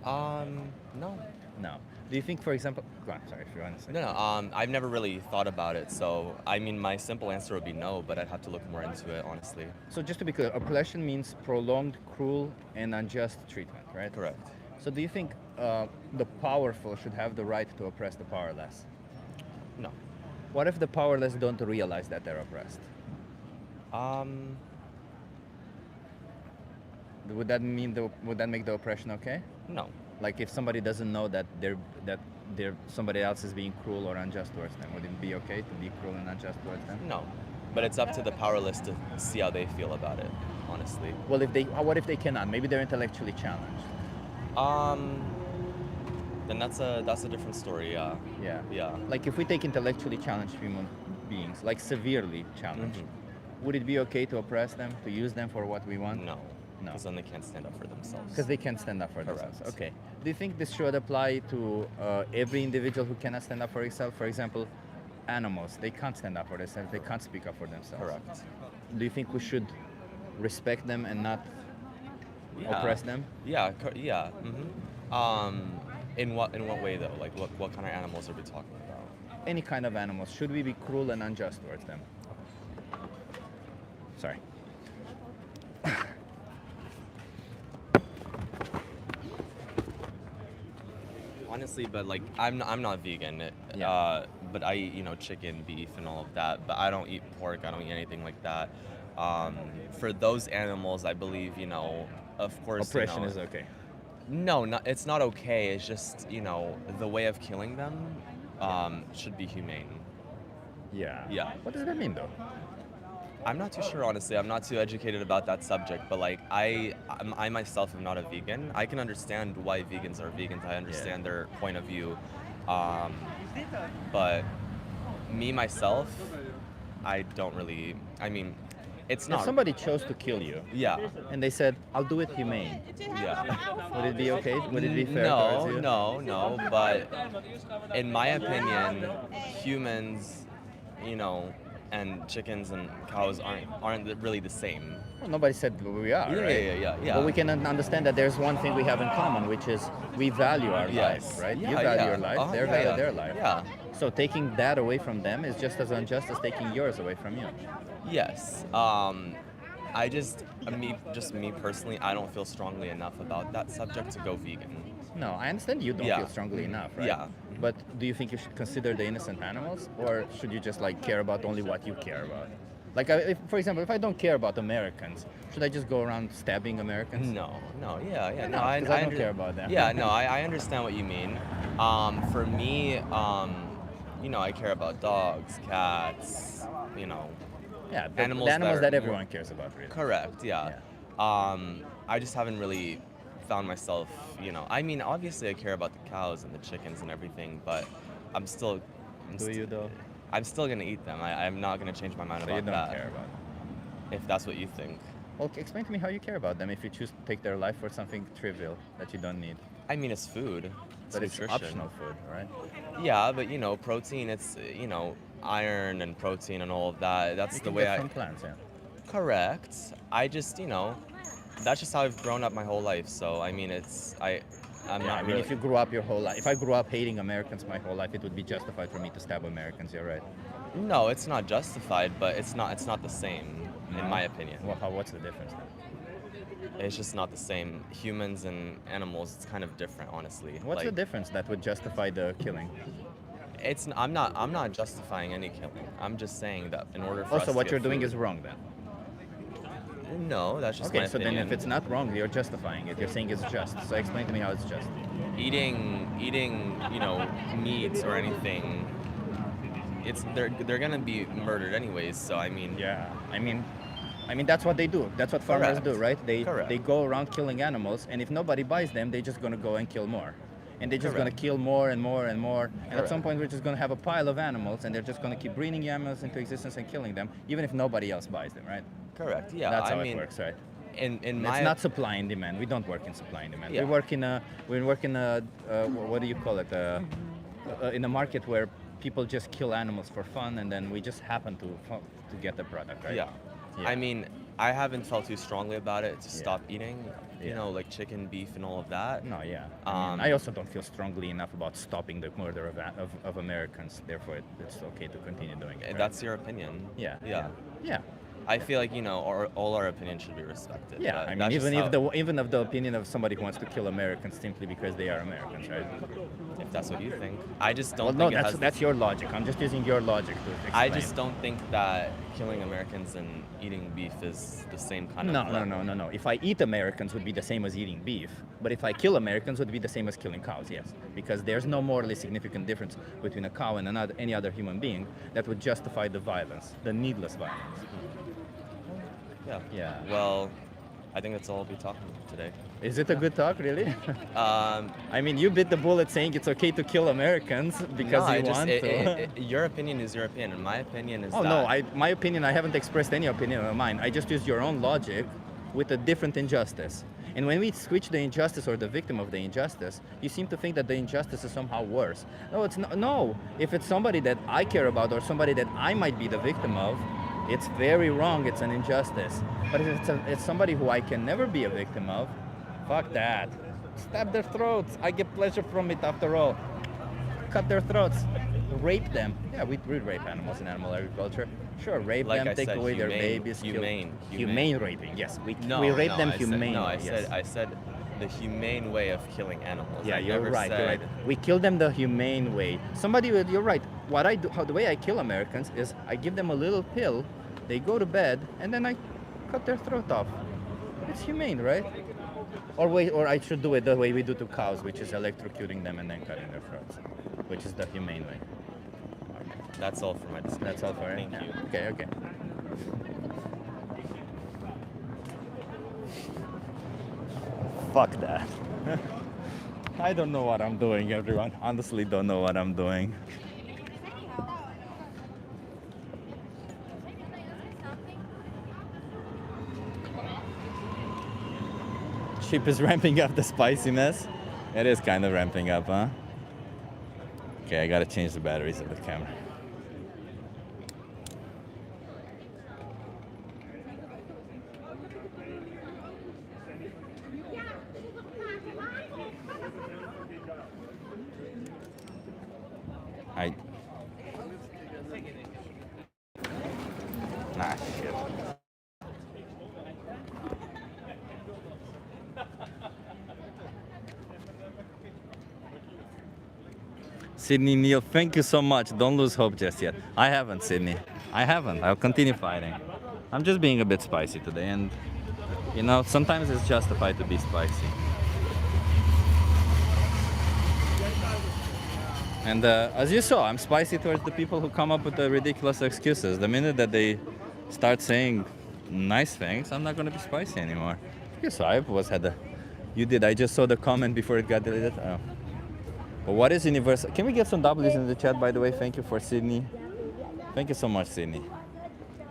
No. No. Do you think, for example, go on, sorry if you want to say. No. I've never really thought about it. So, I mean, my simple answer would be no, but I'd have to look more into it, honestly. So just to be clear, oppression means prolonged, cruel, and unjust treatment, right? Correct. So do you think the powerful should have the right to oppress the powerless? No. What if the powerless don't realize that they're oppressed? Would that make the oppression okay? No. Like if somebody doesn't know that somebody else is being cruel or unjust towards them, would it be okay to be cruel and unjust towards them? No. But it's up to the powerless to see how they feel about it, honestly. Well, what if they cannot? Maybe they're intellectually challenged. Then that's a different story, yeah. Yeah. Yeah. Like if we take intellectually challenged human beings, like severely challenged, would it be okay to oppress them, to use them for what we want? No. No. Because then they can't stand up for themselves. Because they can't stand up for themselves. Correct. Okay. Do you think this should apply to every individual who cannot stand up for himself? For example, animals, they can't stand up for themselves, they can't speak up for themselves. Correct. Do you think we should respect them and not oppress them? Yeah, yeah. In what way though? Like what kind of animals are we talking about? Any kind of animals. Should we be cruel and unjust towards them? Sorry. Honestly, but like I'm not vegan. But I eat chicken, beef, and all of that. But I don't eat pork. I don't eat anything like that. For those animals, I believe of course Oppression is okay. No, it's not okay. It's just the way of killing them should be humane. Yeah. Yeah. What does that mean though? I'm not too sure, honestly. I'm not too educated about that subject, but like I myself am not a vegan. I can understand why vegans are vegans. I understand their point of view, but me myself, I don't really. I mean, it's not. If somebody chose to kill you, yeah, and they said, "I'll do it humane," yeah, would it be okay? Would it be fair? No, towards you? no. But in my opinion, humans, and chickens and cows aren't really the same. Well, nobody said we are, Yeah, right? yeah. But we can understand that there's one thing we have in common, which is we value our life, right? Yeah, You value yeah. your life, they Yeah, value yeah. their life. Yeah. So taking that away from them is just as unjust as taking yours away from you. Yes. Me personally, I don't feel strongly enough about that subject to go vegan. No, I understand you don't Yeah. feel strongly enough, right? Yeah. But do you think you should consider the innocent animals, or should you just care about only what you care about? Like, for example, if I don't care about Americans, should I just go around stabbing Americans? No, yeah. No, 'cause I don't care about them. Yeah, no, I understand what you mean. For me, I care about dogs, cats, Yeah, the animals animals that that are everyone cares about, really. Correct, yeah. I just haven't really found myself, I mean, obviously I care about the cows and the chickens and everything, but I'm still gonna eat them. I'm not gonna change my mind So about you don't that. care about them. If that's what you think. Well, explain to me how you care about them if you choose to take their life for something trivial that you don't need. I mean, it's food. But it's nutrition. optional food, right? Yeah, but protein, it's iron and protein and all of that. That's the way from plants, yeah. Correct. I just, that's just how I've grown up my whole life. So I mean, I'm not I mean, really. if you grew up your whole life, if I grew up hating Americans my whole life, it would be justified for me to stab Americans. You're right. No, it's not justified, but it's not the same, in my opinion. Well, what's the difference then? It's just not the same. Humans and animals, it's kind of different, honestly. What's the difference that would justify the killing? I'm not justifying any killing. I'm just saying that in order for us Also, to what get you're doing food- is wrong then. No, that's just Okay, my so opinion. then if it's not wrong, you're justifying it. You're saying it's just. So explain to me how it's just. eating meat or anything, they're gonna be murdered anyways. So I mean, Yeah, I mean that's what they do. That's what farmers Correct. do, right? Correct. They go around killing animals, and if nobody buys them, they're just gonna go and kill more, and they're just gonna Correct. kill more and more and more. And at some Correct. point, we're just gonna have a pile of animals, and they're just gonna keep breeding animals into existence and killing them, even if nobody else buys them, right? correct. Yeah, That's I how mean, it works, right? in And my it's not supply and demand. We don't work in supply and demand. Yeah. We work in what do you call it? In a market where people just kill animals for fun, and then we just happen to get the product, right? Yeah. I mean, I haven't felt too strongly about it to Yeah. stop eating, Yeah. like chicken, beef, and all of that. No, yeah. I also don't feel strongly enough about stopping the murder of Americans. Therefore, it's okay to continue doing it. Right? That's your opinion. Yeah. Yeah. Yeah. I feel like all our opinions should be respected. Yeah. but I mean, that's just how- even of the opinion of somebody who wants to kill Americans simply because they are Americans, right? if that's what you think, I just don't. Well, no, think it has that's your logic. I'm just using your logic to explain. I just don't think that killing Americans and eating beef is the same kind of. No. If I eat Americans, would be the same as eating beef. But if I kill Americans, would be the same as killing cows. Yes, because there's no morally significant difference between a cow and any other human being that would justify the violence, the needless violence. Yeah. Yeah. Well, I think that's all I'll be talking about today. Is it a good talk, really? Um, I mean, you bit the bullet saying it's okay to kill Americans because no, you want to. your opinion is your opinion, and my opinion is Oh that. no, my opinion, I haven't expressed any opinion of mine. I just used your own logic with a different injustice. And when we switch the injustice or the victim of the injustice, you seem to think that the injustice is somehow worse. No, it's not. No, if it's somebody that I care about or somebody that I might be the victim of, it's very wrong. It's an injustice. But if it's somebody who I can never be a victim of, fuck that. Stab their throats. I get pleasure from it after all. Cut their throats. Rape them. Yeah, we rape animals in animal agriculture. Sure, rape Like them, I take said, away their humane, babies. humane. Humane raping, yes. We No, rape them I said- humanely. no, yes. I said the humane way of killing animals. Yeah, I you're never right. You're right. said- We kill them the humane way. You're right. What I do, the way I kill Americans is I give them a little pill, they go to bed, and then I cut their throat off. It's humane, right? Or I should do it the way we do to cows, which is electrocuting them and then cutting their throats, which is the humane way. That's all for my discussion. That's all for it. Thank you. Okay. Fuck that. I don't know what I'm doing, everyone. Honestly, don't know what I'm doing. Chip is ramping up the spiciness. It is kind of ramping up, huh? Okay, I gotta change the batteries of the camera. Shit. Sydney Neal, thank you so much. Don't lose hope just yet. I haven't, Sydney. I haven't. I'll continue fighting. I'm just being a bit spicy today, and sometimes it's justified to be spicy. And as you saw, I'm spicy towards the people who come up with the ridiculous excuses. The minute that they start saying nice things, I'm not going to be spicy anymore. Yes, you did. I just saw the comment before it got deleted. Oh. But what is universal? Can we get some W's in the chat, by the way? Thank you for Sydney. Thank you so much, Sydney.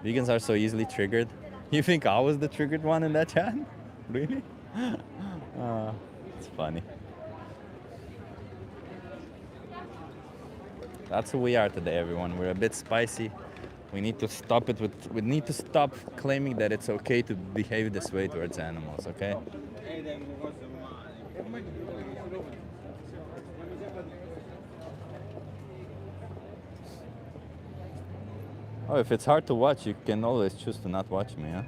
Vegans are so easily triggered. You think I was the triggered one in that chat? Really? It's funny. That's who we are today, everyone. We're a bit spicy. We need to stop it we need to stop claiming that it's okay to behave this way towards animals, okay? Oh, if it's hard to watch, you can always choose to not watch me, huh?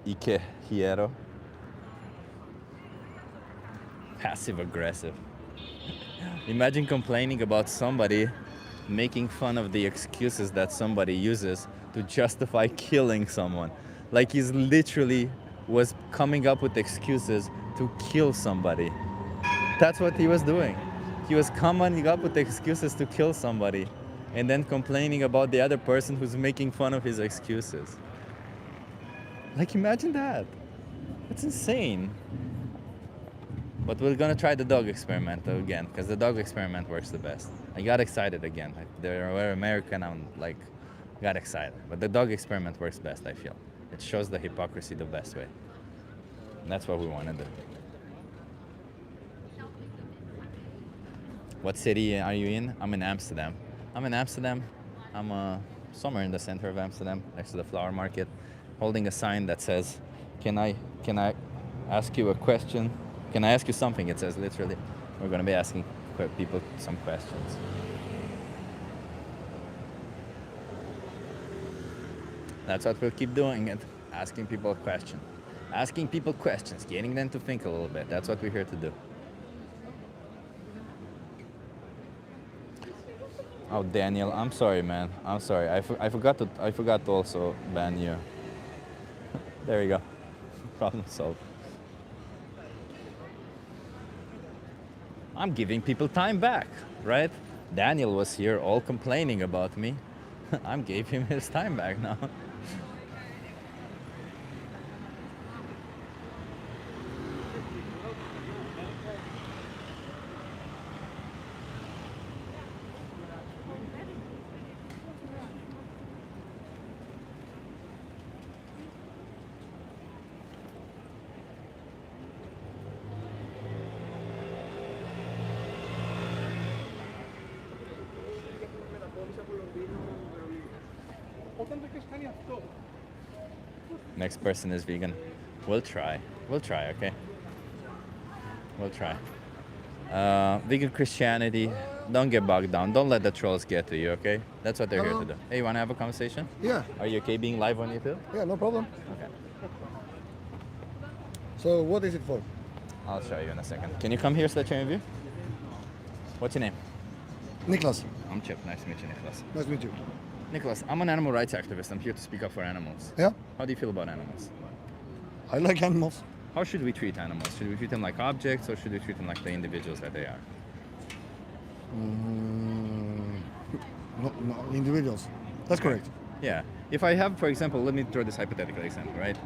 Ike hiero. Passive aggressive. Imagine complaining about somebody making fun of the excuses that somebody uses to justify killing someone. Like he's literally was coming up with excuses to kill somebody. That's what he was doing. He was coming up with excuses to kill somebody and then complaining about the other person who's making fun of his excuses. Like imagine that. That's insane. But we're gonna try the dog experiment again, because the dog experiment works the best. I got excited again. We're American, I'm like, got excited. But the dog experiment works best, I feel. It shows the hypocrisy the best way. And that's what we want to do. What city are you in? I'm in Amsterdam. I'm somewhere in the center of Amsterdam, next to the flower market, holding a sign that says, can I ask you a question? Can I ask you something? It says literally. We're going to be asking people some questions. That's what we'll keep doing it. Asking people a question. Asking people questions, getting them to think a little bit. That's what we're here to do. Oh, Daniel, I'm sorry, man. I'm sorry. I forgot to also ban you. There you go. Problem solved. I'm giving people time back, right? Daniel was here all complaining about me. I gave him his time back now. Next person is vegan. We'll try, okay? We'll try. Vegan Christianity, don't get bogged down. Don't let the trolls get to you, okay? That's what they're here to do. Hey, you want to have a conversation? Yeah. Are you okay being live on YouTube? Yeah, no problem. Okay. So what is it for? I'll show you in a second. Can you come here so that you can view? What's your name? Niklas. I'm Chip. Nice to meet you, Nicholas. Nice to meet you. Nicholas, I'm an animal rights activist. I'm here to speak up for animals. Yeah? How do you feel about animals? I like animals. How should we treat animals? Should we treat them like objects or should we treat them like the individuals that they are? No, individuals. That's correct. Yeah. If I have, for example, let me throw this hypothetical example, right?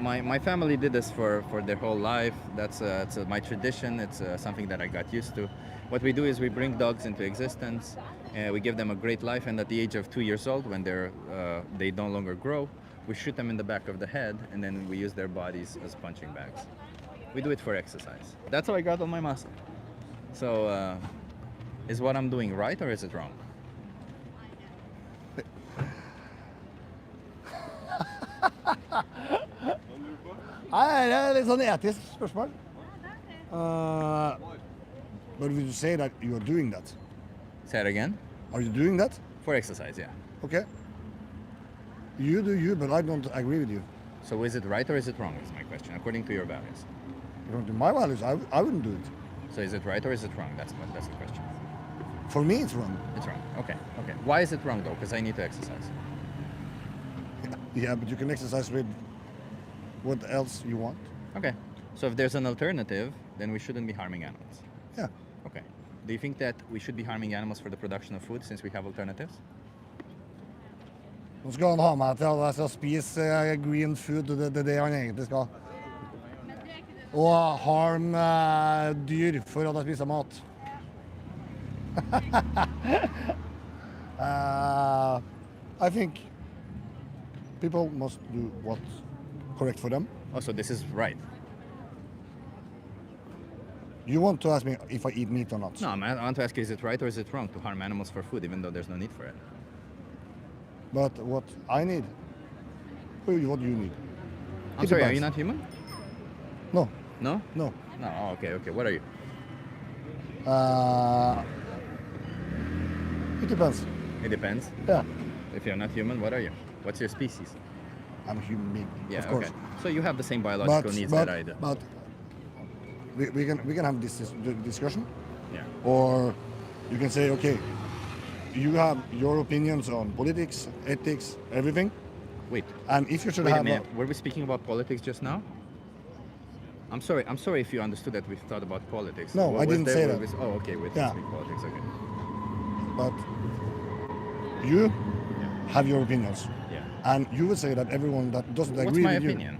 My family did this for their whole life. That's my tradition. It's something that I got used to. What we do is we bring dogs into existence. We give them a great life, and at the age of 2 years old, when they no longer grow, we shoot them in the back of the head, and then we use their bodies as punching bags. We do it for exercise. That's how I got all my muscle. So, is what I'm doing right or is it wrong? Nei, det er litt sånn etisk spørsmål. But would you say that you are doing that? Say it again? Are you doing that? For exercise, yeah. Okay. You do you, but I don't agree with you. So is it right or is it wrong is my question, according to your values. According to my values, I wouldn't do it. So is it right or is it wrong? That's the question. For me, it's wrong. It's wrong. Okay. Why is it wrong though? Because I need to exercise. Yeah, but you can exercise with what else you want. Okay. So if there's an alternative, then we shouldn't be harming animals. Yeah. Okay. Do you think that we should be harming animals for the production of food since we have alternatives? Nå skal han ha meg til at jeg skal spise green food, det er det han egentlig skal. Og harm dyr for at jeg spiser mat. I think people must do what's correct for them. Oh, so this is right. You want to ask me if I eat meat or not? No, I want to ask you, is it right or is it wrong to harm animals for food, even though there's no need for it? But what I need? What do you need? I'm It sorry, are depends. you not human? No. No? No. No, oh, okay. What are you? It depends. It depends. Yeah. If you're not human, what are you? What's your species? I'm a human being. Yeah, of course. okay. So you have the same biological needs that I do. But we can have this discussion. Yeah. Or you can say, okay, you have your opinions on politics, ethics, everything. Wait. And if you should Wait have a minute. Were we speaking about politics just now? I'm sorry if you understood that we thought about politics. No, I didn't say that. Oh, okay. We didn't speak politics. Okay. But you have your opinions. Yeah. And you would say that everyone that doesn't What's agree my with opinion?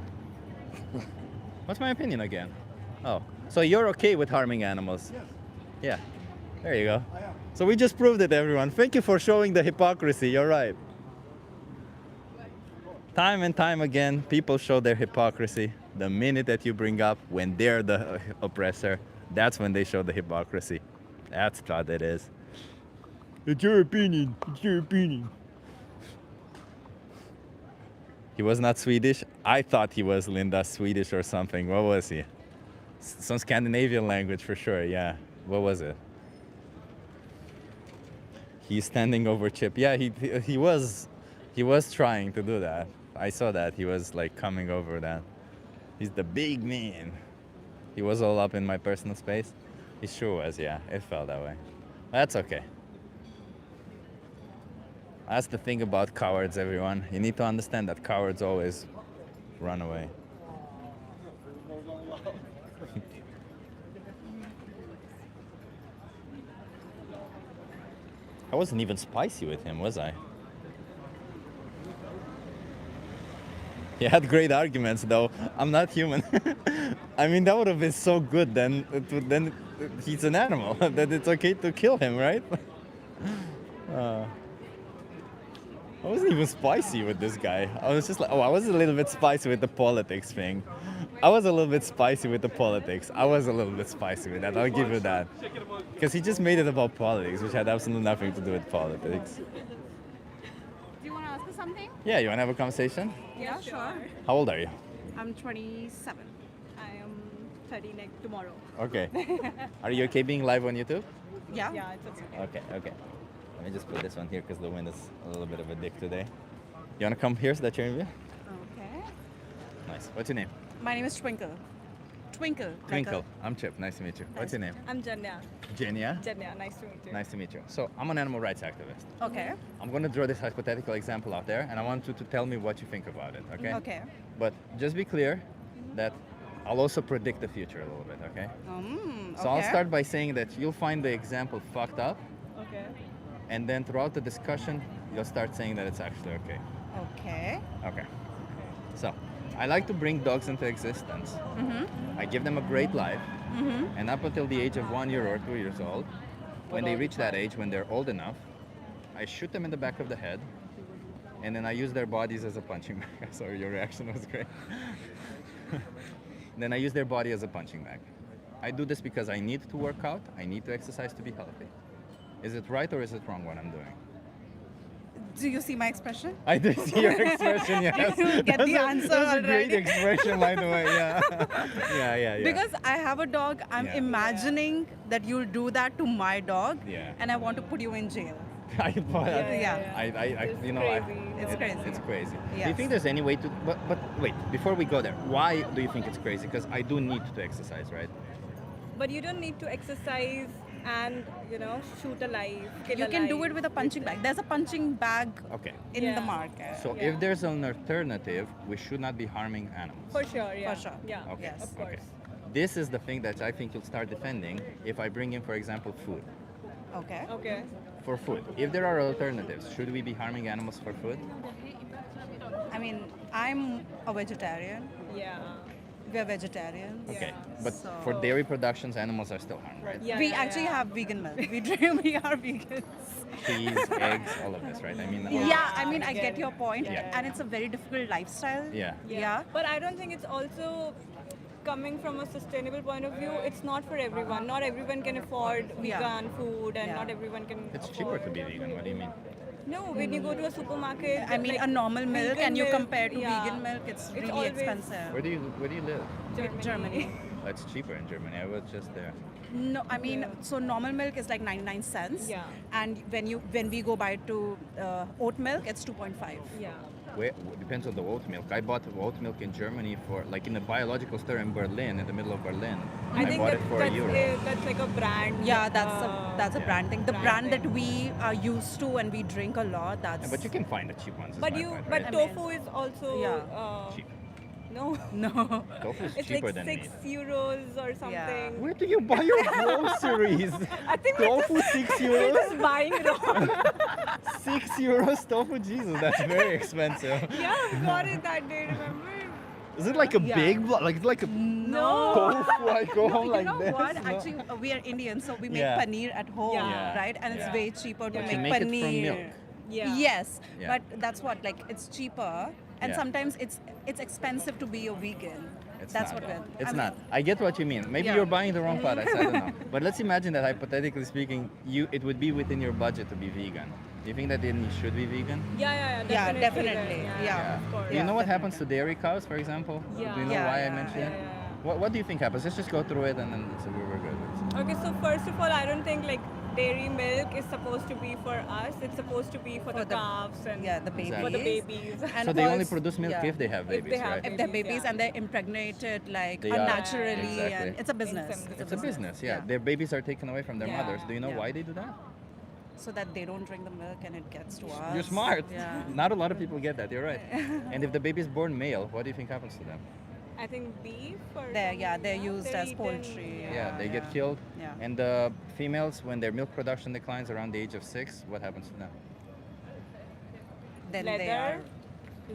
What's my opinion again? Oh, so you're okay with harming animals? Yes. Yeah. There you go. So we just proved it, everyone. Thank you for showing the hypocrisy. You're right. Time and time again, people show their hypocrisy. The minute that you bring up when they're the oppressor, that's when they show the hypocrisy. That's what it is. It's your opinion. It's your opinion. He was not Swedish. I thought he was Linda Swedish or something. What was he? Some Scandinavian language for sure, yeah. What was it? He's standing over Chip. Yeah, he was trying to do that. I saw that. He was like coming over that. He's the big man. He was all up in my personal space. He sure was, yeah. It felt that way. That's okay. That's the thing about cowards, everyone. You need to understand that cowards always run away. I wasn't even spicy with him, was I? He had great arguments, though. I'm not human. I mean, that would have been so good. Then he's an animal. That it's okay to kill him, right? I wasn't even spicy with this guy. I was just like, I was a little bit spicy with the politics thing. I was a little bit spicy with the politics. I was a little bit spicy with that. I'll give you that. Because he just made it about politics, which had absolutely nothing to do with politics. Do you want to ask us something? Yeah, you want to have a conversation? Yeah, sure. How old are you? I'm 27. I am 30 tomorrow. Okay. Are you okay being live on YouTube? Yeah? Yeah, it's okay. Okay. Let me just put this one here because the wind is a little bit of a dick today. You want to come here so that you're in view? Okay. Nice. What's your name? My name is Twinkle. Twinkle. Twinkle. I'm Chip. Nice to meet you. What's your name? I'm Janya. Jenya? Janya, nice to meet you. Nice to meet you. So I'm an animal rights activist. Okay. I'm going to draw this hypothetical example out there and I want you to tell me what you think about it, okay? Okay. But just be clear that I'll also predict the future a little bit, okay? So I'll start by saying that you'll find the example fucked up. Okay. And then throughout the discussion, you'll start saying that it's actually okay. Okay. Okay. So, I like to bring dogs into existence. Mm-hmm. I give them a great life. Mm-hmm. And up until the age of 1 year or 2 years old, when they reach that age, when they're old enough, I shoot them in the back of the head. And then I use their bodies as a punching bag. Sorry, your reaction was great. Then I use their body as a punching bag. I do this because I need to work out. I need to exercise to be healthy. Is it right or is it wrong what I'm doing? Do you see my expression? I do see your expression, yes. You get the answer That's a great already. expression, by the way, yeah. Yeah. Because I have a dog, I'm imagining that you'll do that to my dog, and I want to put you in jail. You know, It's crazy. It's crazy. Do you Yes. think there's any way to? But wait, before we go there, why do you think it's crazy? Because I do need to exercise, right? But you don't need to exercise and shoot alive. You can do it with a punching bag. There's a punching bag in the market. So if there's an alternative, we should not be harming animals. For sure, yeah. For sure. Yeah. Okay. Yes. Of course. This is the thing that I think you'll start defending if I bring in, for example, food. Okay. Okay. For food. If there are alternatives, should we be harming animals for food? I mean, I'm a vegetarian. Yeah. We're vegetarians. Okay. But for dairy productions, animals are still harmed, right? We actually have vegan milk. We are vegans. Cheese, eggs, all of this, right? I mean, I get your point. Yeah. And it's a very difficult lifestyle. Yeah. Yeah. But I don't think it's also coming from a sustainable point of view, it's not for everyone. Not everyone can afford vegan food, and not everyone can. It's cheaper to be vegan. What do you mean? No, when you go to a supermarket, I mean, like a normal milk vegan and you milk, compare to yeah, vegan milk, it's really always expensive. Where do you live? Germany. Oh, it's cheaper in Germany. I was just there. No, I mean, so normal milk is like 99 cents. Yeah. And when we go buy to oat milk, it's 2.5. Yeah. Where, depends on the oat milk. I bought oat milk in Germany for like in a biological store in Berlin, in the middle of Berlin. I think bought it for €1. that's like a brand. Yeah, that's a brand thing. The brand thing. that we are used to and we drink a lot. That's. Yeah, but you can find the cheap ones. is But my you, point, but right? tofu is also Cheap. No. No. Tofu is It's cheaper like than €6 meat. or something. Where do you buy your groceries? I think Tofu we're €6. just buying it all. €6 tofu, Jesus, that's very expensive. Yeah, we got it that day. Remember? Is it like a big block? Like a No. tofu? I go home You like know this? what? No. Actually, we are Indian, so we make Yeah. paneer at home, Yeah. right? And it's Yeah. way cheaper to But make you make it from paneer. milk. Yeah. Yes, Yeah. but that's what, like, it's cheaper, and Yeah. sometimes it's expensive to be a vegan. It's That's not. what It's not. I get what you mean. Maybe Yeah. you're buying the wrong products. I don't know. But let's imagine that hypothetically speaking, it would be within your budget to be vegan. Do you think that then you should be vegan? Yeah, Yeah, definitely. definitely. Yeah. Of course. Do you know what happens to dairy cows, for example? Yeah. Do you know Yeah, why I yeah, mentioned it? yeah. What do you think happens? Let's just go through it and then we're good. Okay, so first of all, I don't think like dairy milk is supposed to be for us. It's supposed to be for the calves and the babies. for the babies. And So they only also- produce milk yeah. if they have If babies, they have right? If they're babies and they're impregnated like They are. unnaturally, Exactly. and it's a business. It's a business, yeah. Their babies are taken away from their Yeah. mothers. Do you know Yeah. why they do that? So that they don't drink the milk and it gets to us. You're smart. Yeah. Not a lot of people get that. You're right. And if the baby is born male, what do you think happens to them? I think beef or They're used they're as eaten, poultry. Yeah, they get killed. Yeah. And the females, when their milk production declines around the age of 6, what happens to them? Then leather, they are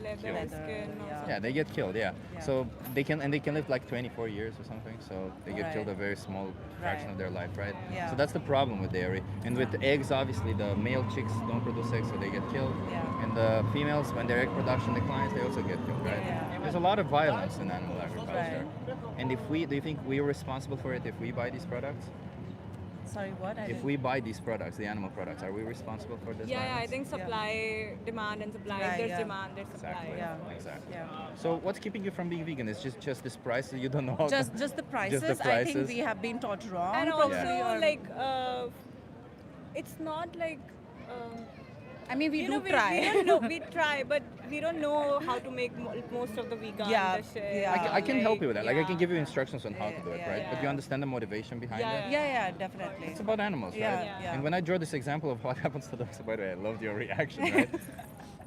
leather, Leather, skin. Or yeah. Yeah, they get killed. Yeah. Yeah. So they can live like 24 years or something. So they get Right. killed a very small fraction Right. of their life, right? Yeah. So that's the problem with dairy. And with eggs, obviously, the male chicks don't produce eggs, so they get killed. Yeah. And the females, when their egg production declines, they also get killed, right? Yeah. There's a lot of violence in animal agriculture. And do you think we're responsible for it if we buy these products? Sorry, what? If we buy these products, the animal products, are we responsible for this? Yeah, I violence? think supply, demand and supply. Supply, There's yeah. demand, there's supply. Exactly. Yeah. Exactly. Yeah. So what's keeping you from being vegan? It's just this price that you don't know how Just to, just the prices. Just the I think prices. we have been taught wrong. And probably, also, or- like, it's not like. I mean, we you do know, try. We don't know. We try, but we don't know how to make most of the vegan Yeah, dishes. yeah. I can help you with that. Like I yeah. can give you instructions on how to do it, Yeah, right? yeah. But you understand the motivation behind Yeah, it. Yeah, definitely. It's about animals, right? Yeah, yeah. And when I draw this example of what happens to those, by the way, I loved your reaction, right?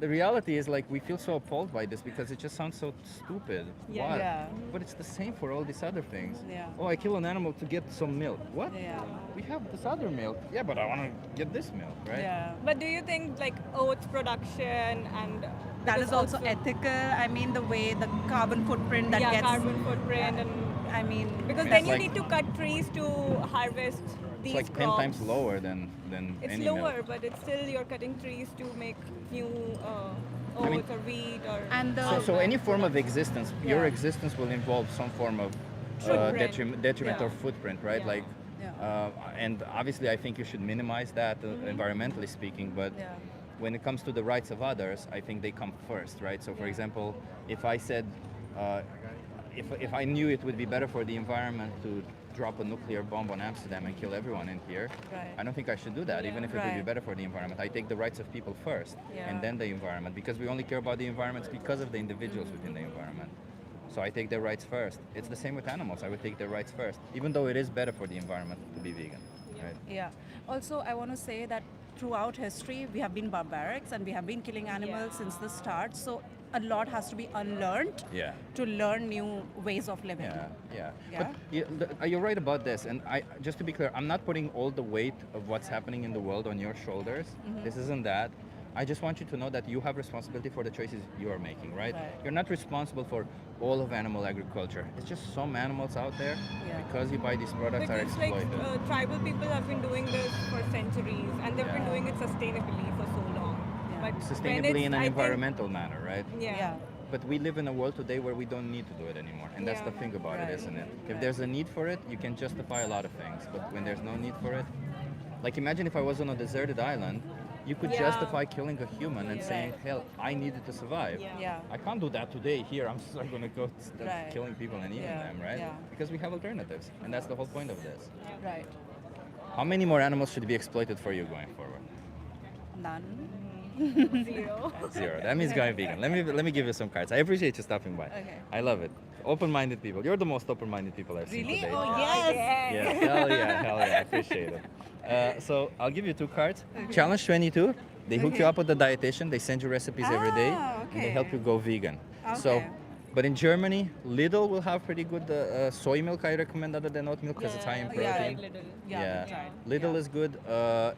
The reality is like we feel so appalled by this because it just sounds so stupid. Yeah. Why? Yeah. But it's the same for all these other things. Yeah. Oh, I kill an animal to get some milk. What? Yeah. We have this other milk. Yeah, but I want to get this milk, right? Yeah. But do you think like oats production and That because is also ethical. I mean, the way the carbon footprint that yeah, gets. carbon footprint and I mean, because It's then you like- need to cut trees to harvest these It's like crops. 10 times lower than It's any lower, milk. but it's still you're cutting trees to make new I mean- oats or wheat or. And the So any form of existence, your Yeah. existence will involve some form of Footprint. detriment Yeah. or footprint, right? Yeah. Like, Yeah. and obviously, I think you should minimize that, environmentally speaking. But Yeah. when it comes to the rights of others, I think they come first, right? So, for example, if I said, if I knew it would be better for the environment to drop a nuclear bomb on Amsterdam and kill everyone in here, Right. I don't think I should do that, even if it would be Right. better for the environment. I take the rights of people first, Yeah. and then the environment, because we only care about the environment because of the individuals within the environment. So I take their rights first. It's the same with animals. I would take their rights first, even though it is better for the environment to be vegan. Right? Yeah. Also, I want to say that throughout history, we have been barbarics and we have been killing animals since the start. So a lot has to be unlearned Yeah. to learn new ways of living. Yeah, yeah. Yeah? But you're right about this. And just to be clear, I'm not putting all the weight of what's happening in the world on your shoulders. Mhm. This isn't that. I just want you to know that you have responsibility for the choices you are making, right? Right. You're not responsible for all of animal agriculture. It's just some animals out there, Yeah. because you buy these products, are Because like exploited. tribal people have been doing this for centuries and they've been Yeah. doing it sustainably for so long. Yeah. But when Sustainably it's, in an I think- environmental manner, right? Yeah. Yeah. But we live in a world today where we don't need to do it anymore. And that's the thing about it, isn't it? If there's a need for it, you can justify a lot of things. But when there's no need for it, like imagine if I was on a deserted island, you could justify killing a human and saying, hell, I needed to survive. I can't do that today here. I'm just going to go start killing people and eating them, right? Because we have alternatives. And that's the whole point of this. Right. How many more animals should be exploited for you going forward? None. Zero. That means going vegan. Let me give you some cards. I appreciate you stopping by. Okay. I love it. Open-minded people. You're the most open-minded people I've seen Really? today. Oh, yes. Yeah, hell yeah. I appreciate it. So I'll give you 2 cards. Challenge 22. They hook you up with a dietitian. They send you recipes every day, and they help you go vegan. So, but in Germany, Lidl will have pretty good soy milk. I recommend other than oat milk because it's high in protein. Lidl is good,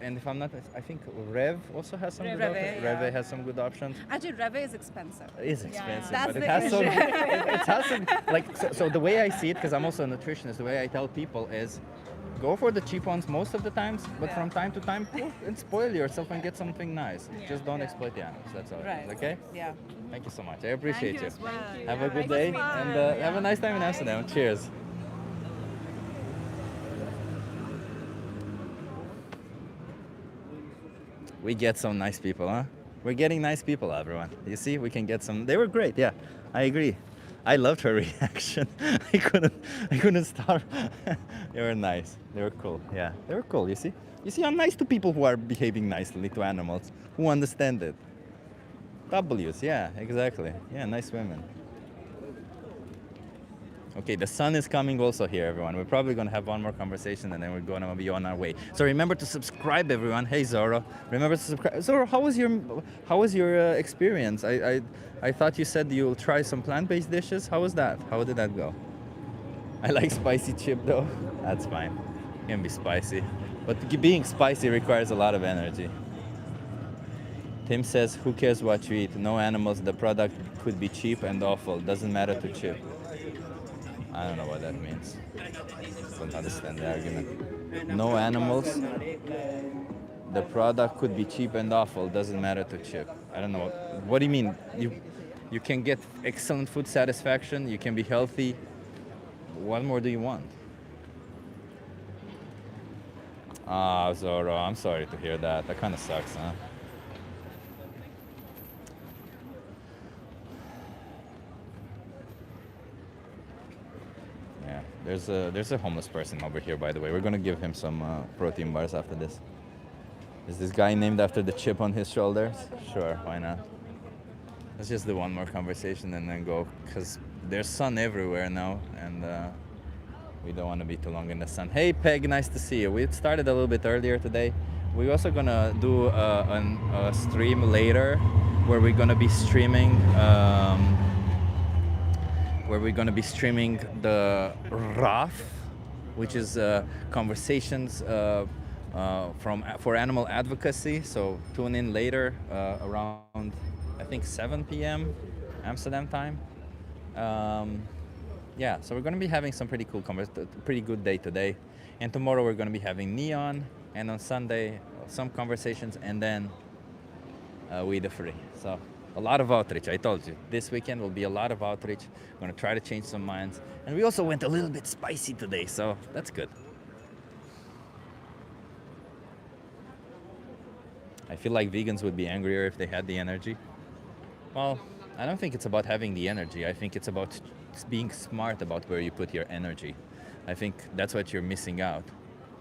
and if I'm not, I think Rev also has some good options. Rev has some good options. Actually, Reve is expensive. It is expensive, That's but it the has some. issue. It has some. Like so, the way I see it, because I'm also a nutritionist, the way I tell people is, go for the cheap ones most of the times, but from time to time, go and spoil yourself and get something nice. Just don't exploit the animals. That's all. It is, okay? Yeah. Thank you so much. I appreciate you. as well. Have a good day and have a nice time in Amsterdam. Cheers. We get some nice people, huh? We're getting nice people, everyone. You see, we can get some. They were great. Yeah, I agree. I loved her reaction. I couldn't stop. They were nice. They were cool. Yeah, they were cool. You see, I'm nice to people who are behaving nicely to animals, who understand it. W's, yeah, exactly. Yeah, nice women. Okay, the sun is coming also here, everyone. We're probably going to have one more conversation and then we're going to be on our way. So remember to subscribe, everyone. Hey, Zoro. Remember to subscribe. Zoro, how was your experience? I thought you said you'll try some plant-based dishes. How was that? How did that go? I like spicy chip, though. That's fine. It can be spicy. But being spicy requires a lot of energy. Tim says, who cares what you eat? No animals. The product could be cheap and awful. Doesn't matter to chip. I don't know what that means. Don't understand the argument. No animals. The product could be cheap and awful. Doesn't matter to chip. I don't know. What do you mean? You can get excellent food satisfaction. You can be healthy. What more do you want? Ah, Zoro, I'm sorry to hear that. That kind of sucks, huh? There's a homeless person over here, by the way. We're gonna give him some protein bars after this. Is this guy named after the chip on his shoulders? Sure, why not? Let's just do one more conversation and then go, because there's sun everywhere now, and we don't want to be too long in the sun. Hey, Peg, nice to see you. We started a little bit earlier today. We're also gonna do a stream later, where we're gonna be streaming. Where we're going to be streaming the RAF, which is conversations for animal advocacy. So tune in later around, I think, 7 p.m. Amsterdam time. Yeah, so we're going to be having some pretty cool pretty good day today. And tomorrow we're going to be having Neon, and on Sunday some conversations, and then We the Free. So a lot of outreach. I told you, this weekend will be a lot of outreach. We're going to try to change some minds. And we also went a little bit spicy today, so that's good. I feel like vegans would be angrier if they had the energy. Well, I don't think it's about having the energy. I think it's about being smart about where you put your energy. I think that's what you're missing out.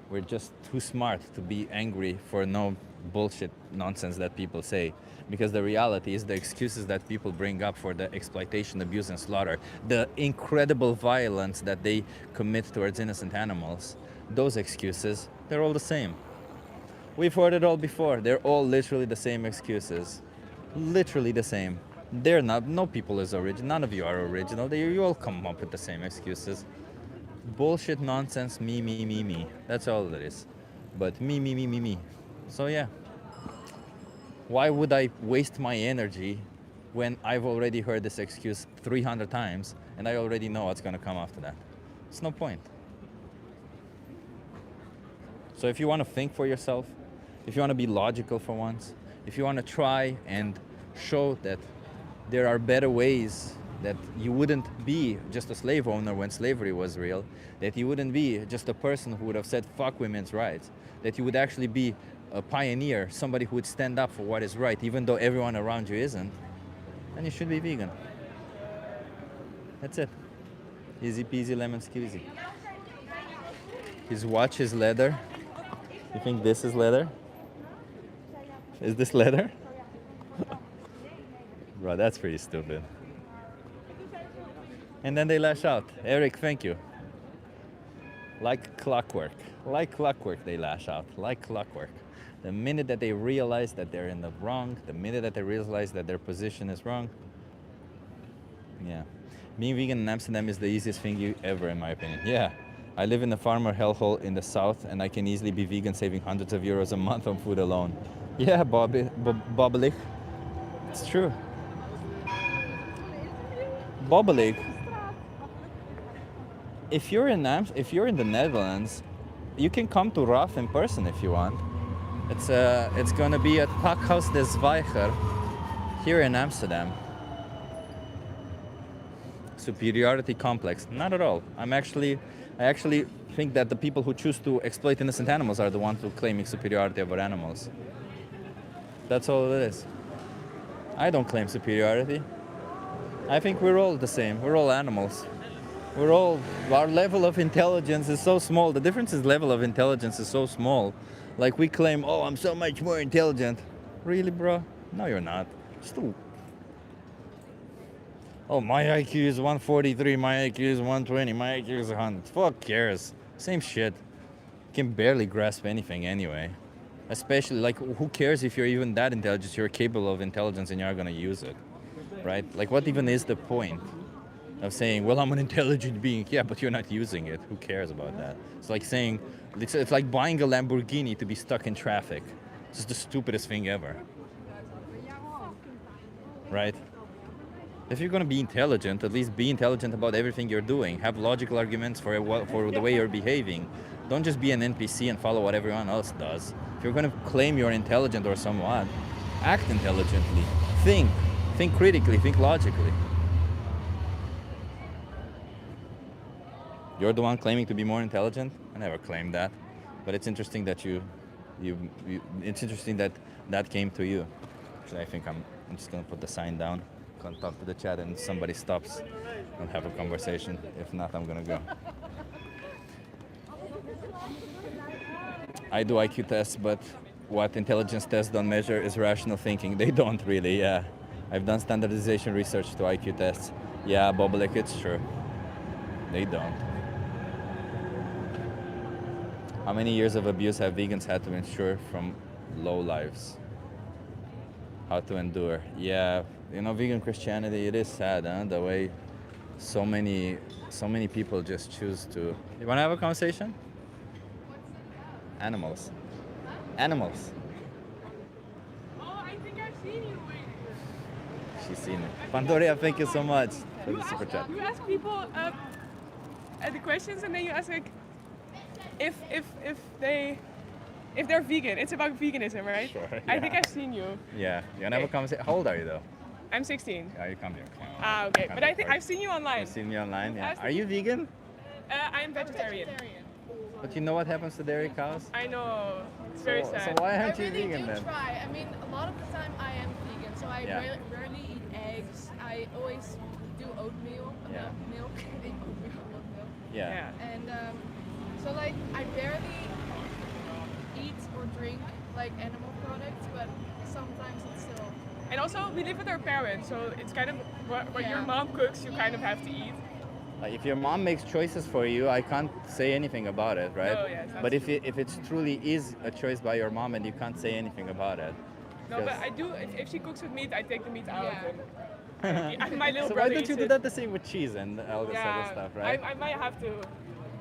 We're just too smart to be angry for no bullshit nonsense that people say. Because the reality is the excuses that people bring up for the exploitation, abuse, and slaughter, the incredible violence that they commit towards innocent animals, those excuses, they're all the same. We've heard it all before. They're all literally the same excuses. Literally the same. They're not, no people is original. None of you are original. You all come up with the same excuses. Bullshit, nonsense, me. That's all it is. But me. So yeah. Why would I waste my energy when I've already heard this excuse 300 times and I already know what's going to come after that? It's no point. So if you want to think for yourself, if you want to be logical for once, if you want to try and show that there are better ways that you wouldn't be just a slave owner when slavery was real, that you wouldn't be just a person who would have said fuck women's rights, that you would actually be a pioneer, somebody who would stand up for what is right, even though everyone around you isn't, then you should be vegan. That's it. Easy peasy lemon squeezy. His watch is leather. You think this is leather? Is this leather? Bro, that's pretty stupid. And then they lash out. Eric, thank you. Like clockwork. Like clockwork, they lash out. Like clockwork. The minute that they realize that they're in the wrong, the minute that they realize that their position is wrong, yeah. Being vegan in Amsterdam is the easiest thing you ever, in my opinion. Yeah. I live in a farmer hellhole in the south, and I can easily be vegan, saving hundreds of euros a month on food alone. Yeah, Bobbelig. It's true. Bobbelig. If you're in the Netherlands, you can come to RAF in person if you want. It's gonna be at Pakhuis de Zwijger here in Amsterdam. Superiority complex? Not at all. I actually think that the people who choose to exploit innocent animals are the ones who are claiming superiority over animals. That's all it is. I don't claim superiority. I think we're all the same. We're all animals. Our level of intelligence is so small. The difference is level of intelligence is so small. Like we claim, oh, I'm so much more intelligent. Really, bro? No, you're not. Still. Oh, my IQ is 143, my IQ is 120, my IQ is 100. Fuck cares? Same shit. Can barely grasp anything anyway. Especially, like, who cares if you're even that intelligent? You're capable of intelligence and you're gonna use it, right? Like, what even is the point of saying, well, I'm an intelligent being? Yeah, but you're not using it. Who cares about that? It's like saying, it's like buying a Lamborghini to be stuck in traffic. It's just the stupidest thing ever. Right? If you're going to be intelligent, at least be intelligent about everything you're doing. Have logical arguments for the way you're behaving. Don't just be an NPC and follow what everyone else does. If you're going to claim you're intelligent or somewhat, act intelligently. Think critically, think logically. You're the one claiming to be more intelligent? I never claimed that. But it's interesting that it's interesting that that came to you. Actually, I think I'm just going to put the sign down. Can talk to the chat and somebody stops and have a conversation. If not, I'm gonna go. I do IQ tests, but what intelligence tests don't measure is rational thinking. They don't really, yeah. I've done standardization research to IQ tests. Yeah, Bobblik, it's true. They don't. How many years of abuse have vegans had to ensure from low lives? How to endure? Yeah. You know, vegan Christianity, it is sad, huh? The way so many people just choose to... You want to have a conversation? Animals. Animals. Oh, I think I've seen you. She's seen it. Pandoria, thank you so much for the super chat. You ask people the questions, and then you ask like if they're vegan. It's about veganism, right? Sure, yeah. I think I've seen you. Yeah. You want to have a conversation? How old are you, though? I'm 16. Yeah, you come here. Ah, okay. But I think I've seen you online. You've seen me online, yeah. Are you vegan? I'm vegetarian. But you know what happens to dairy cows? I know. It's very sad. So why aren't you I really vegan do then? try. I mean, a lot of the time I am vegan, so I rarely eat eggs. I always do oatmeal, milk. I eat oatmeal, not milk. Yeah. And so like I barely eat or drink like animal products, but sometimes it's still. And also, we live with our parents, so it's kind of what your mom cooks, you kind of have to eat. Like if your mom makes choices for you, I can't say anything about it, right? No, yeah, it's but if it truly is a choice by your mom and you can't say anything about it. No, but I do. If she cooks with meat, I take the meat out. And my little So brother why don't eats you do it. that the same with cheese and all this other stuff, right? I might have to.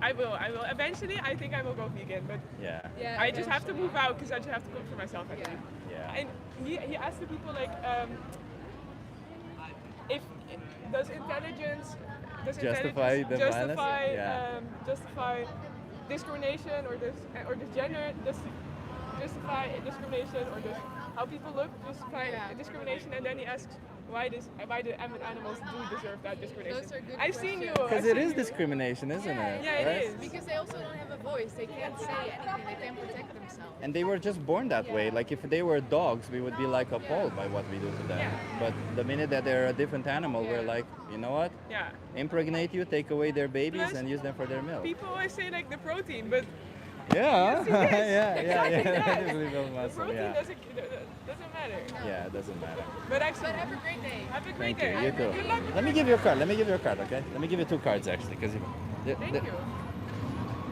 I will. Eventually, I think I will go vegan, but Yeah. I just have to move out because I just have to cook for myself. I think. Yeah. And he asked the people like, if does intelligence Justify the violence? Yeah. justify discrimination or does gender justify discrimination or does how people look justify discrimination? And then he asks, why do animals do deserve that discrimination? Those are good I've seen you. Because it is discrimination, isn't it? Yeah, it Right? is. Because they also don't have a voice. They can't say anything. They can't protect themselves. And they were just born that way. Like if they were dogs, we would be like appalled by what we do to them. Yeah. But the minute that they're a different animal, we're like, you know what? Yeah. Impregnate you, take away their babies, Plus, and use them for their milk. People always say like the protein, but Yeah, yes, it is. yeah. Exactly that. Definitely build muscle, Protein yeah. doesn't matter. Yeah, it doesn't matter. But actually, Have a great day. have a great Thank you. day. You too. Good luck. Let me give you a card. okay? Let me give you 2 cards actually, because Thank you.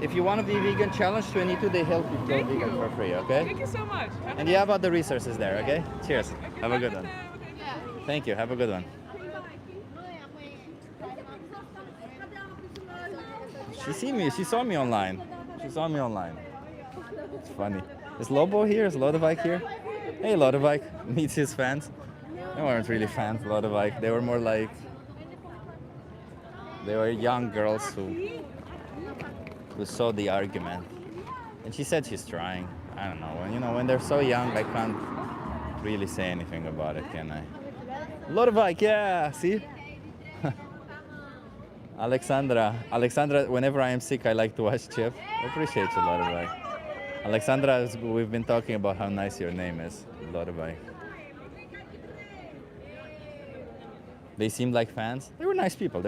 if you want to be vegan, Challenge 22, they help you go Thank vegan you. for free, okay? Thank you so much. Have a And you have other resources there, okay? Cheers. Have a good one. Thank you. Have a good one. She saw me online. It's funny. Is Lobo here? Is Lodovike here? Hey, Lodovike. Meets his fans. They weren't really fans, Lodovike. They were more like... They were young girls who saw the argument. And she said she's trying. I don't know. When they're so young, I can't really say anything about it, can I? Lodovike, yeah, see? Alexandra, whenever I am sick, I like to watch Chip. I appreciate you, Lodovike. Alexandra, we've been talking about how nice your name is, Lodovike. They seemed like fans. They were nice people.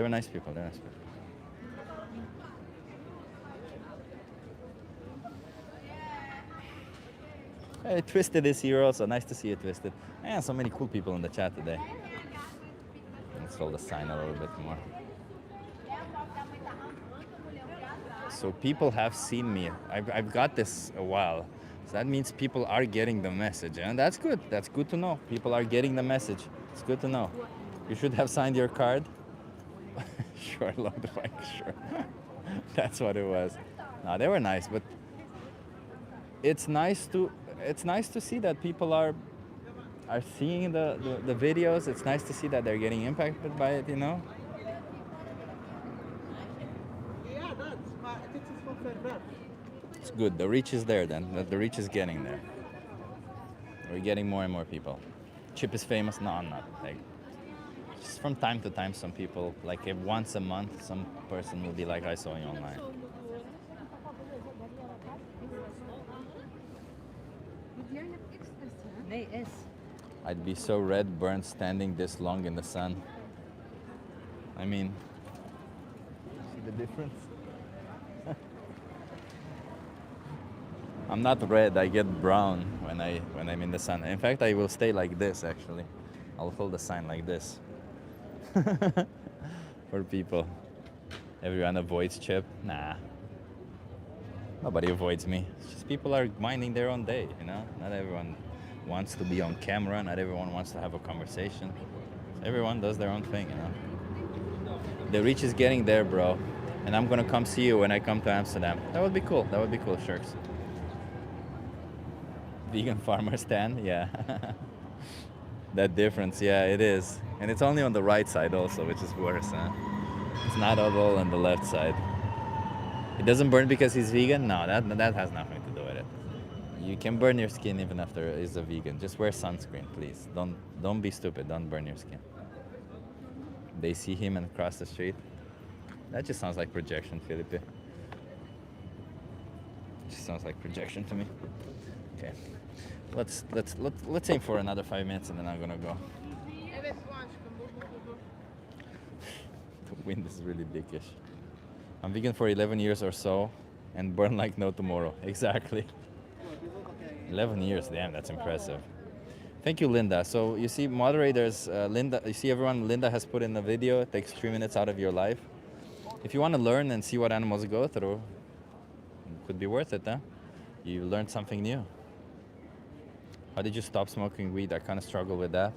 Hey, Twisted is here also. Nice to see you, Twisted. And so many cool people in the chat today. Let's roll the sign a little bit more. So people have seen me. I've got this a while. So that means people are getting the message. And that's good. That's good to know. People are getting the message. It's good to know. You should have signed your card. Sure, Lodovike, sure. That's what it was. No, they were nice, but it's nice to see that people are seeing the videos. It's nice to see that they're getting impacted by it, It's good. The reach is there then. The reach is getting there. We're getting more and more people. Chip is famous. No, I'm not. Like, just from time to time, some people, like if once a month, some person will be like, I saw you online. I'd be so red burned standing this long in the sun. I mean, see the difference? I'm not red, I get brown when I'm in the sun. In fact, I will stay like this actually. I'll hold the sign like this. For people. Everyone avoids Chip. Nah. Nobody avoids me. It's just people are minding their own day, Not everyone wants to be on camera, not everyone wants to have a conversation. Everyone does their own thing, The reach is getting there, bro. And I'm gonna come see you when I come to Amsterdam. That would be cool, Shirks. Vegan farmer stand, yeah. That difference, yeah, it is. And it's only on the right side also, which is worse, huh? It's not at all on the left side. It doesn't burn because he's vegan? No, that has nothing to do with it. You can burn your skin even after he's a vegan. Just wear sunscreen, please. Don't be stupid. Don't burn your skin. They see him and cross the street. That just sounds like projection, Felipe. Just sounds like projection to me. Okay. Let's aim for another 5 minutes and then I'm gonna go. The wind is really dickish. I'm vegan for 11 years or so and burn like no tomorrow. Exactly. 11 years, damn, that's impressive. Thank you, Linda. So you see moderators, Linda, you see everyone Linda has put in the video. It takes 3 minutes out of your life. If you want to learn and see what animals go through, it could be worth it, huh? You learned something new. How did you stop smoking weed? I kind of struggle with that.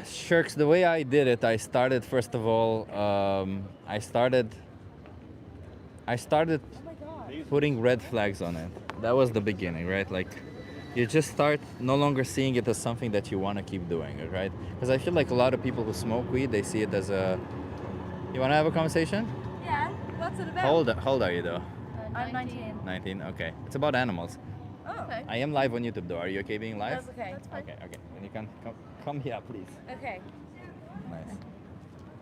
Shirks, the way I did it, I started, first of all, I started putting red flags on it. That was the beginning, right? Like, you just start no longer seeing it as something that you want to keep doing, right? Because I feel like a lot of people who smoke weed, they see it as a... You want to have a conversation? Yeah, what's it about? How old are you, though? I'm 19. 19, okay. It's about animals. Oh. Okay. I am live on YouTube, though. Are you okay being live? That's okay. Okay. And you can come here, please. Okay. Nice.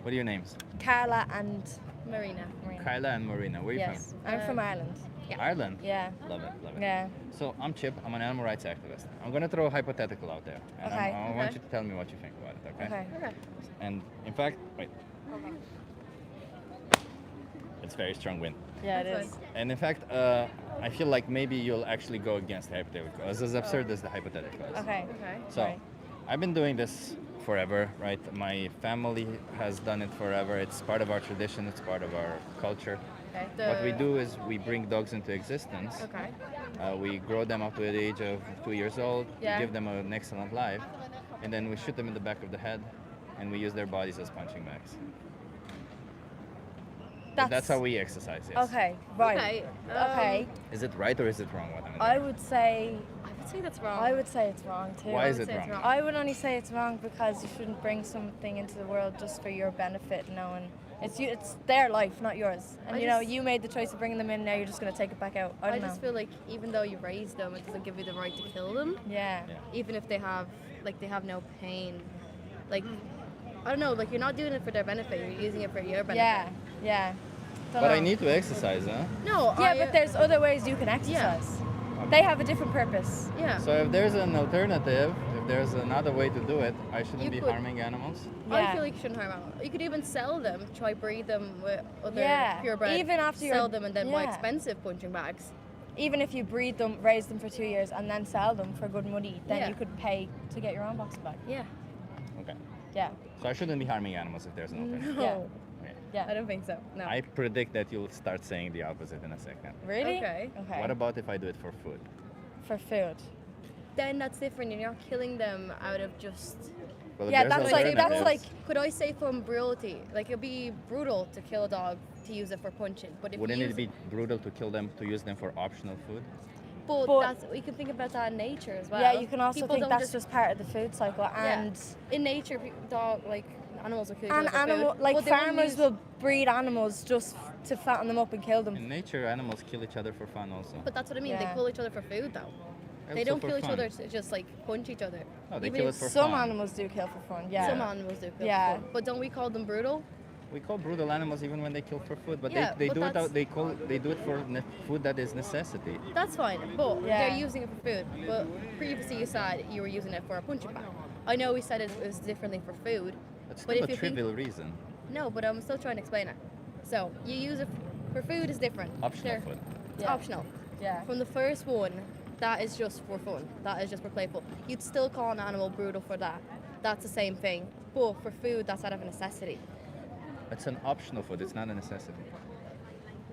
What are your names? Carla and Marina. Kyla and Marina. Where are you Yes, I'm from Ireland. from? Ireland? Yeah. Love it, love it. Yeah. So I'm Chip. I'm an animal rights activist. I'm going to throw a hypothetical out there. And Okay. I want you to tell me what you think about it, okay? Okay. And in fact, wait. It's very strong wind. Yeah, it is. And in fact, I feel like maybe you'll actually go against the hypothetical. It's as absurd as the hypothetical is. Okay. So, Right. I've been doing this forever, right? My family has done it forever. It's part of our tradition. It's part of our culture. Okay. What we do is we bring dogs into existence. Okay. We grow them up to the age of 2 years old. Yeah. We give them an excellent life, and then we shoot them in the back of the head, and we use their bodies as punching bags. That's how we exercise. Yes. Okay. Right. Okay, Okay. Is it right or is it wrong? What I'm I would say. I would say that's wrong. I would say it's wrong too. Why is it wrong? I would only say it's wrong because you shouldn't bring something into the world just for your benefit, knowing it's their life, not yours. And I you know, just- you made the choice of bringing them in. Now you're just gonna take it back out. I I don't know. just feel like even though you raise them, it doesn't give you the right to kill them. Yeah. Even if they have no pain. Like, I don't know, like you're not doing it for their benefit, you're using it for your benefit. Yeah. Yeah. Don't But I know. need to exercise, huh? No, Yeah, I, but there's other ways you can exercise. They have a different purpose. Yeah. So if there's an alternative, if there's another way to do it, I shouldn't You be could- harming animals. I feel like you shouldn't harm animals. You could even sell them, try breed them with other Yeah, purebred. even after sell you're- them and then buy yeah. expensive punching bags. Even if you breed them, raise them for 2 years, and then sell them for good money, then Yeah. you could pay to get your own box back. Yeah. Okay. Yeah. So I shouldn't be harming animals if there's an alternative. No. Yeah. Okay. Yeah. I don't think so. No. I predict that you'll start saying the opposite in a second. Really? Okay. Okay. What about if I do it for food? For food? Then that's different. You're not killing them out of just. Well, if Yeah, there's that's like alternatives, Could I say from brutality? Like it'd be brutal to kill a dog to use it for punching, but if wouldn't you it use be brutal to kill them, to use them for optional food? But, But- that's we can think about that in nature as well. Yeah, you can also People think don't that's just part of the food cycle. And in nature, animals will kill each and other for animal food, like but they wouldn't farmers use- will breed animals just to fatten them up and kill them. In nature, animals kill each other for fun also. But that's what I mean. Yeah. They kill each other for food, though. They Also don't for kill each fun. other to just like punch each other. No, they Even kill if it for Some fun. animals do kill for fun. Yeah. Some animals do kill Yeah. for fun. But don't we call them brutal? We call brutal animals even when they kill for food, but Yeah, they but do it that's- out, they do it for food that is necessity. That's fine, but Yeah. they're using it for food. But previously you said you were using it for a punching bag. I know we said it was differently for food. That's but still if a you think- trivial reason. No, but I'm still trying to explain it. So you use it for food is different. Optional food. It's Yeah. optional. Yeah. From the first one, that is just for fun. That is just for playful. You'd still call an animal brutal for that. That's the same thing. But for food, that's out of a necessity. It's an optional food. It's not a necessity.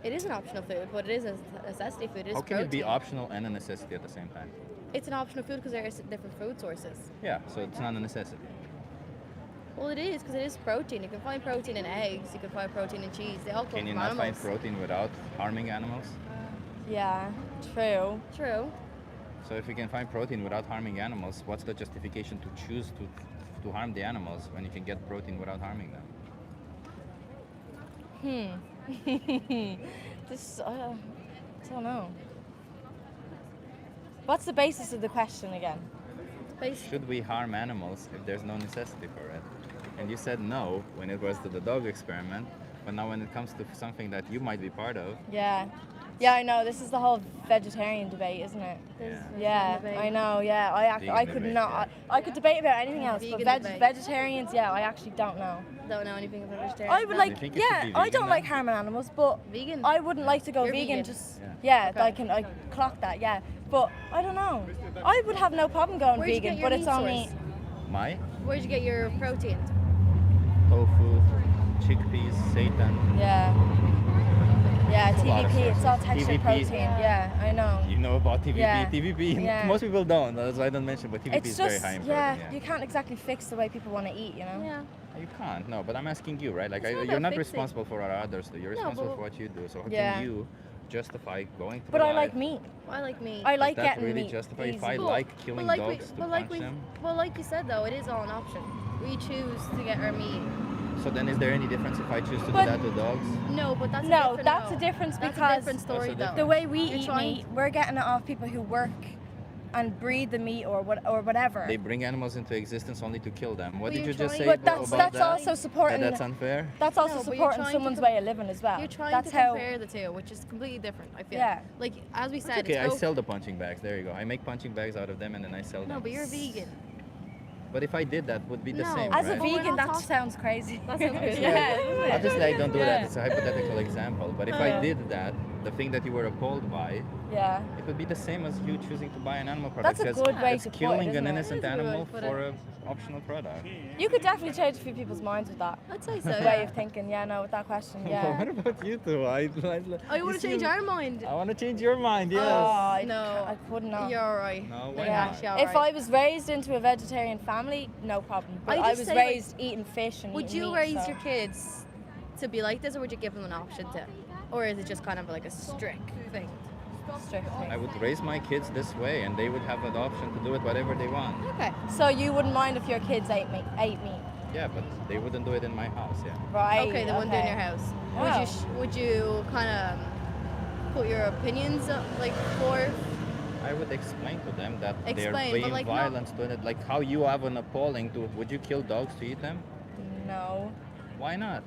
It is an optional food, but it is a necessity food. It is How can it be protein. optional and a necessity at the same time? It's an optional food because there is different food sources. Yeah, so it's not a necessity. Well, it is because it is protein. You can find protein in eggs. You can find protein in cheese. They all come Can you from not find animals. protein without harming animals? Yeah. True. True. So if you can find protein without harming animals, what's the justification to choose to harm the animals when you can get protein without harming them? This I don't know. What's the basis of the question again? Should we harm animals if there's no necessity for it? And you said no when it was to the dog experiment, but now when it comes to something that you might be part of, Yeah. Yeah, I know. This is the whole vegetarian debate, isn't it? Yeah, I know. Yeah, I Vegan could debate, not. I could debate about anything else, but Vegan debate. vegetarians, yeah, I actually don't know. Don't know anything about vegetarian. I would like, think you should yeah, be I vegan don't then? like harming animals, but Vegan. I wouldn't like to go You're vegan. vegan. Just Yeah. yeah, I clock that. Yeah, but I don't know. I would have no problem going Where'd you vegan, get your but it's meat only. source? my Where'd you get your protein? tofu, chickpeas, seitan, Yeah. Yeah, a lot of TVP. It's all sources. texture TVP. protein. Yeah, I know. you know about TVP. Yeah. TVP, Yeah. most people don't. That's why I don't mention, but TVP It's is just very high in yeah, protein. you can't exactly fix the way people want to eat, you know. Yeah. You can't, no, but I'm asking you, right? Like, It's not you're about not fixing. responsible for what others do. You're No, responsible but- for what you do. So how Yeah. can you justify going through But I life? like meat. I like meat. I like Does that getting really meat. justify if easy. I But- like killing but dogs to but punch we, them? Well, like you said though, it is all an option. We choose to get our meat. So then is there any difference if I choose to do But- that to dogs? No, but that's a No, different that's no. a difference That's because a different story That's a though. difference. the way we You're eat trying meat, we're getting it off people who work and breed the meat or whatever. They bring animals into existence only to kill them. What But did you're you just say trying- But about that's that? also supporting- That's unfair? That's also No, but you're supporting trying to someone's com- way of living as well. You're trying That's to how. compare the two, which is completely different, I feel. Yeah. Like, as we It's said, okay, I it's sell the punching bags. There you go. I make punching bags out of them and then I sell them. No, but you're vegan. But if I did that, would be the No. same, As a right? vegan, that sounds crazy. That sounds good. Yeah. Obviously, I don't do that. Yeah. It's a hypothetical example. But if I did that, the thing that you were appalled by, Yeah. it would be the same as you choosing to buy an animal product. That's a It's- good way it's to put it, killing isn't an it? innocent It is a good way animal to put for an optional product. You could definitely change a few people's minds with that. I'd say so. Way of thinking. Yeah, no, with that question. Yeah. What about you two? Oh, you want to change our mind? I want to change your mind, yes. No. I could not. You're alright. No, why You're not? actually If alright. I was raised into a vegetarian family, no problem. But I just was say, like, raised eating fish and Would eating you meat, raise so- your kids to be like this, or would you give them an option to? Or is it just kind of like a strict thing? Strict thing. I would raise my kids this way, and they would have an option to do it whatever they want. Okay. So you wouldn't mind if your kids ate meat? Yeah, but they wouldn't do it in my house. Yeah. Right. Okay, they wouldn't do it in your house. Would Oh. you would you kind of put your opinions like forth? I would explain to them that Explain, they're but, being like, not- violent to it. Like how you have an appalling to. Would you kill dogs to eat them? No. Why not?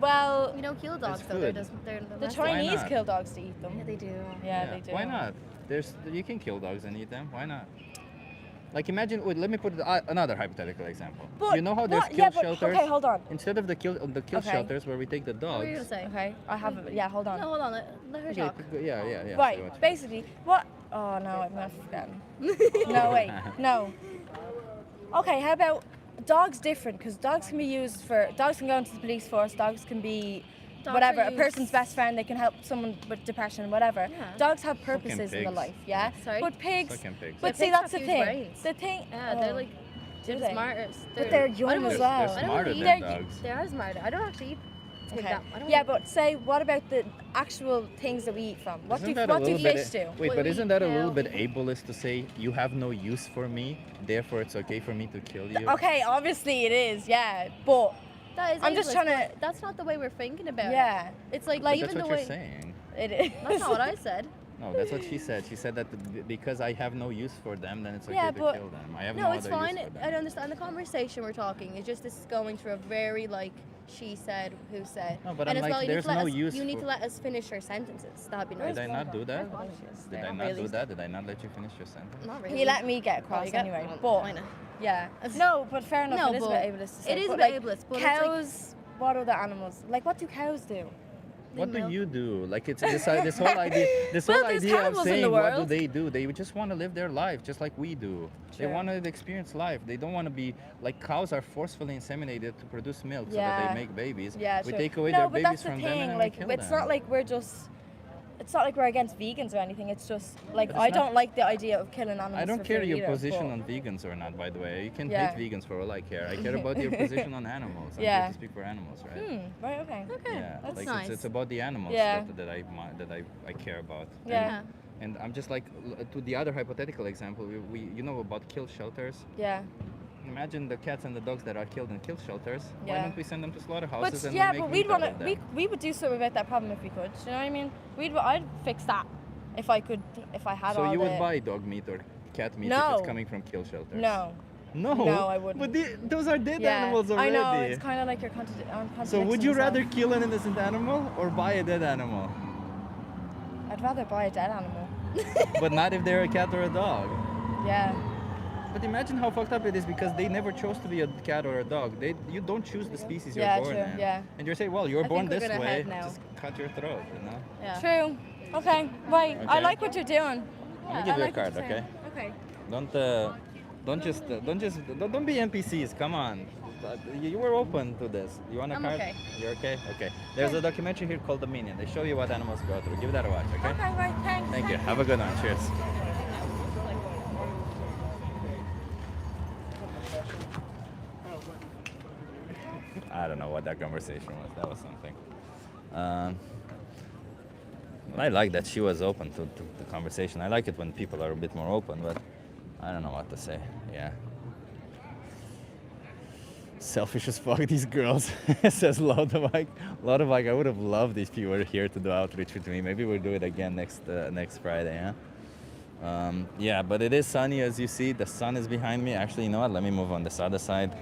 Well, you don't kill dogs It's though. They're food. just they're the messy. Chinese not? kill dogs to eat them. Yeah, they do. Yeah, they do. Why not? You can kill dogs and eat them. Why not? Like imagine. Wait, let me put another hypothetical example. But you know how there's what- kill yeah, but- shelters? okay, hold on. Instead of the kill Okay. shelters where we take the What dogs. were you gonna say? Okay, I have it. Yeah, hold on. No, hold on. Let her Okay, talk. yeah. Say what Right, you- basically, what? Oh no, I've not forgotten. No, wait, no. Okay, how about dogs different? Because dogs can be used for, dogs can go into the police force, dogs can be Dogs whatever, are a person's best friend, they can help someone with depression, whatever. Yeah. Dogs have purposes in the pigs. life, yeah? Sorry? But pigs, Sucking pigs. but Yeah, see, pigs that's the have huge thing. brains. The thing, Yeah, they're like do they're they? the smartest. But they're I young don't as really- well. I don't smarter really than eat- dogs. They are smarter. I don't actually eat pig Okay. that. I don't Yeah, eat- but say, what about the actual things that we eat from? What Isn't do that a what do little fish bit, do? Wait, What but we isn't eat that a now- little bit ableist to say you have no use for me, therefore it's okay for me to kill you? Okay, obviously it is, yeah, but That is I'm just ageless, trying to. but That's not the way we're thinking about Yeah. it. It's like, But even that's the what way. you're saying. It is. That's not what I said. No, that's what she said. She said that because I have no use for them, then it's okay Yeah, to but- kill them. I have No, no it's other fine. use for them. I understand the conversation we're talking. It's just this is going through a very like she said, who said. No, but and I'm as like, well, you need there's to let no us, use You need for- to let us finish our sentences. That'd be nice. Did I not do that? Did I Not not really. do that? Did I not let you finish your sentence? Not really. He let me get across you get- anyway, well, but kinda. yeah. No, but fair enough. No, it is a but bit ableist to say. it is but, a bit like, ableist, but it's like- cows. What other animals? Like, what do cows do? What do milk. you do? Like it's this whole idea, this Well, whole there's idea of cannibals in the saying what do world. they do? They just want to live their life just like we do. They True. want to experience life. They don't want to be like cows are forcefully inseminated to produce milk so that Yeah. they make babies. Yeah, we true. take away no, their but babies that's the from thing. them and then Like, we kill it's them. not like we're just. It's not like we're against vegans or anything. It's just like But it's I not- don't like the idea of killing animals. I don't for care food your either, position but- on vegans or not, by the way. You can Yeah. hate vegans for all I care. I care about your position on animals. I'm Yeah. here to speak for animals, right? Right. Okay. Yeah, That's like nice. it's about the animals Yeah. that I care about. Yeah. And I'm just like to the other hypothetical example. We you know about kill shelters. Yeah. Imagine the cats and the dogs that are killed in kill shelters. Why Yeah. don't we send them to slaughterhouses But and yeah, we make but meat we'd out want of to. them? We would do something about that problem if we could. You know what I mean? I'd fix that if I could. If I had So all you the. would buy dog meat or cat meat if No. it's coming from kill shelters? No. No. No, I wouldn't. But those are dead Yeah, animals already. I know. It's kind of like you're So would you yourself. rather kill an innocent animal or buy a dead animal? I'd rather buy a dead animal. But not if they're a cat or a dog. Yeah. But imagine how fucked up it is because they never chose to be a cat or a dog. You don't choose the species you're Yeah, born true, in. yeah. And you're saying, well, you're I born think we're this gonna way, head now. just cut your throat, you know? Yeah. True. Okay. Right. I Okay. like what you're doing. Let me I give you a like what card, you're okay? saying. Okay. Don't be NPCs. Come on. You were open to this. You want a I'm card? okay. You're okay. Okay. There's a documentary here called Dominion. They show you what animals go through. Give that a watch, okay? Okay. Right. Thanks. Thank you. Have a good one. Cheers. I don't know what that conversation was. That was something. I like that she was open to the conversation. I like it when people are a bit more open, but I don't know what to say. Yeah. Selfish as fuck, these girls. Says Lodovike. Lodovike, I would have loved if you were here to do outreach with me. Maybe we'll do it again next Friday, huh? Yeah, but it is sunny as you see. The sun is behind me. Actually, you know what? Let me move on this other side.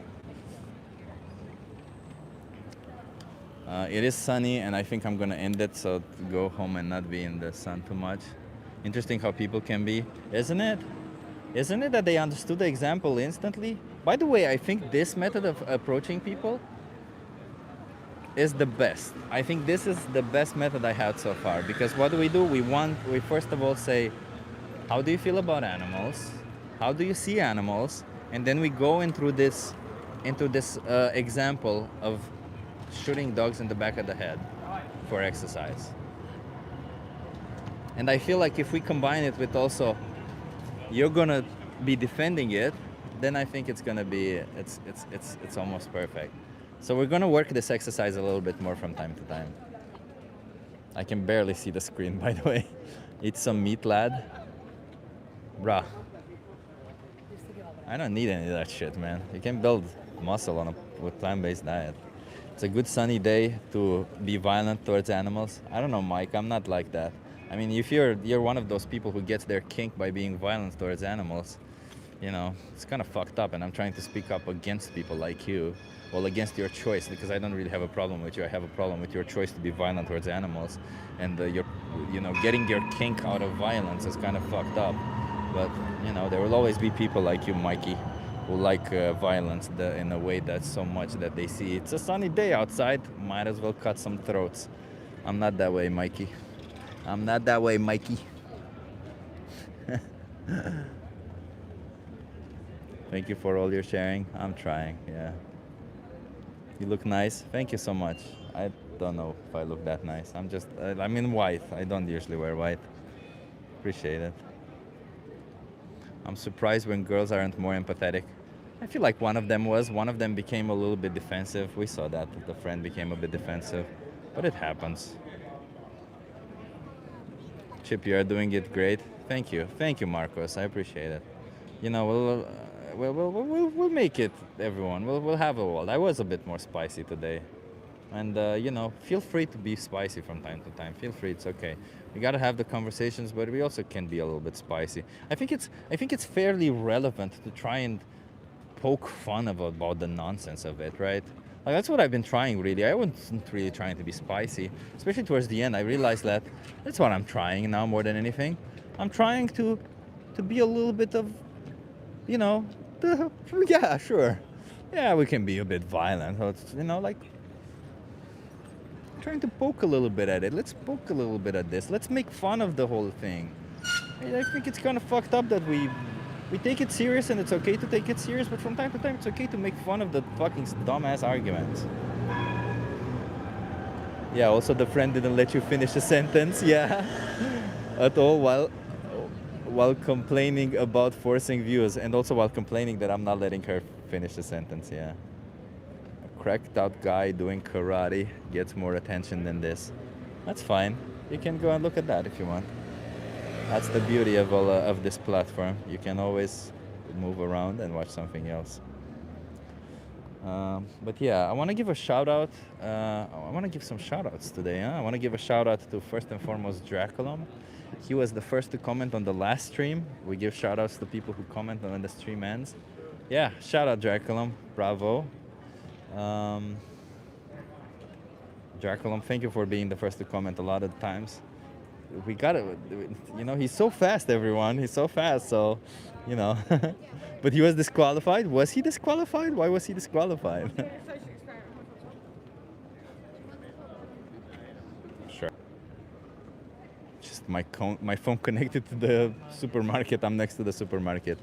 It is sunny, and I think I'm gonna end it so to go home and not be in the sun too much. Interesting how people can be, isn't it? Isn't it that they understood the example instantly? By the way, I think this method of approaching people is the best. I think this is the best method I had so far, because what do? We first of all say, how do you feel about animals? How do you see animals? And then we go into this example of shooting dogs in the back of the head for exercise. And I feel like if we combine it with also, you're gonna be defending it, then I think it's gonna be it's almost perfect. So we're gonna work this exercise a little bit more from time to time. I can barely see the screen, by the way. Eat some meat, lad. Bruh. I don't need any of that shit, man. You can build muscle with plant-based diet. It's a good sunny day to be violent towards animals. I don't know, Mike. I'm not like that. I mean, if you're one of those people who gets their kink by being violent towards animals, you know, it's kind of fucked up. And I'm trying to speak up against people like you, well, against your choice, because I don't really have a problem with you. I have a problem with your choice to be violent towards animals, and getting your kink out of violence is kind of fucked up. But you know, there will always be people like you, Mikey, who like violence in a way that's so much that they see it's a sunny day outside, might as well cut some throats. I'm not that way, Mikey. I'm not that way, Mikey. Thank you for all your sharing. I'm trying, yeah. You look nice. Thank you so much. I don't know if I look that nice. I'm in white. I don't usually wear white. Appreciate it. I'm surprised when girls aren't more empathetic. I feel like one of them became a little bit defensive. We saw that the friend became a bit defensive, but it happens. Chip, you are doing it great. Thank you, Marcos. I appreciate it. You know, we'll make it, everyone. We'll have a world. I was a bit more spicy today, and you know, feel free to be spicy from time to time. Feel free, it's okay. We gotta have the conversations, but we also can be a little bit spicy. I think it's fairly relevant to try and poke fun about the nonsense of it, right? Like, that's what I've been trying, really. I wasn't really trying to be spicy, especially towards the end. I realized that that's what I'm trying now more than anything. I'm trying to be a little bit of, you know, yeah, sure. Yeah, we can be a bit violent. You know, like, trying to poke a little bit at it. Let's poke a little bit at this. Let's make fun of the whole thing. I think it's kind of fucked up that we take it serious, and it's okay to take it serious, but from time to time it's okay to make fun of the fucking dumbass arguments. Yeah, also the friend didn't let you finish a sentence, yeah. At all, while complaining about forcing views, and also while complaining that I'm not letting her finish the sentence, yeah. A cracked out guy doing karate gets more attention than this. That's fine. You can go and look at that if you want. That's the beauty of this platform. You can always move around and watch something else. But yeah, I want to give a shout out. I want to give some shout outs today. Huh? I want to give a shout out to, first and foremost, Draculum. He was the first to comment on the last stream. We give shout outs to people who comment on when the stream ends. Yeah, shout out Draculum. Bravo. Draculum, thank you for being the first to comment a lot of times. We got it. You know, he's so fast, everyone. He's so fast, so, you know. But he was disqualified. Was he disqualified? Why was he disqualified? Sure. Just my phone connected to the supermarket. I'm next to the supermarket.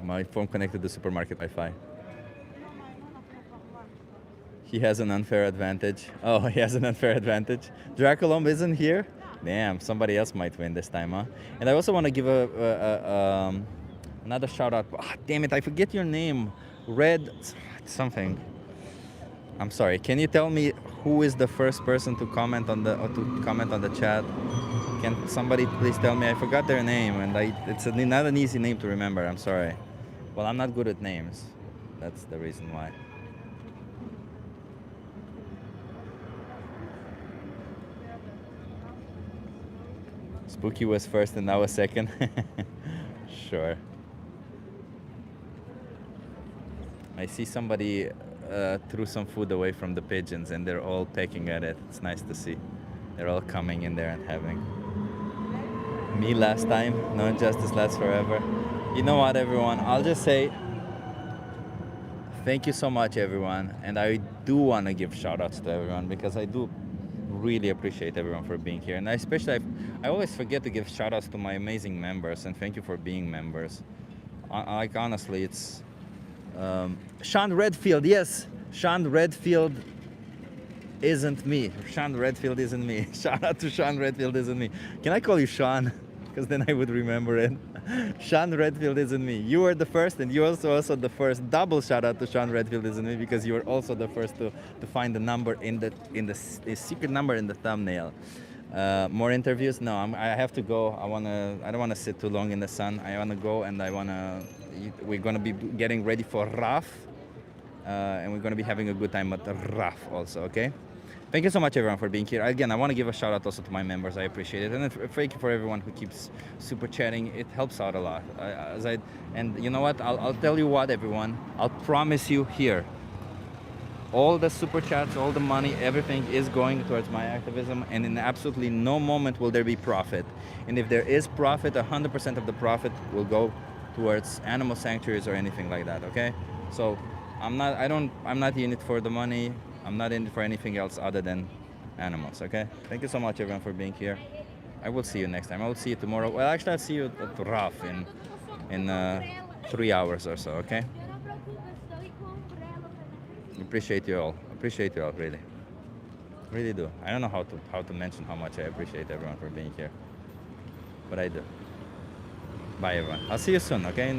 My phone connected to the supermarket Wi-Fi. He has an unfair advantage. Oh, he has an unfair advantage. Draculum isn't here? Damn, somebody else might win this time, huh? And I also want to give another shout out. Oh, damn it, I forget your name. Red something. I'm sorry. Can you tell me who is the first person to comment on the chat? Can somebody please tell me? I forgot their name, and it's not an easy name to remember. I'm sorry. Well, I'm not good at names. That's the reason why. Spooky was first and I was second. Sure. I see somebody threw some food away from the pigeons and they're all pecking at it. It's nice to see. They're all coming in there and having. Me last time, no injustice lasts forever. You know what, everyone? I'll just say thank you so much, everyone. And I do want to give shout outs to everyone because I do really appreciate everyone for being here. And I always forget to give shout outs to my amazing members, and thank you for being members. Like, honestly, it's Sean Redfield. Yes, Sean Redfield isn't me. Sean Redfield isn't me. Shout out to Sean Redfield isn't me. Can I call you Sean? Because then I would remember it. Sean Redfield isn't me. You were the first, and you also the first. Double shout out to Sean Redfield isn't me because you were also the first to find the number in the secret number in the thumbnail. More interviews? No, I have to go. I don't wanna sit too long in the sun. I wanna go, and we're gonna be getting ready for RAF, and we're gonna be having a good time at RAF also. Okay. Thank you so much, everyone, for being here. Again, I want to give a shout out also to my members. I appreciate it, and thank you for everyone who keeps super chatting. It helps out a lot. And you know what? I'll tell you what, everyone. I'll promise you here. All the super chats, all the money, everything is going towards my activism, and in absolutely no moment will there be profit. And if there is profit, 100% of the profit will go towards animal sanctuaries or anything like that. Okay? So I'm not in it for the money. I'm not in it for anything else other than animals. Okay? Thank you so much, everyone, for being here. I will see you next time. I will see you tomorrow. Well, actually, I'll see you at RAF in 3 hours or so. Okay? Appreciate you all. Appreciate you all, really. Really do. I don't know how to mention how much I appreciate everyone for being here, but I do. Bye, everyone. I'll see you soon. Okay?